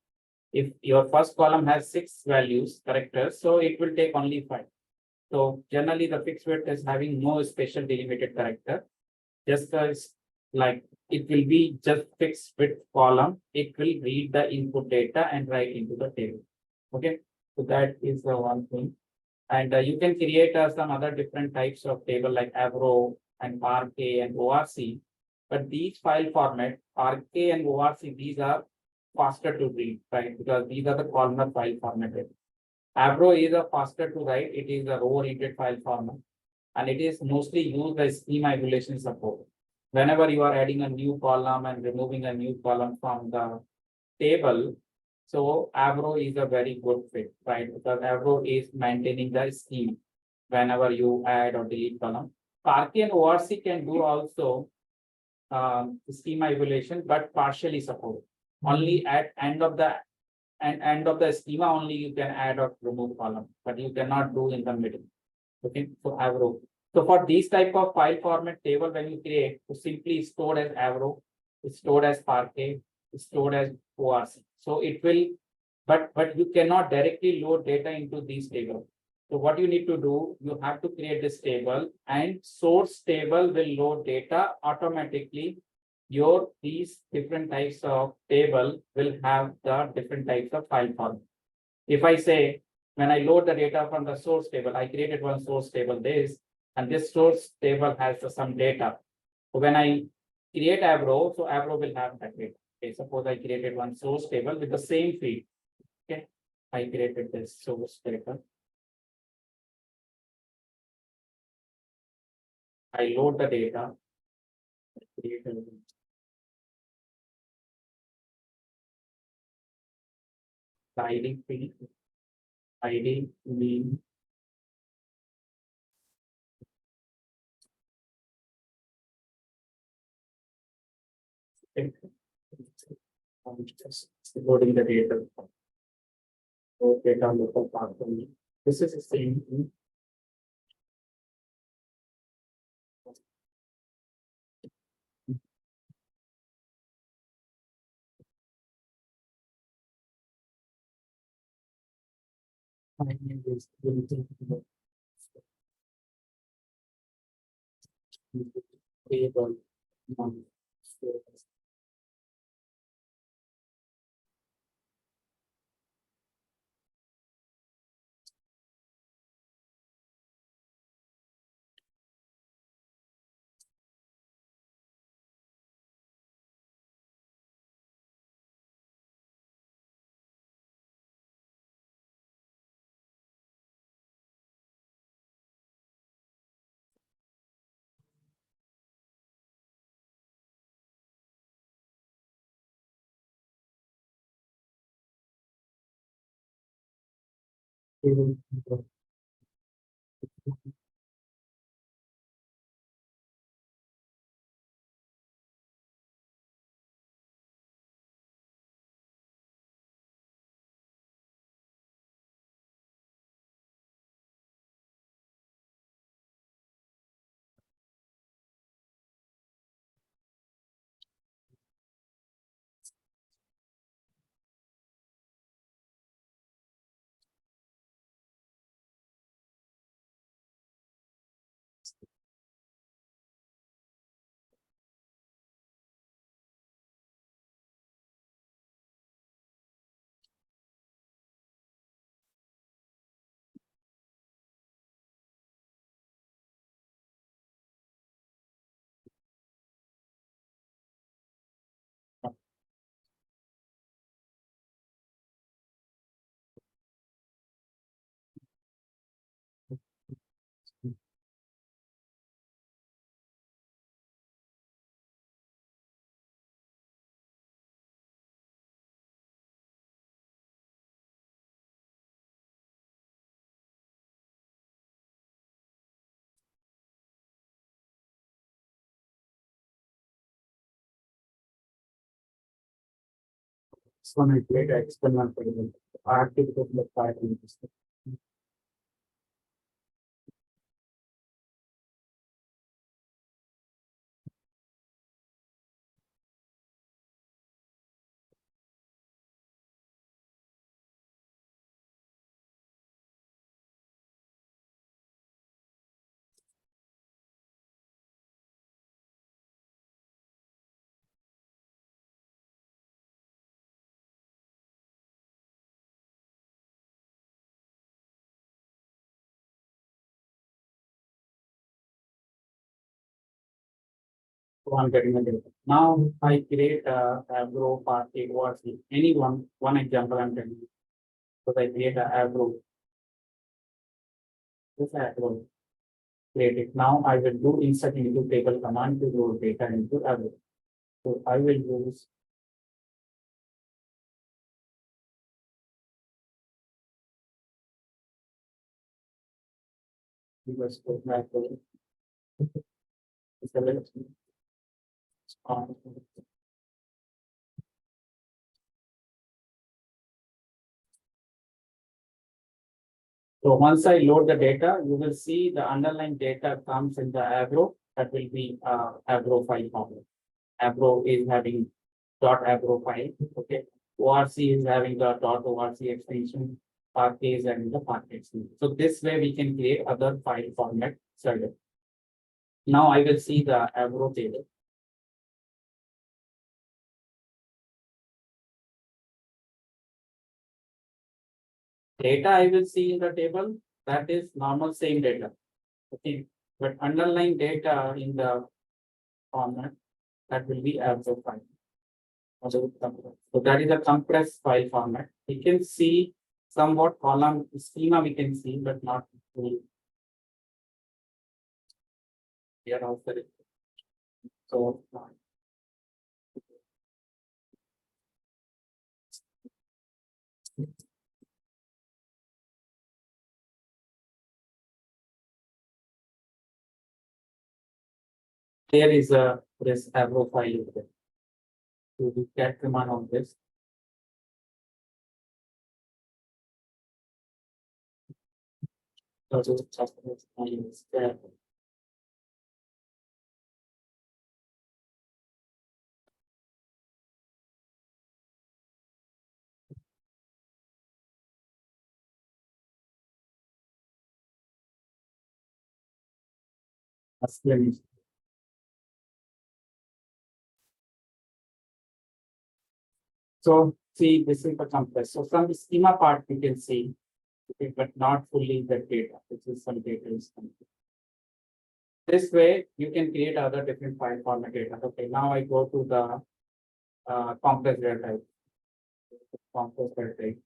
If your first column has 6 values, characters, so it will take only 5. So generally the fixed width is having no special delimited character. Just as like it will be just fixed width column, it will read the input data and write into the table. Okay, so that is the one thing. And you can create some other different types of table like Avro and Parquet and ORC. But these file format, Parquet and ORC, these are faster to read, right? Because these are the columnar file formatted. Avro is a faster to write. It is a row-oriented file format, and it is mostly used as schema evaluation support. Whenever you are adding a new column and removing a new column from the table, so Avro is a very good fit, right? Because Avro is maintaining the scheme whenever you add or delete column. Parquet and ORC can do also schema evaluation, but partially support. Only at end of the schema only you can add or remove column, but you cannot do in the middle. Okay, so Avro. So for these type of file format table, when you create, to simply stored as Avro, it's stored as Parquet, it's stored as ORC. So it will, but you cannot directly load data into these tables. So what you need to do, you have to create this table, and source table will load data automatically. Your these different types of table will have the different types of file format. If I say, when I load the data from the source table, I created one source table this, and this source table has some data. So when I create Avro, so Avro will have that data. Okay, suppose I created one source table with the same field. Okay, I created this source table. I load the data. Create a the ID field, ID mean just loading the data. So data local path for me. This is the same thing. I need this table. It's going to create an external variable. Activity of the file in this. So I'm getting the data. Now I create a row party or any one example I'm telling you. So I create a row. This row. Create it. Now I will do insert into table command to load data into a row. So I will use because macro. Select. So once I load the data, you will see the underlying data comes in the Avro. That will be Avro file format. Avro is having .avro file. Okay. ORC is having the .orc extension. Parquet is having the Parquet extension. So this way we can create other file format server. Now I will see the Avro table. Data I will see in the table, that is normal same data. Okay, but underlying data in the format, that will be Avro file. So that is a compressed file format. We can see somewhat column schema we can see, but not full. Here also. So there is a this Avro file. So we get command on this. So just explanation. So see, this is the compress. So from the schema part we can see, okay, but not fully the data. This is some data is coming. This way you can create other different file format data. Okay, now I go to the complex data type. Complex data type.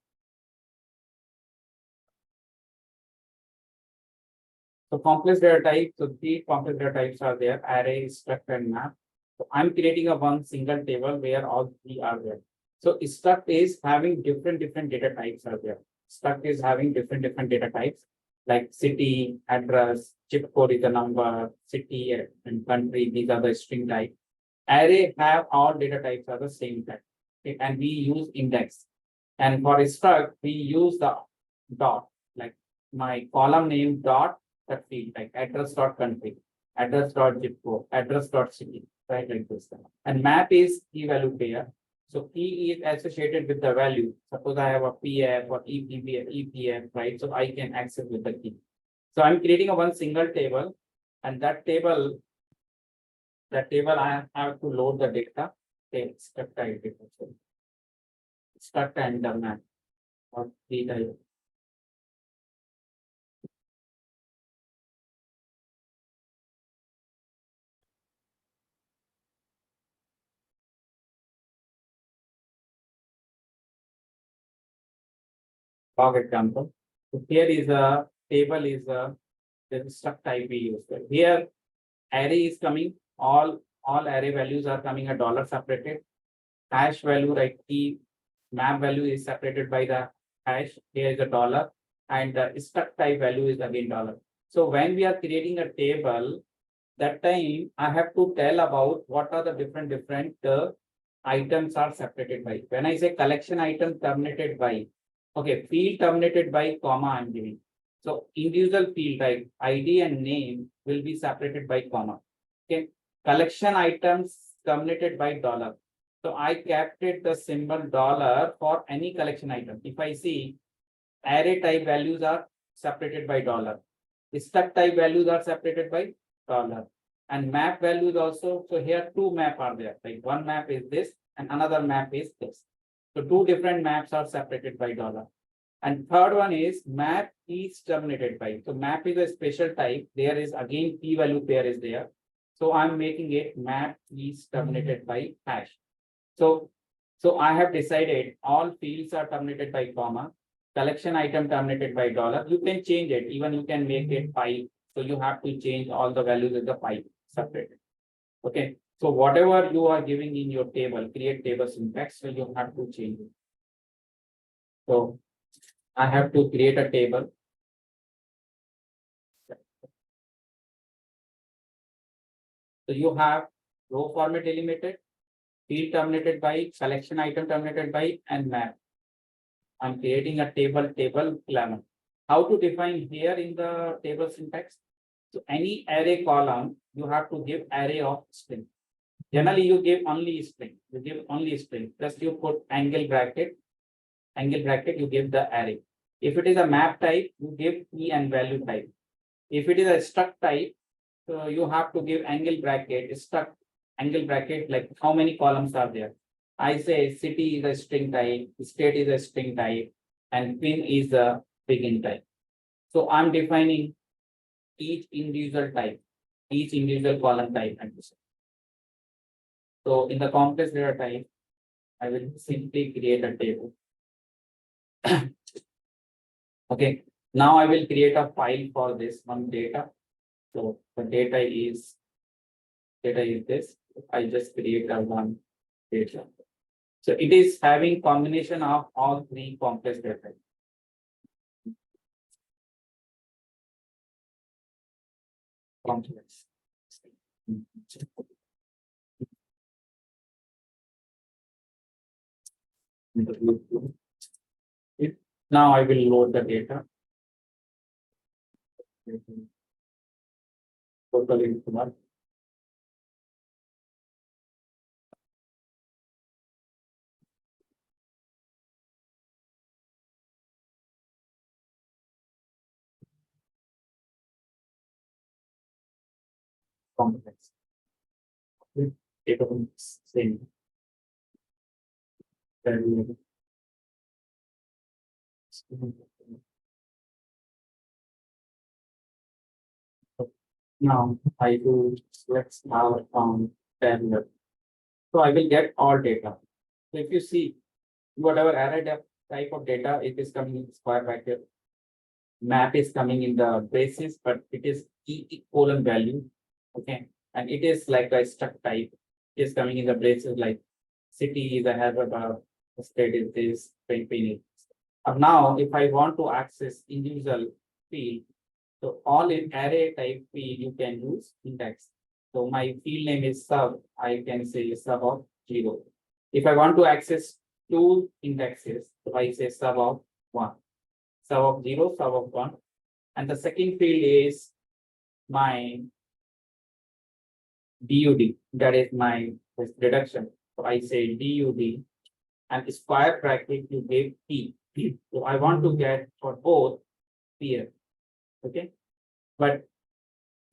So complex data type, so three complex data types are there: array, struct, and map. So I'm creating a one single table where all three are there. So struct is having different data types are there. struct is having different data types like city, address, chip code is the number, city and country. These are the string type. Array have all data types are the same type. Okay, and we use index. And for struct, we use the dot, like my column name dot that field, like address dot country, address dot zip code, address dot city, right? Like this. And map is key value pair. So key is associated with the value. Suppose I have a PF or EPF, right? So I can access with the key. So I'm creating a one single table, and that table I have to load the data. Okay, struct type data. Struct and the map or data. For example, so here is a table is a the struct type we use. Here array is coming, all array values are coming a dollar separated. Hash value, right? Key map value is separated by the hash. Here is a dollar, and the struct type value is again dollar. So when we are creating a table, that time I have to tell about what are the different items are separated by. When I say collection item terminated by, okay, field terminated by comma I'm giving. So individual field like ID and name will be separated by comma. Okay, collection items terminated by dollar. So I kept it the symbol dollar for any collection item. If I see array type values are separated by dollar, struct type values are separated by dollar, and map values also. So here two map are there. Like one map is this and another map is this. So two different maps are separated by dollar. And third one is map is terminated by. So map is a special type. There is again key value pair is there. So I'm making it map is terminated by hash. So I have decided all fields are terminated by comma. Collection item terminated by dollar. You can change it. Even you can make it pipe. So you have to change all the values in the pipe separate. Okay. So whatever you are giving in your table, create table syntax, so you have to change it. So I have to create a table. So you have row format delimited, field terminated by, collection item terminated by, and map. I'm creating a table element. How to define here in the table syntax? So any array column, you have to give array of string. Generally, you give only string. You give only string. Plus you put angle bracket, you give the array. If it is a map type, you give key and value type. If it is a struct type, so you have to give angle bracket, struct angle bracket, like how many columns are there. I say city is a string type, state is a string type, and pin is a begin type. So I'm defining each individual type, each individual column type, and so. So in the complex data type, I will simply create a table. Okay, now I will create a file for this one data. So the data is this. I just create a one data. So it is having combination of all three complex data. Complex. Now I will load the data. Total into one. Complex. Data same. Now I do let's have from 10. So I will get all data. So if you see whatever array type of data, it is coming in square bracket. Map is coming in the braces, but it is colon value. Okay. And it is like a struct type. It is coming in the braces like city is a Hyderabad, state is this, pin is. Now, if I want to access individual field, so all in array type field, you can use index. So my field name is sub, I can say sub of 0. If I want to access two indexes, so I say sub of 1, sub of 0, sub of 1. And the second field is my DUD, that is my reduction. So I say DUD and square bracket you give P. So I want to get for both PF. Okay. But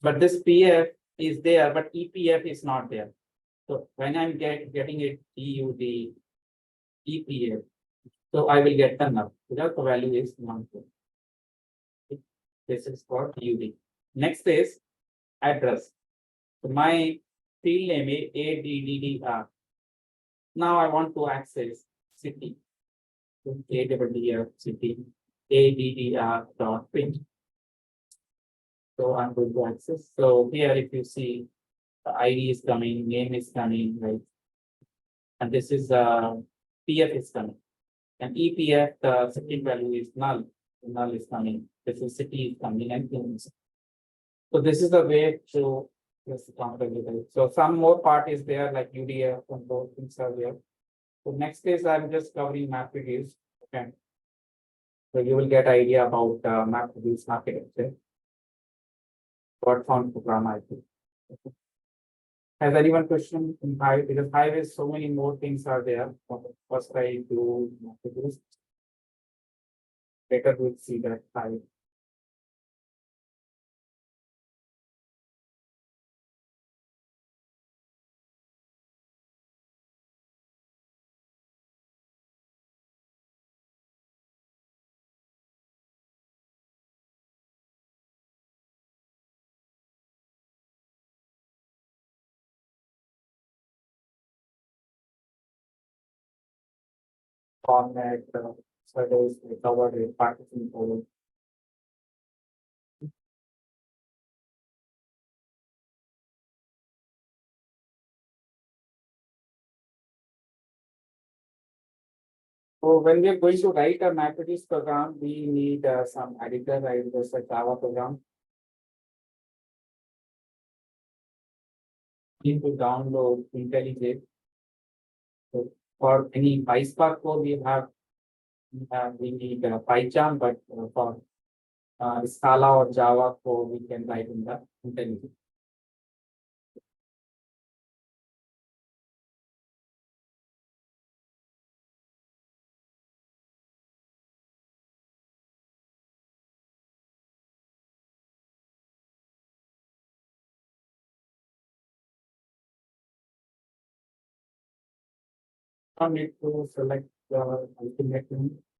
this PF is there, but EPF is not there. So when I'm getting it DUD, EPF, so I will get the null because the value is non. This is for UD. Next is address. So my field name is ADDR. Now I want to access city. So ADDR city, ADDR dot print. So I'm going to access. So here, if you see, the ID is coming, name is coming, right? And this is PF is coming. And EPF, the second value is null. Null is coming. This is city is coming and things. So this is the way to this compatibility. So some more part is there like UDF and those things are there. So next is I'm just covering mapreduce. Okay. So you will get idea about mapreduce architecture. Short form program I think. Okay. Has anyone question in Hive? Because Hive is so many more things are there. First I do mapreduce. Later we'll see that Hive. Format, surveys, recovered, partition code. So when we are going to write a mapreduce program, we need some editor, right? There's a Java program. Need to download IntelliJ. So for any PySpark code, we need PyCharm, but for Scala or Java code, we can write in the IntelliJ. I need to select the ultimate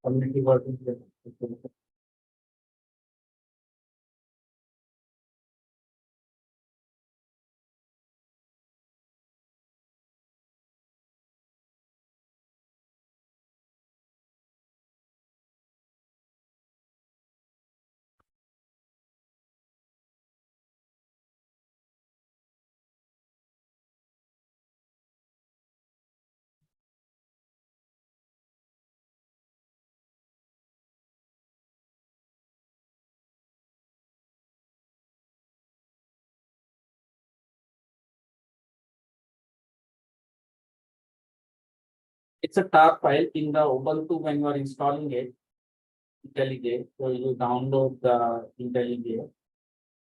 community version. It's a tar file in the Ubuntu when you are installing it, IntelliJ. So you download the IntelliJ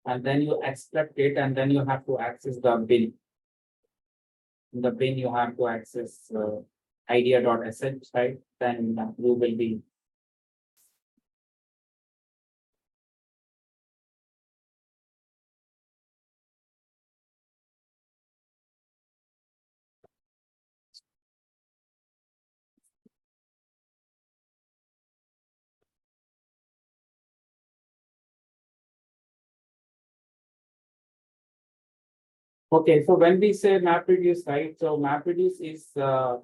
and then you extract it and then you have to access the bin. In the bin, you have to access idea.sh, right? Then you will be. Okay, so when we say MapReduce, right? So MapReduce is the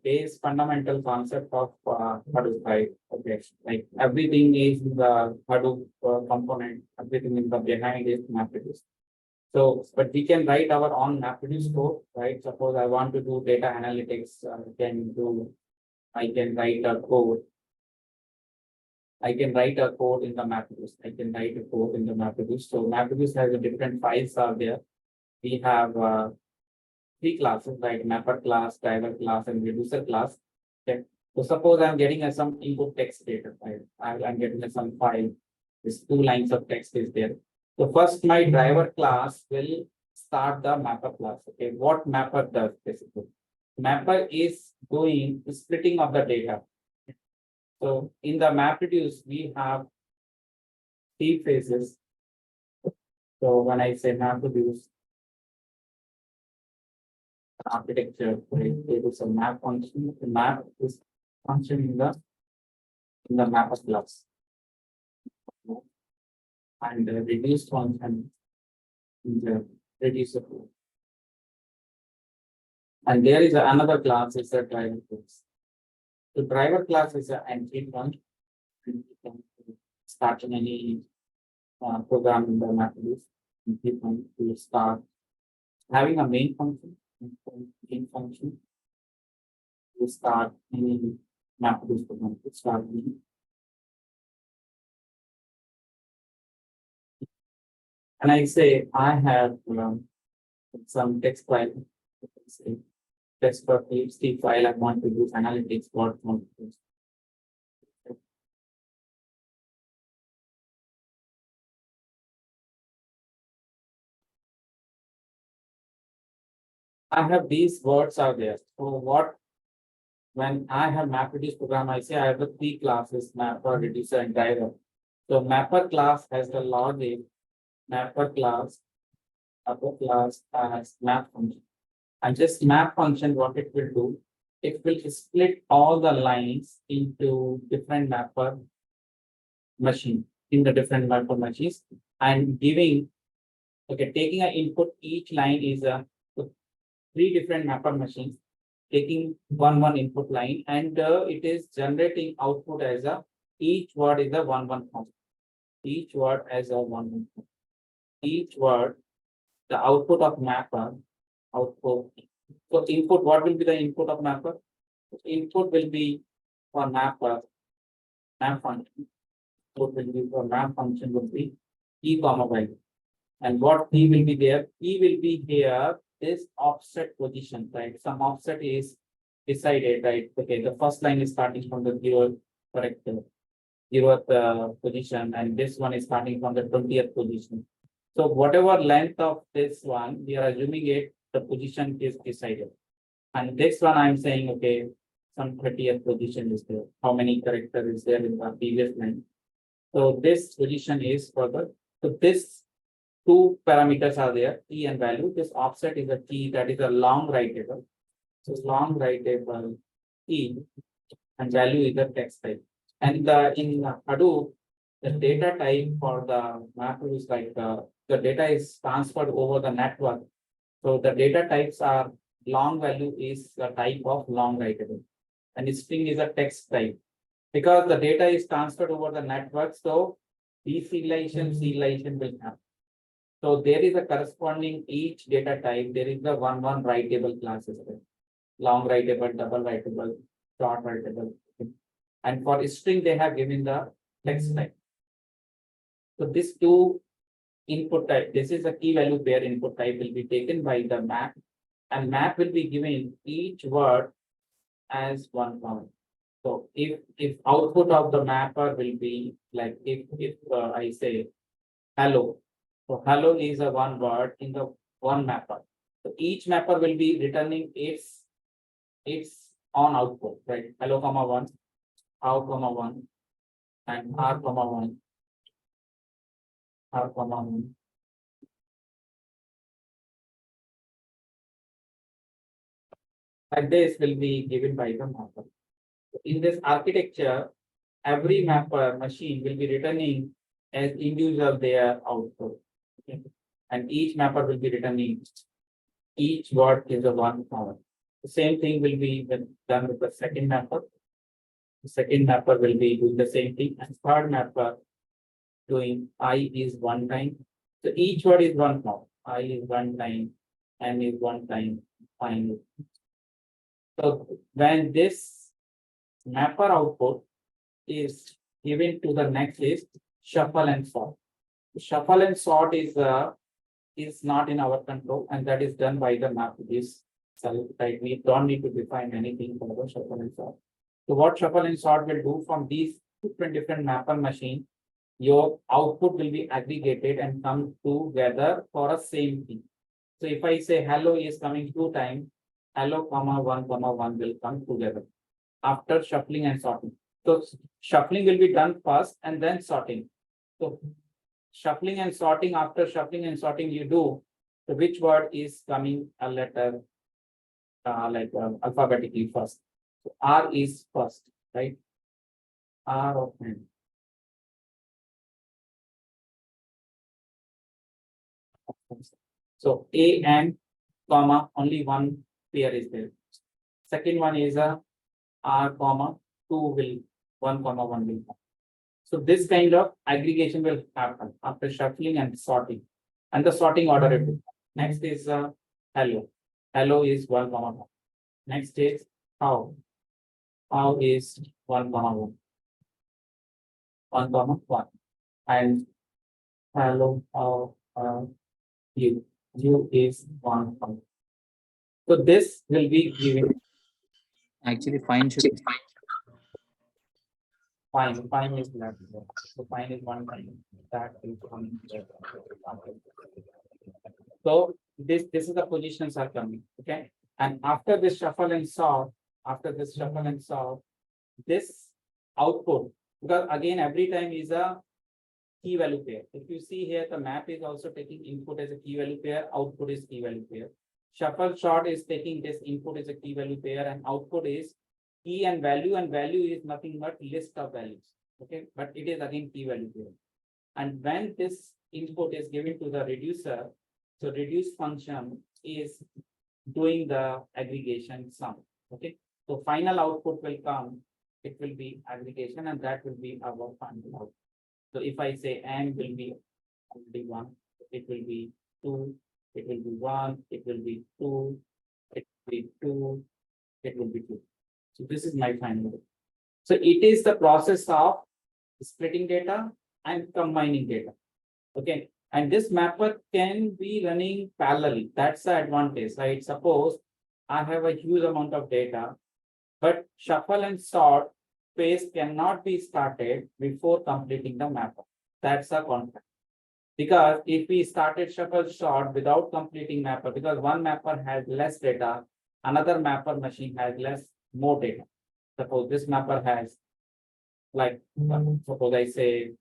base fundamental concept of Hadoop, right? Okay, like everything is the Hadoop component, everything in the behind is MapReduce. So, but we can write our own MapReduce code, right? Suppose I want to do data analytics, I can write a code I can write a code in the mapreduce. I can write a code in the mapreduce. So mapreduce has a different files are there. We have three classes, right? Mapper class, driver class, and reducer class. Okay. So suppose I'm getting some input text data, right? I'm getting some file. This 2 lines of text is there. So first my driver class will start the mapper class. Okay, what mapper does basically? Mapper is doing the splitting of the data. So in the MapReduce, we have 3 phases. So when I say MapReduce architecture, right, there is a map function. The map is function in the mapper class. And the reduce function in the reducer. And there is another class is a driver class. The driver class is an entry point. And you can start in any program in the MapReduce. Entry point to start having a main function. Main function to start any MapReduce program to start with. And I say I have some text file. Say, text.txt file I want to use analytics. What I want to use. I have these words are there. So what when I have MapReduce program, I say I have the 3 classes, mapper, reducer, and driver. So mapper class has the logic, mapper class has map function. And this map function, what it will do, it will split all the lines into different mapper machine, in the different mapper machines, and giving, okay, taking an input, each line is a 3 different mapper machines, taking one input line, and it is generating output as a, each word is a 1 function. Each word as a 1 function. Each word, the output of mapper, output. So input, what will be the input of mapper? Input will be for mapper, map function. Input will be for map function would be e comma value. And what p will be there? P will be here, this offset position, right? Some offset is decided, right? Okay, the first line is starting from the 0th, correct, 0th position, and this one is starting from the 20th position. So whatever length of this one, we are assuming it, the position is decided. And this one I'm saying, okay, some 30th position is there. How many character is there in the previous line? So this position is for the, so this 2 parameters are there, key and value. This offset is a key, that is a long writable. So long writable key and value is the text type. And in Hadoop, the data type for the map is like the data is transferred over the network. So the data types are long value is the type of long writable, and string is a text type. Because the data is transferred over the network, so deserialization will happen. So there is a corresponding each data type, there is the one writable classes there. Long writable, double writable, short writable. And for string, they have given the text type. So this 2 input type, this is a key value pair input type will be taken by the map, and map will be given each word as 1 count. So if output of the mapper will be like if I say hello, so hello is a 1 word in the 1 mapper. So each mapper will be returning its on output, right? Hello comma 1, how comma 1, and r comma 1, r comma 1. And this will be given by the mapper. In this architecture, every mapper machine will be returning as individual their output. Okay? And each mapper will be returning each word is a 1 count. The same thing will be done with the second mapper. The second mapper will be doing the same thing, and third mapper doing I is 1 time. So each word is 1 count. I is 1 time, N is 1 time, I is. So when this mapper output is given to the next is shuffle and sort. Shuffle and sort is not in our control, and that is done by the mapreduce. So right, we don't need to define anything for the shuffle and sort. So what shuffle and sort will do from these different mapper machine, your output will be aggregated and come together for a same thing. So if I say hello is coming 2 times, hello comma 1 will come together after shuffling and sorting. So shuffling will be done first and then sorting. So shuffling and sorting, after shuffling and sorting you do, so which word is coming a letter alphabetically first. So R is first, right? R of N. So A and comma, only one pair is there. Second one is a R comma 2 will 1 comma 1 will come. So this kind of aggregation will happen after shuffling and sorting, and the sorting order it will. Next is hello. Hello is 1 comma 1. Next is how. How is 1 comma 1. 1 comma 1. And hello how you. You is 1 comma. So this will be given Actually, fine should be fine. Fine is left. So fine is 1 time. That will come here. So this is the positions are coming. Okay. And after this shuffle and sort, this output, because again every time is a key value pair. If you see here, the map is also taking input as a key value pair, output is key value pair. Shuffle sort is taking this input as a key value pair, and output is key and value is nothing but list of values. Okay, but it is again key value pair. And when this input is given to the reducer, so reduce function is doing the aggregation sum. Okay, so final output will come, it will be aggregation, and that will be our final output. So if I say n will be already 1, it will be 2, it will be 1, it will be 2, it will be 2, it will be 2. So this is my final. So it is the process of splitting data and combining data. Okay. And this mapper can be running parallelly. That's the advantage, right? Suppose I have a huge amount of data, but shuffle and sort phase cannot be started before completing the mapper. That's a contract. Because if we started shuffle sort without completing mapper, because one mapper has less data, another mapper machine has more data. Suppose this mapper has suppose I say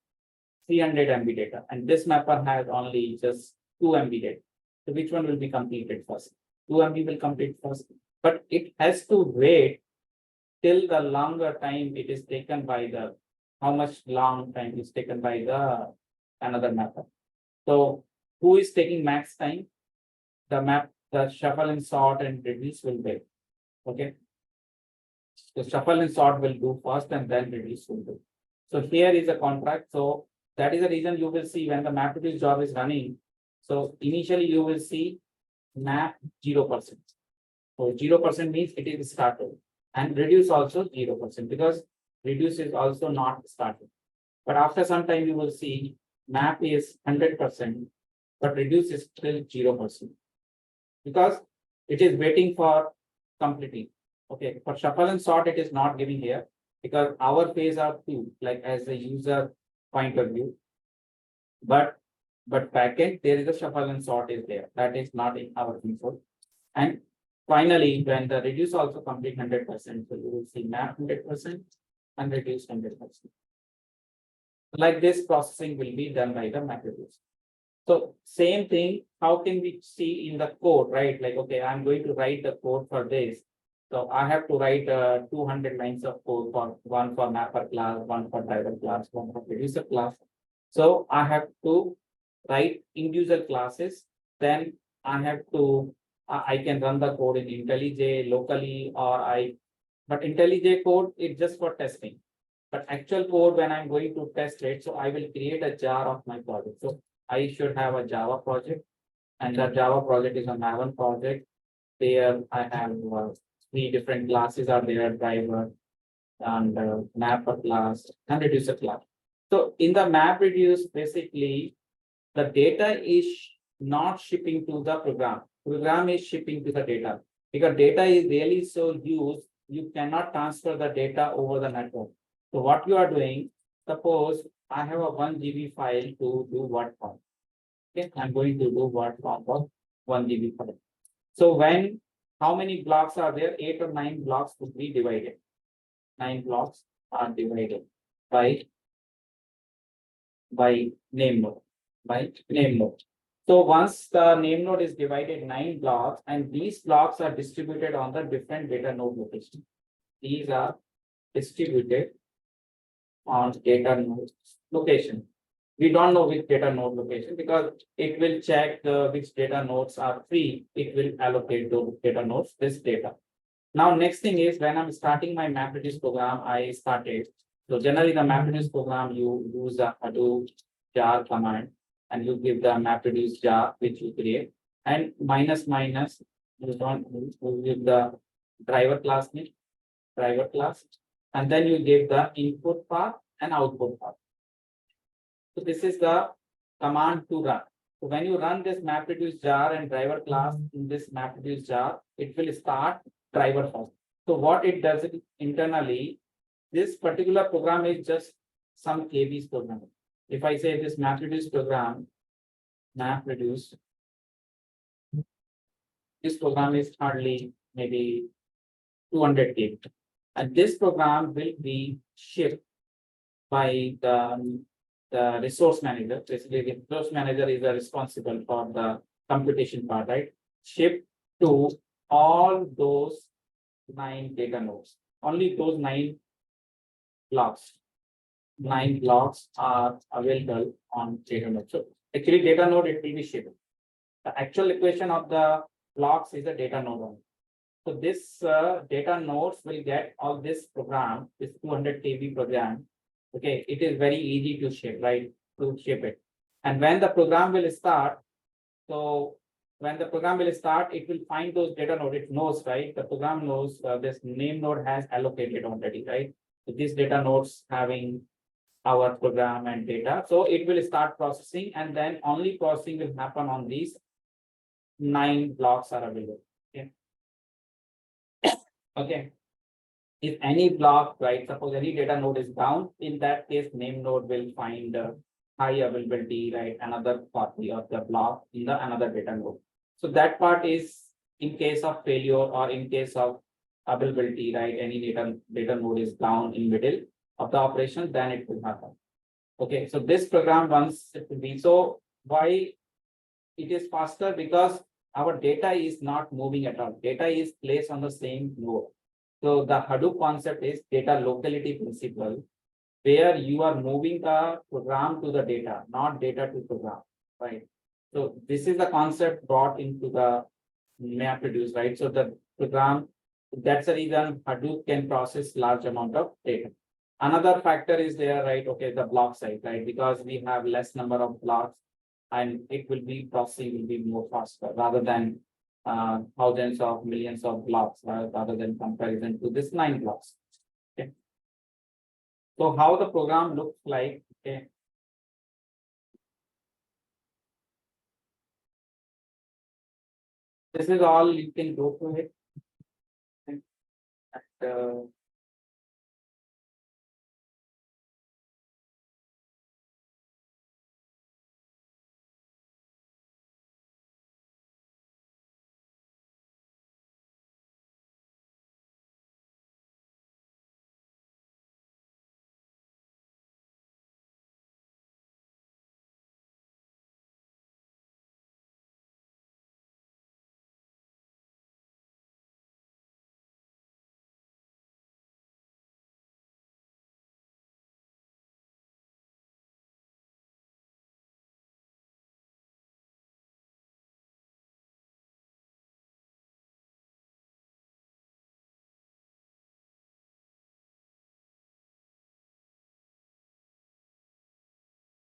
300 MB data, and this mapper has only just 2 MB data. So which one will be completed first? 2 MB will complete first, but it has to wait till the longer time it is taken by the, how much long time is taken by the another mapper. So who is taking max time? The shuffle and sort and reduce will wait. Okay. The shuffle and sort will do first and then reduce will do. So here is a contract. So that is the reason you will see when the mapreduce job is running. So initially you will see map 0%. So 0% means it is started, and reduce also 0% because reduce is also not started. But after some time you will see map is 100%, but reduce is still 0% because it is waiting for completing. Okay, for shuffle and sort it is not giving here because our phase are 2, like as a user point of view. But backend there is a shuffle and sort is there. That is not in our control. And finally, when the reduce also complete 100%, so you will see map 100% and reduce 100%. Like this processing will be done by the mapreduce. So same thing, how can we see in the code, right? Like, okay, I'm going to write the code for this. So I have to write 200 lines of code for one for mapper class, one for driver class, one for reducer class. So I have to write individual classes. Then I have to, I can run the code in IntelliJ locally, but IntelliJ code is just for testing. But actual code when I'm going to test it, so I will create a jar of my project. So I should have a Java project, and the Java project is a Maven project. There I have 3 different classes are there: driver, and mapper class and reducer class. So in the MapReduce, basically the data is not shipping to the program. Program is shipping to the data because data is really so huge, you cannot transfer the data over the network. So what you are doing, suppose I have a 1 GB file to do what form. Okay, I'm going to do what form of 1 GB file. So when how many blocks are there? 8 or 9 blocks would be divided. 9 blocks are divided by name node. By name node. So once the name node is divided 9 blocks, and these blocks are distributed on the different data node location. These are distributed on data node location. We don't know which data node location because it will check which data nodes are free. It will allocate those data nodes this data. Now, next thing is when I'm starting my MapReduce program, I started. So generally the MapReduce program, you use the hadoop jar command and you give the MapReduce jar which you create and minus minus, you don't you give the driver class name, driver class, and then you give the input path and output path. So this is the command to run. So when you run this MapReduce jar and driver class in this MapReduce jar, it will start driver first. So what it does internally, this particular program is just some KB's program. If I say this MapReduce program, MapReduce, this program is hardly maybe 200 KB. And this program will be shipped by the resource manager. Basically, the resource manager is responsible for the computation part, right? Ship to all those 9 data nodes. Only those 9 blocks. 9 blocks are available on data node. So actually, data node it will be shipped. The actual equation of the blocks is a data node only. So this data nodes will get all this program, this 200 KB program. Okay, it is very easy to ship, right? To ship it. And when the program will start, so when the program will start, it will find those data node. It knows, right? The program knows this name node has allocated already, right? So these data nodes having our program and data. So it will start processing and then only processing will happen on these 9 blocks are available. Okay. Okay. If any block, right, suppose any data node is down, in that case, name node will find high availability, right, another copy of the block in the another data node. So that part is in case of failure or in case of availability, right, any data node is down in middle of the operation, then it will happen. Okay, so this program once it will be, so why it is faster? Because our data is not moving at all. Data is placed on the same node. So the Hadoop concept is data locality principle, where you are moving the program to the data, not data to program, right? So this is the concept brought into the MapReduce, right? So the program, that's the reason Hadoop can process large amount of data. Another factor is there, right? Okay, the block size, right? Because we have less number of blocks and it will be processing will be more faster rather than thousands of millions of blocks rather than comparison to this 9 blocks. Okay. So how the program looks like, okay. This is all you can go through it. And,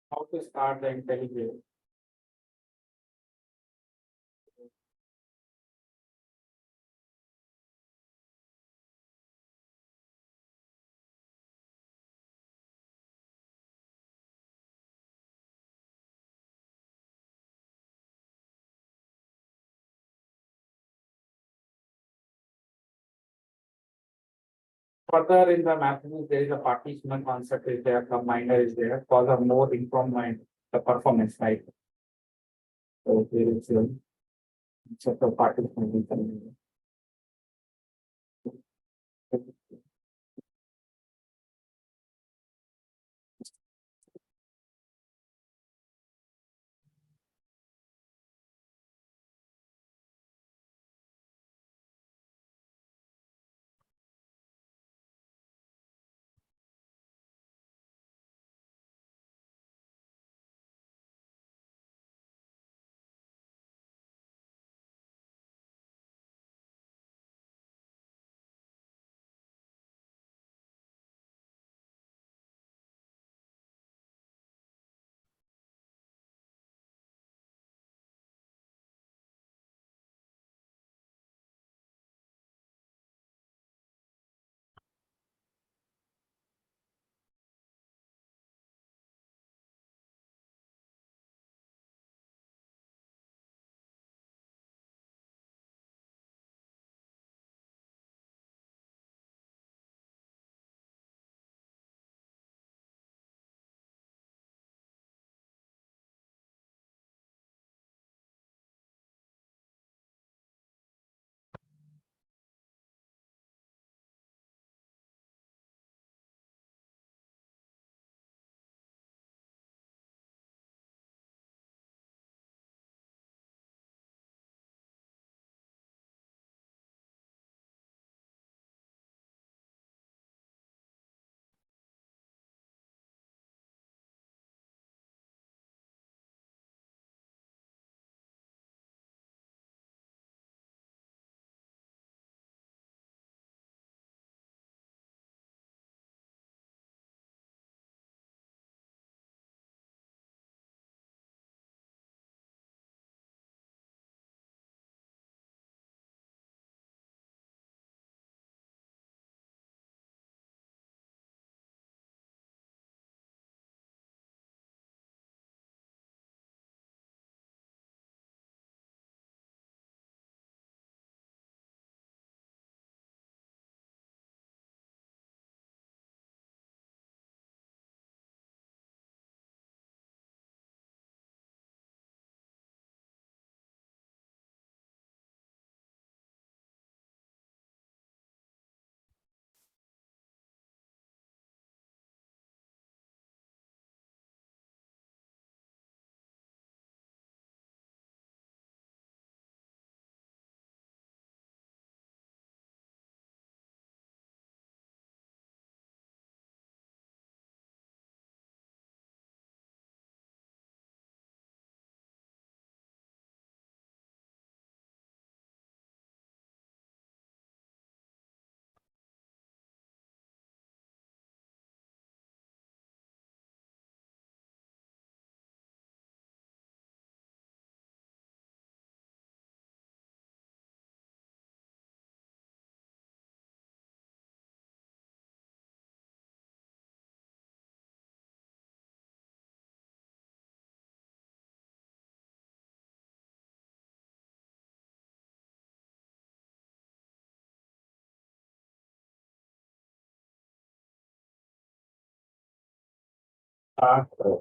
how to start the intelligence. Further in the mathematics, there is a partitioner concept is there, combiner is there, for the more improvement, the performance, right? So there is a set of partition.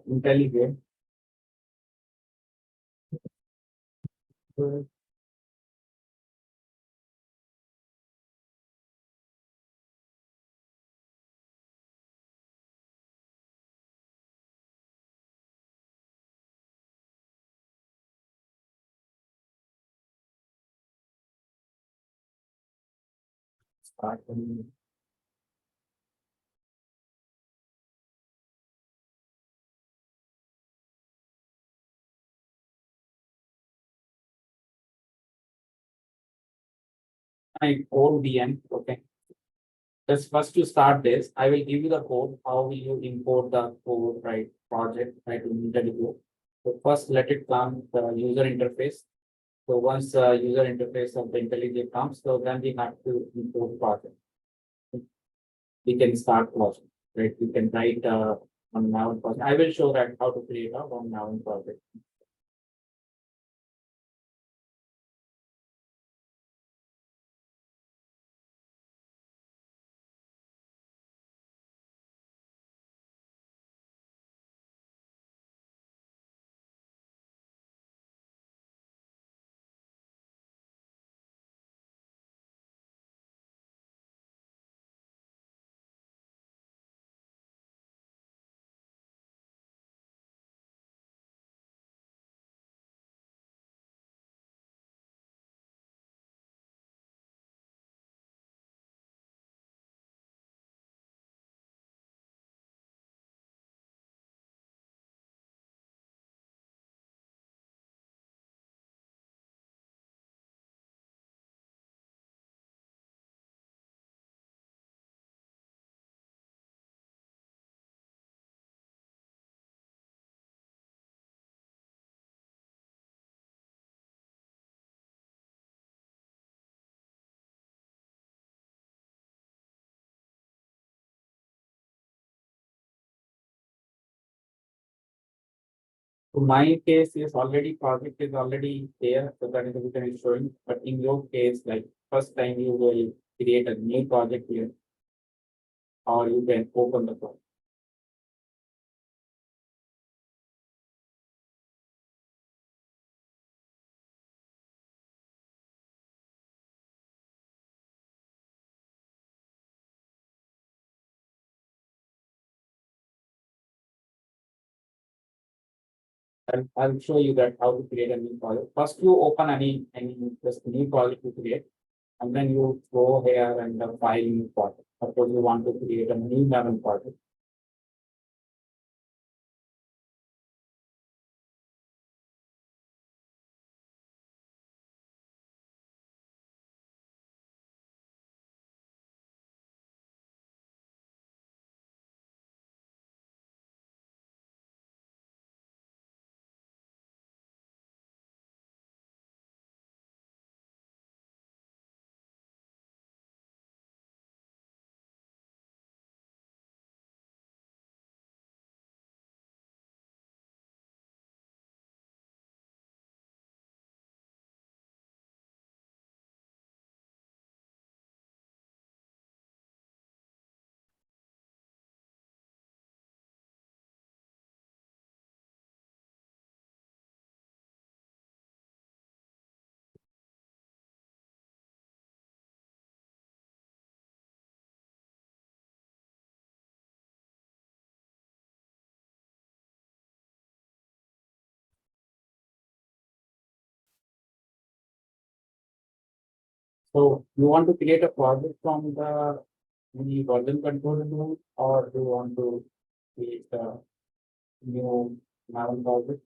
Intelligent. Start. My code VM, okay. Just first to start this, I will give you the code, how will you import the code, right, project, right, in IntelliGo. So first let it come the user interface. So once user interface of the IntelliJ comes, so then we have to import project. We can start project, right? We can write one noun project. I will show that how to create a one noun project. So my case is already project is already there, so that is the reason it's showing. But in your case, like first time you will create a new project here, or you can open the project. I'll show you that how to create a new project. First, you open any just new project to create, and then you go here and file new project. Suppose you want to create a new level project. So you want to create a project from the version control tool, or do you want to create a new level project?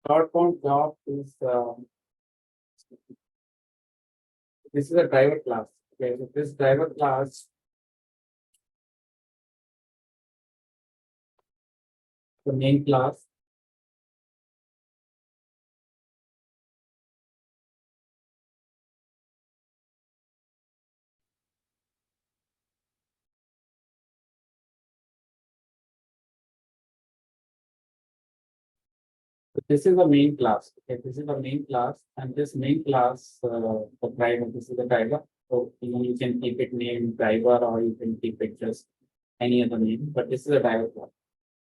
Third point job is this is a driver class. Okay, so this driver class, the main class. This is the main class. Okay, this is the main class, and this main class, the driver. This is the driver. So you can keep it named driver, or you can keep it just any other name. But this is a driver class.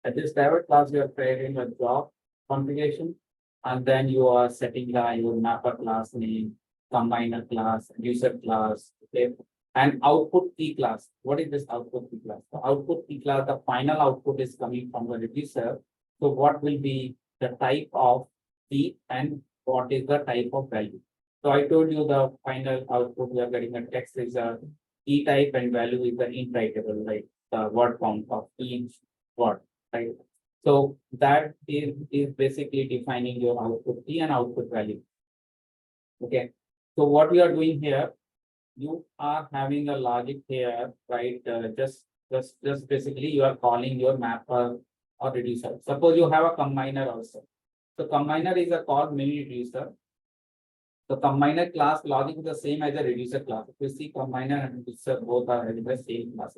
At this driver class, you are creating a job configuration, and then you are setting your mapper class name, combiner class, user class, okay, and output key class. What is this output key class? The output key class, the final output is coming from the reducer. So what will be the type of key and what is the type of value? So I told you the final output we are getting a text is a key type and value is the int writable, like the word count of each word, right? So that is basically defining your output key and output value. Okay. So what we are doing here, you are having a logic here, right? Just basically you are calling your mapper or reducer. Suppose you have a combiner also. So combiner is a called mini reducer. The combiner class logic is the same as a reducer class. If you see combiner and reducer both are having the same class.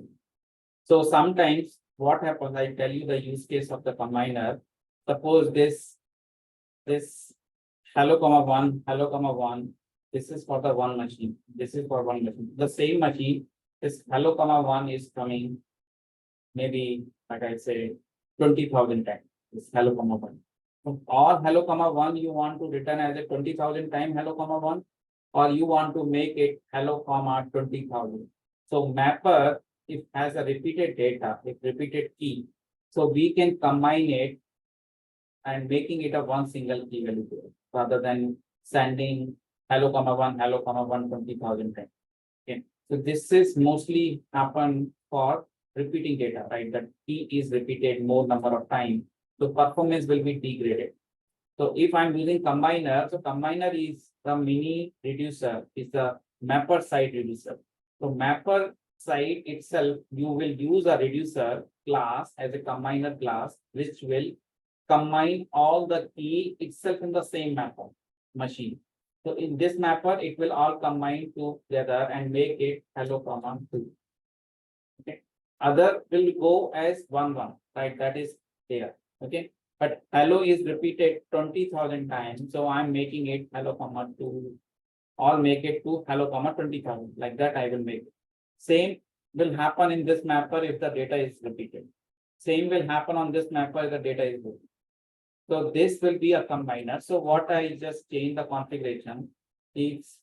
So sometimes what happens, I tell you the use case of the combiner. Suppose this hello comma one, this is for the one machine. This is for one machine. The same machine, this hello comma one is coming maybe like I say 20,000 times. This hello comma one. So all hello comma one you want to return as a 20,000 time hello comma one, or you want to make it hello comma 20,000. So mapper, if has a repeated data, if repeated key, so we can combine it and making it a one single key value rather than sending hello comma one 20,000 times. Okay. So this is mostly happen for repeating data, right? That key is repeated more number of times. So performance will be degraded. So if I'm using combiner, so combiner is the mini reducer, is the mapper side reducer. So mapper side itself, you will use a reducer class as a combiner class, which will combine all the key itself in the same mapper machine. So in this mapper, it will all combine together and make it hello comma 2. Okay. Other will go as 1, right? That is there. Okay. But hello is repeated 20,000 times. So I'm making it hello comma 2. Or make it to hello comma 20,000. Like that I will make it. Same will happen in this mapper if the data is repeated. Same will happen on this mapper if the data is repeated. So this will be a combiner. So what I just changed the configuration is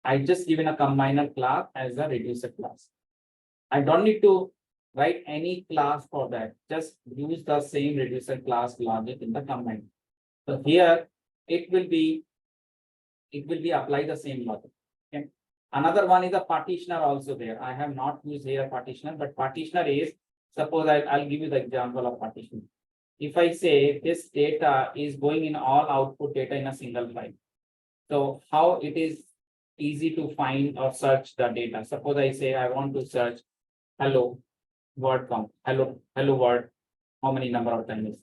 I just given a combiner class as a reducer class. I don't need to write any class for that. Just use the same reducer class logic in the combiner. So here it will be apply the same logic. Okay. Another one is a partitioner also there. I have not used here partitioner, but partitioner is, suppose I'll give you the example of partitioner. If I say this data is going in all output data in a single file. So how it is easy to find or search the data. Suppose I say I want to search hello word count, hello word, how many number of times.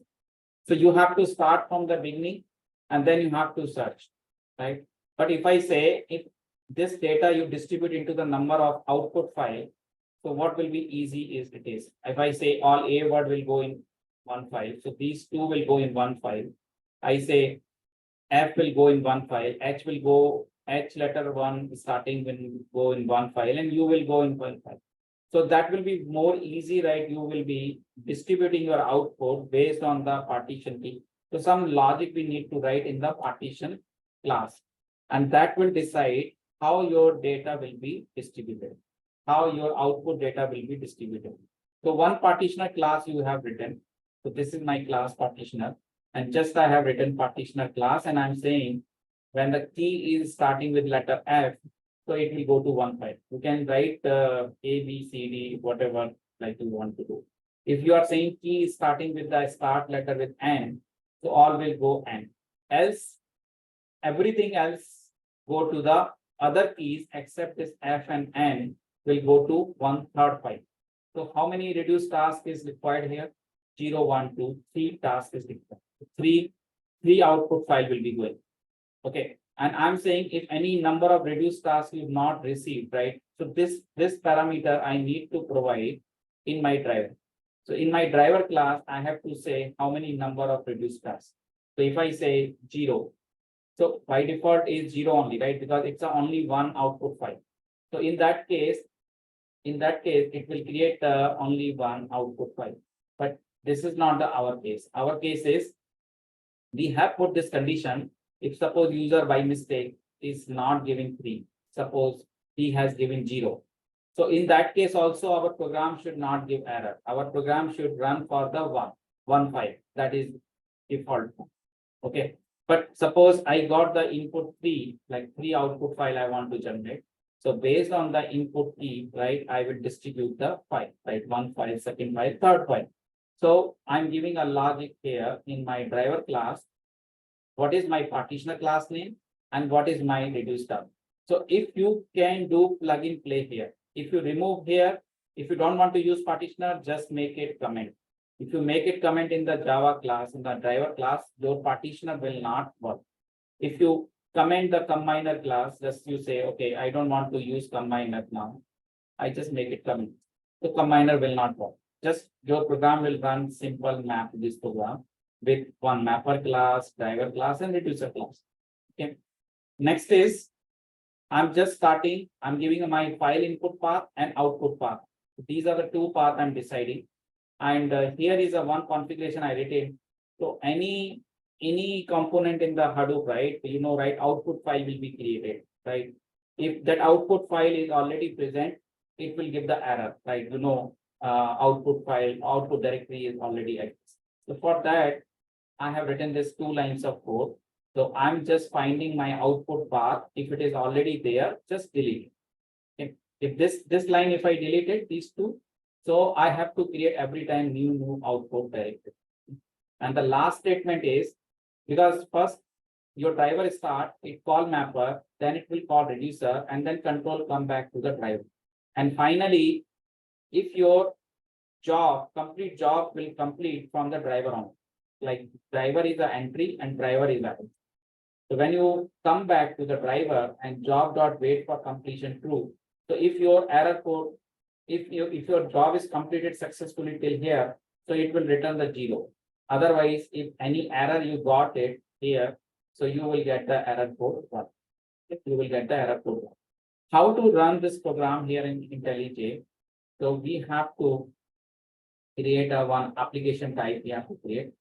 So you have to start from the beginning and then you have to search, right? But if I say if this data you distribute into the number of output file, so what will be easy is it is. If I say all A word will go in one file, so these two will go in one file. I say F will go in one file, H will go, H letter one starting will go in one file, and U will go in one file. So that will be more easy, right? You will be distributing your output based on the partition key. So some logic we need to write in the partition class, and that will decide how your data will be distributed, how your output data will be distributed. So one partitioner class you have written. So this is my class partitioner, and just I have written partitioner class, and I'm saying when the key is starting with letter F, so it will go to one file. You can write A, B, C, D, whatever like you want to do. If you are saying key is starting with the start letter with N, so all will go N. Else, everything else go to the other keys except this F and N will go to 1/3 file. So how many reduced task is required here? 0, 1, 2, 3 tasks is required. Three output file will be going. Okay. And I'm saying if any number of reduced tasks you not received, right? So this parameter I need to provide in my driver. So in my driver class, I have to say how many number of reduced tasks. So if I say 0, so by default is 0 only, right? Because it's only one output file. So in that case, it will create only one output file. But this is not our case. Our case is we have put this condition. If suppose user by mistake is not giving 3, suppose he has given 0. So in that case also our program should not give error. Our program should run for the one file. That is default. Okay. But suppose I got the input three, like three output file I want to generate. So based on the input key, right, I will distribute the file, right? One file, second file, third file. So I'm giving a logic here in my driver class. What is my partitioner class name and what is my reduce stub? So if you can do plug and play here, if you remove here, if you don't want to use partitioner, just make it comment. If you make it comment in the Java class, in the driver class, your partitioner will not work. If you comment the combiner class, just you say, okay, I don't want to use combiner now. I just make it comment. The combiner will not work. Just your program will run simple map this program with one mapper class, driver class, and reducer class. Okay. Next is I'm just starting, I'm giving my file input path and output path. These are the two paths I'm deciding. And here is a one configuration I retained. So any component in the Hadoop, right? You know, right? Output file will be created, right? If that output file is already present, it will give the error, right? You know, output file, output directory is already exists. So for that, I have written this 2 lines of code. So I'm just finding my output path. If it is already there, just delete it. If this line, if I deleted these two, so I have to create every time new output directory. And the last statement is because first your driver start, it call mapper, then it will call reducer, and then control come back to the driver. And finally, if your complete job will complete from the driver on, like driver is the entry and driver is the entry. So when you come back to the driver and job.wait for completion true. So if your error code, if your job is completed successfully till here, so it will return the 0. Otherwise, if any error you got it here, so you will get the error code 1. You will get the error code 1. How to run this program here in IntelliJ? So we have to create a one application type we have to create.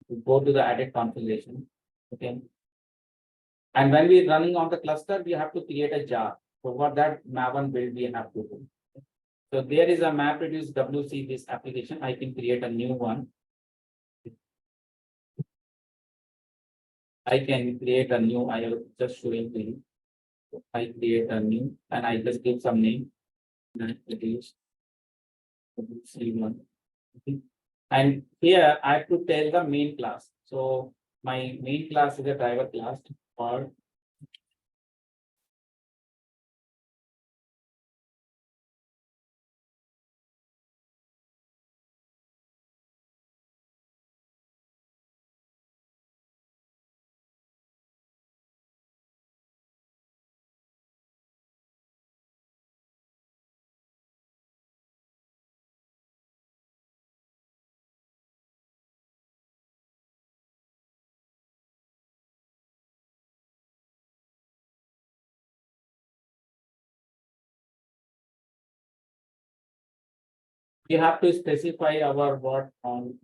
We go to the edit configuration. Okay. And when we're running on the cluster, we have to create a jar. So for that Maven build we have to do. So there is a mapreduce WC this application. I can create a new one. I can create a new, I will just showing to you. I create a new and I just give some name. Mapreduce WC1. Okay. And here I have to tell the main class. So my main class is a driver class or we have to specify our what on.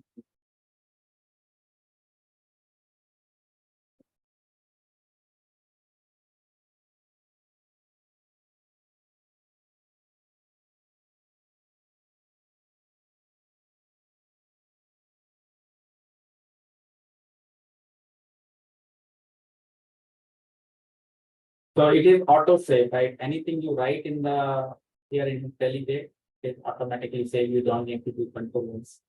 So it is auto save, right? Anything you write in the here in IntelliJ, it automatically save. You don't need to do controls.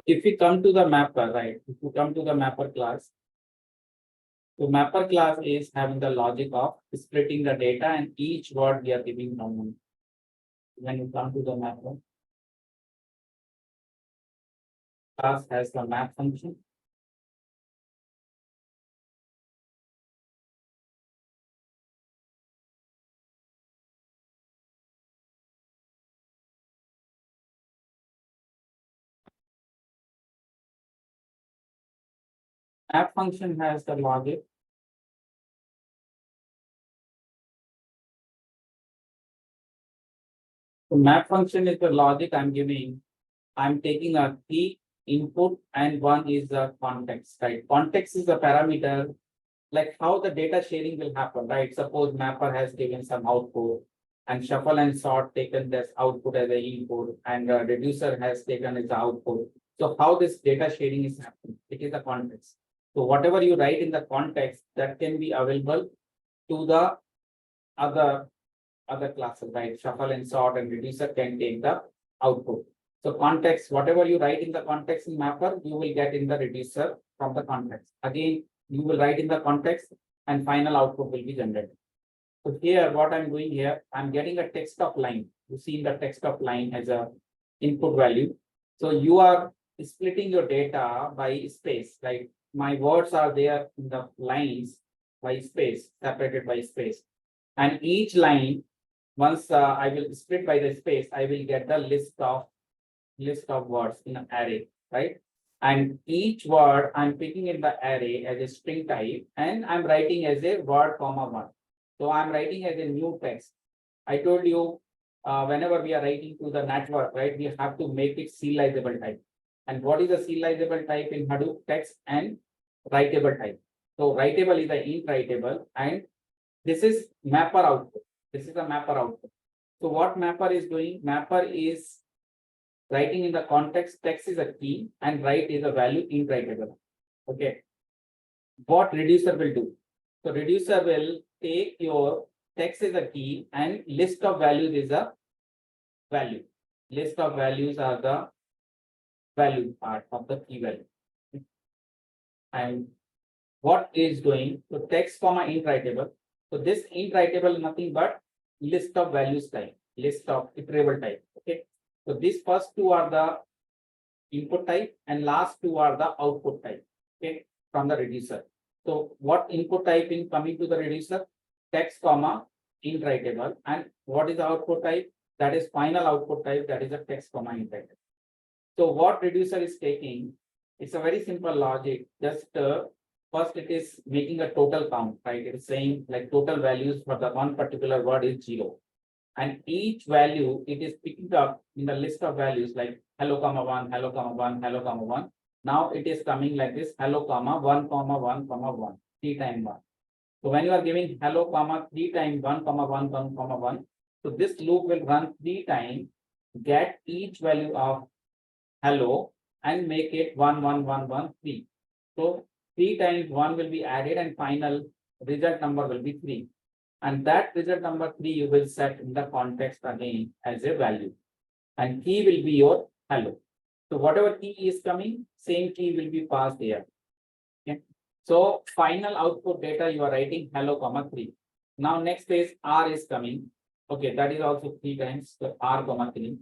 If we come to the mapper, right? If you come to the mapper class, so mapper class is having the logic of splitting the data and each word we are giving someone. When you come to the mapper, class has the map function. Map function has the logic. So map function is the logic I'm giving. I'm taking a key input and one is the context, right? Context is the parameter, like how the data sharing will happen, right? Suppose mapper has given some output and shuffle and sort taken this output as an input and reducer has taken its output. So how this data sharing is happening? It is the context. So whatever you write in the context, that can be available to the other classes, right? Shuffle and sort and reducer can take the output. So context, whatever you write in the context in mapper, you will get in the reducer from the context. Again, you will write in the context and final output will be generated. So here, what I'm doing here, I'm getting a text of line. You see the text of line as a input value. So you are splitting your data by space, like my words are there in the lines by space, separated by space. And each line, once I will split by the space, I will get the list of words in an array, right? And each word I'm picking in the array as a string type, and I'm writing as a word comma one. So I'm writing as a new text. I told you whenever we are writing to the network, right, we have to make it serializable type. And what is a serializable type in Hadoop? Text and writable type. So writable is the int writable, and this is mapper output. This is a mapper output. So what mapper is doing? Mapper is writing in the context, text is a key and write is a value int writable. Okay. What reducer will do? So reducer will take your text is a key and list of values is a value. List of values are the value part of the key value. And what is doing? So text comma int writable. So this int writable nothing but list of values type, list of iterable type. Okay. So these first two are the input type and last two are the output type. Okay, from the reducer. So what input type in coming to the reducer? Text comma int writable. And what is the output type? That is final output type, that is a text comma int writable. So what reducer is taking? It's a very simple logic. Just first it is making a total count, right? It is saying like total values for the one particular word is 0. And each value it is picking up in the list of values like hello comma 1, hello comma 1, hello comma 1. Now it is coming like this hello comma 1 comma 1 comma 1, 3 times 1. So when you are giving hello comma 3 times 1 comma 1 comma 1, so this loop will run 3 times, get each value of hello and make it 1 1 1 1 3. So 3 times 1 will be added and final result number will be 3. And that result number 3 you will set in the context again as a value. And key will be your hello. So whatever key is coming, same key will be passed here. Okay. So final output data you are writing hello comma 3. Now next is R is coming. Okay, that is also 3 times. So R comma 3.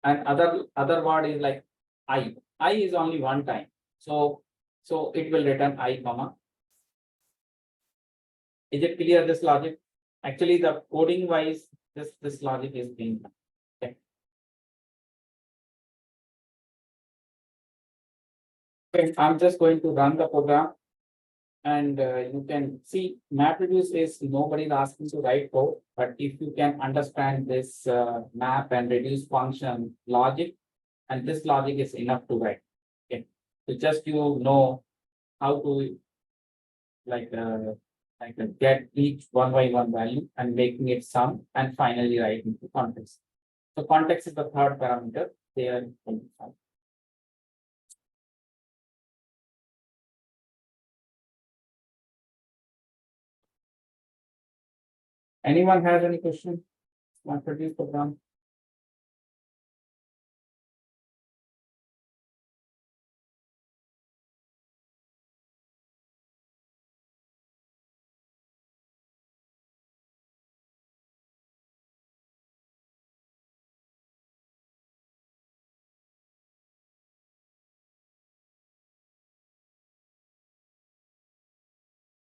And other word is like I. I is only one time. So it will return I comma. Is it clear this logic? Actually, the coding wise, this logic is being done. Okay. Okay, I'm just going to run the program, and you can see mapreduce is nobody's asking to write code, but if you can understand this map and reduce function logic, and this logic is enough to write. Okay, so just you know how to like get each one by one value and making it sum and finally write into context. So context is the third parameter there. Anyone has any question? MapReduce program.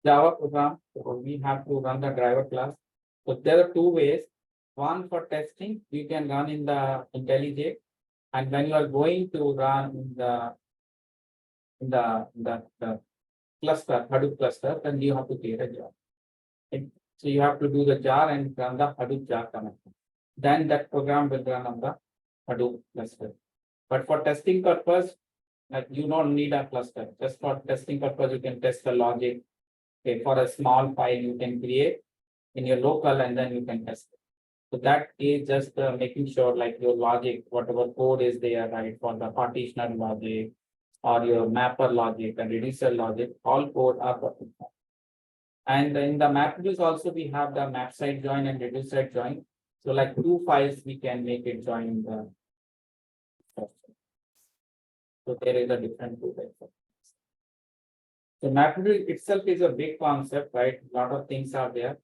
Java program, so we have to run the driver class. So there are two ways. One for testing, you can run in the IntelliJ, and when you are going to run in the cluster, Hadoop cluster, then you have to create a job. Okay. So you have to do the jar and run the Hadoop jar command. Then that program will run on the Hadoop cluster. But for testing purpose, like you don't need a cluster. Just for testing purpose, you can test the logic. Okay, for a small file you can create in your local and then you can test it. So that is just making sure like your logic, whatever code is there, right, for the partitioner logic or your mapper logic and reducer logic, all code are perfect. And in the mapreduce also we have the map side join and reduce side join. So like two files we can make it join in the. So there is a different two types of. So mapreduce itself is a big concept, right? A lot of things are there.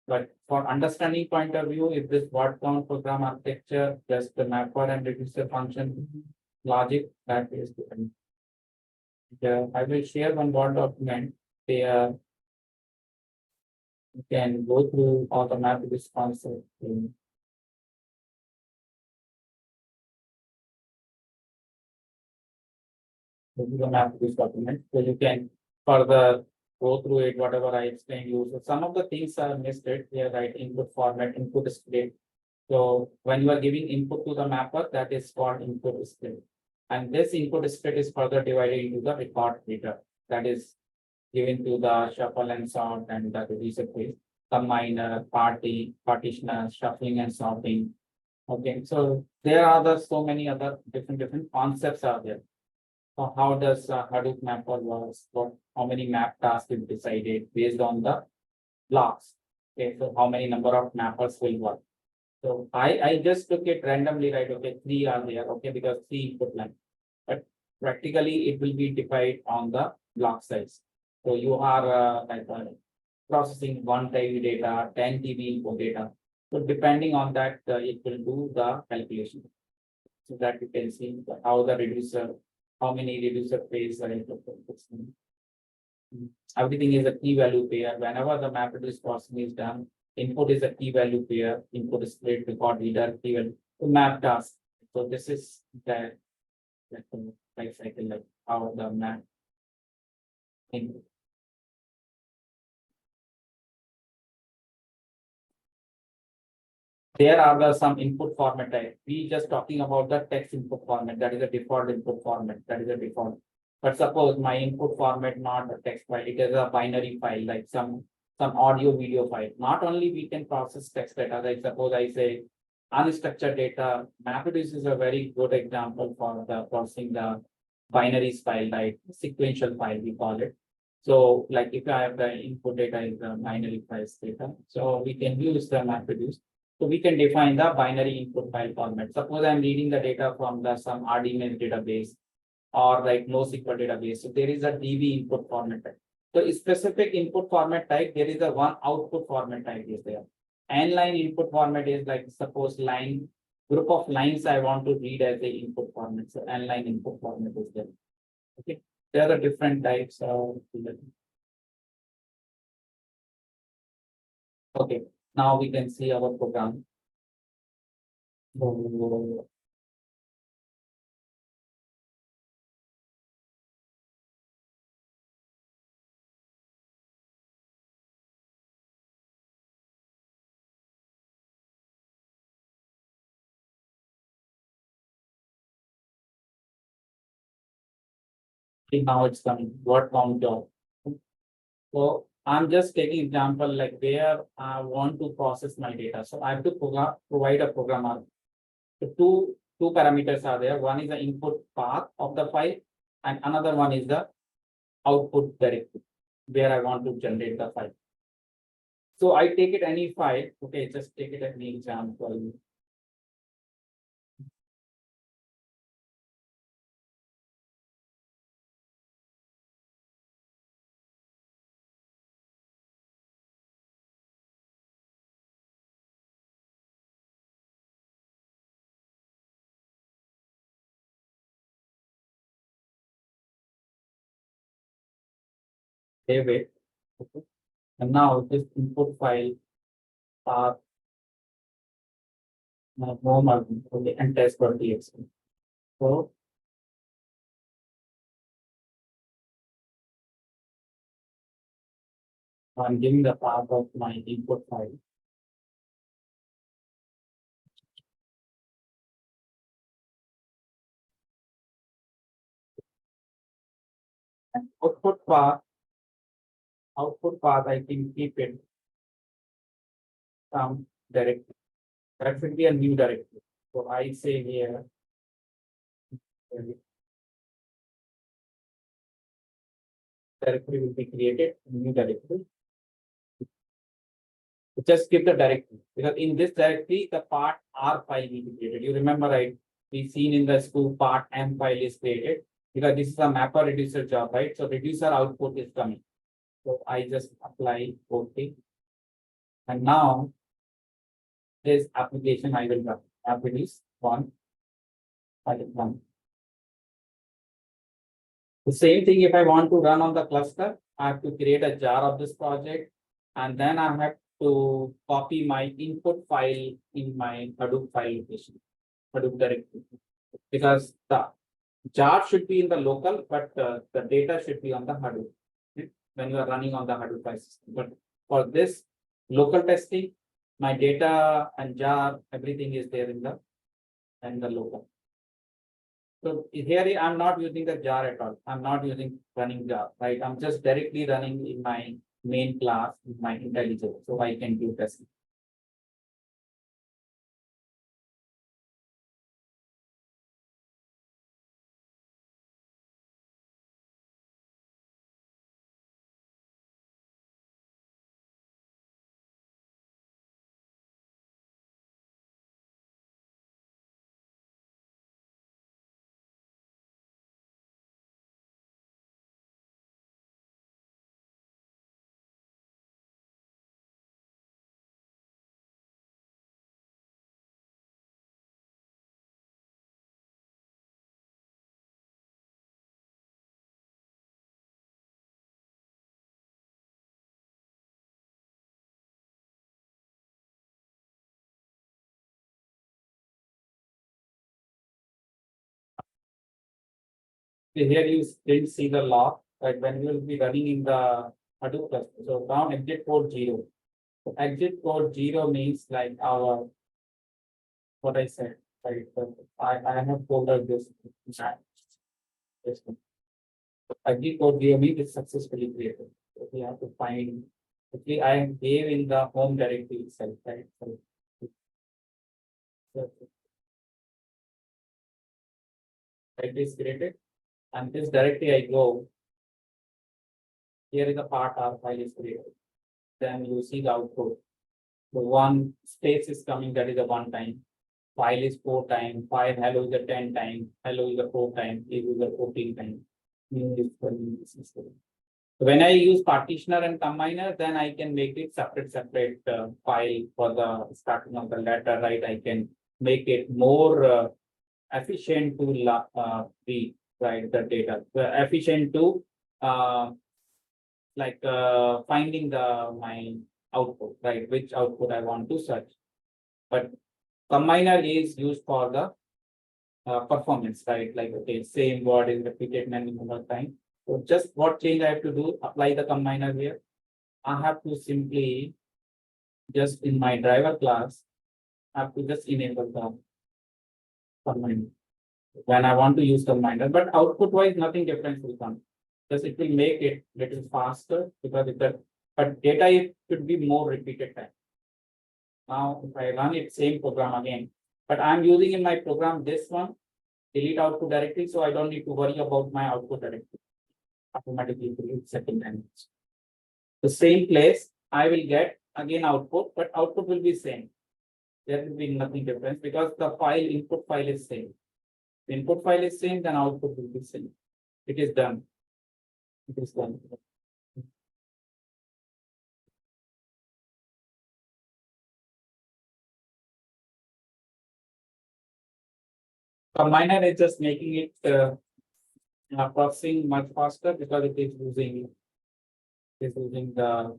But for understanding point of view, if this word count program architecture, just the mapper and reducer function logic, that is different. I will share one Word document. There you can go through all the mapreduce concept. This is the mapreduce document, so you can further go through it, whatever I explained you. So some of the things are missed it here, right? Input format, input display. So when you are giving input to the mapper, that is called input display. And this input display is further divided into the record data that is given to the shuffle and sort and the reducer phase, combiner, partitioner, shuffling and sorting. Okay, so there are the so many other different concepts are there. So how does Hadoop mapper works? How many map tasks is decided based on the blocks? Okay, so how many number of mappers will work? So I just took it randomly, right? Okay, three are there, okay, because three input line. But practically it will be divided on the block size. So you are processing 1 TB data, 10 TB input data. So depending on that, it will do the calculation. So that you can see how the reducer, how many reducer phase are input. Everything is a key value pair. Whenever the mapreduce processing is done, input is a key value pair, input is split, record reader, key value to map task. So this is the life cycle, like how the map input. There are some input format type. We just talking about the text input format. That is a default input format. That is a default. But suppose my input format not a text file, it is a binary file, like some audio video file. Not only we can process text data, like suppose I say unstructured data. MapReduce is a very good example for the processing the binaries file, like sequential file we call it. So like if I have the input data is the binary files data, so we can use the MapReduce. So we can define the binary input file format. Suppose I'm reading the data from the some RDMS database or like NoSQL database. So there is a DB input format type. So a specific input format type, there is a one output format type is there. N line input format is like suppose line group of lines I want to read as the input format. So N line input format is there. Okay, there are the different types of. Okay, now we can see our program. So, see, now it's coming word count job. So I'm just taking example like where I want to process my data. So I have to provide a programmer. So two parameters are there. One is the input path of the file, and another one is the output directory where I want to generate the file. So I take it any file. Okay, just take it any example. Save it. Okay. And now this input file path home okay, and test.txt. So I'm giving the path of my input file. And output path I can keep it some directly. That should be a new directory. So I say here. Directory will be created, new directory. Just give the directory because in this directory, the part R file will be created. You remember, right? We seen in the school part M file is created because this is a mapper reducer job, right? So reducer output is coming. So I just apply OK. And now this application I will run. Mapreduce one. I will run. The same thing if I want to run on the cluster, I have to create a jar of this project and then I have to copy my input file in my Hadoop file location, Hadoop directory. Because the jar should be in the local, but the data should be on the Hadoop when you are running on the Hadoop file system. But for this local testing, my data and jar, everything is there in the local. So here I'm not using the jar at all. I'm not using running jar, right? I'm just directly running in my main class, in my IntelliJ, so I can do testing. Here you didn't see the log, right? When you will be running in the Hadoop cluster. So now exit code 0. So exit code 0 means like our what I said, right? I have folder this. This one. Exit code 0 means it's successfully created. So we have to find. Actually, I gave in the home directory itself, right? So it is created, and this directory I go. Here is the part R file is created. Then you see the output. The one space is coming, that is a one time. File is 4 times, file hello is a 10 times, hello is a 4 times, it is a 14 times. So when I use partitioner and combiner, then I can make it separate file for the starting of the letter, right? I can make it more efficient to read, right, the data, efficient to finding my output, right, which output I want to search. But combiner is used for the performance, right? Like, okay, same word is repeated many more times. So just what change I have to do, apply the combiner here. I have to simply just in my driver class, I have to just enable the combiner when I want to use combiner, but output wise, nothing different will come. Just it will make it little faster because but data it should be more repeated time. Now, if I run it same program again, but I'm using in my program this one, delete output directly, so I don't need to worry about my output directly. Automatically delete second language. The same place I will get again output, but output will be same. There will be nothing different because the input file is same. The input file is same, then output will be same. It is done. It is done. Combiner is just making it processing much faster because it is using the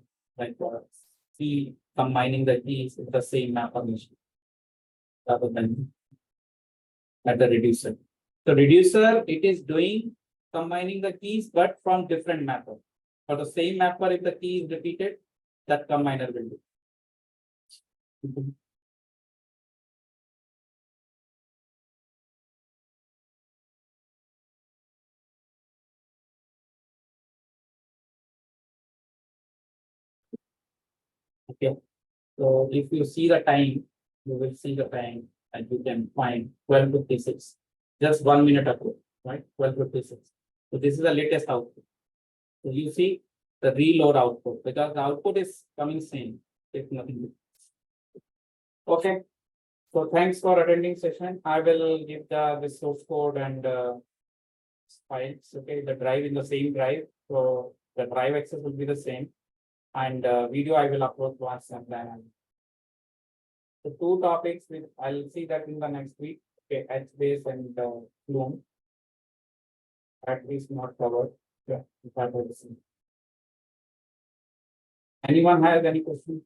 key, combining the keys with the same mapper machine rather than at the reducer. So reducer, it is doing combining the keys, but from different mapper. For the same mapper, if the key is repeated, that combiner will do. Okay. So if you see the time, you will see the time and you can find 12:56. Just 1 minute ago, right? 12:56. So this is the latest output. So you see the reload output because the output is coming same, if nothing difference. Okay. So thanks for attending session. I will give the source code and files. Okay, the drive in the same drive. So the drive access will be the same. And video I will upload once and then. The two topics which I'll see that in the next week. Okay, HBase and Flume. At least not covered. Yeah, that was the same. Anyone has any questions?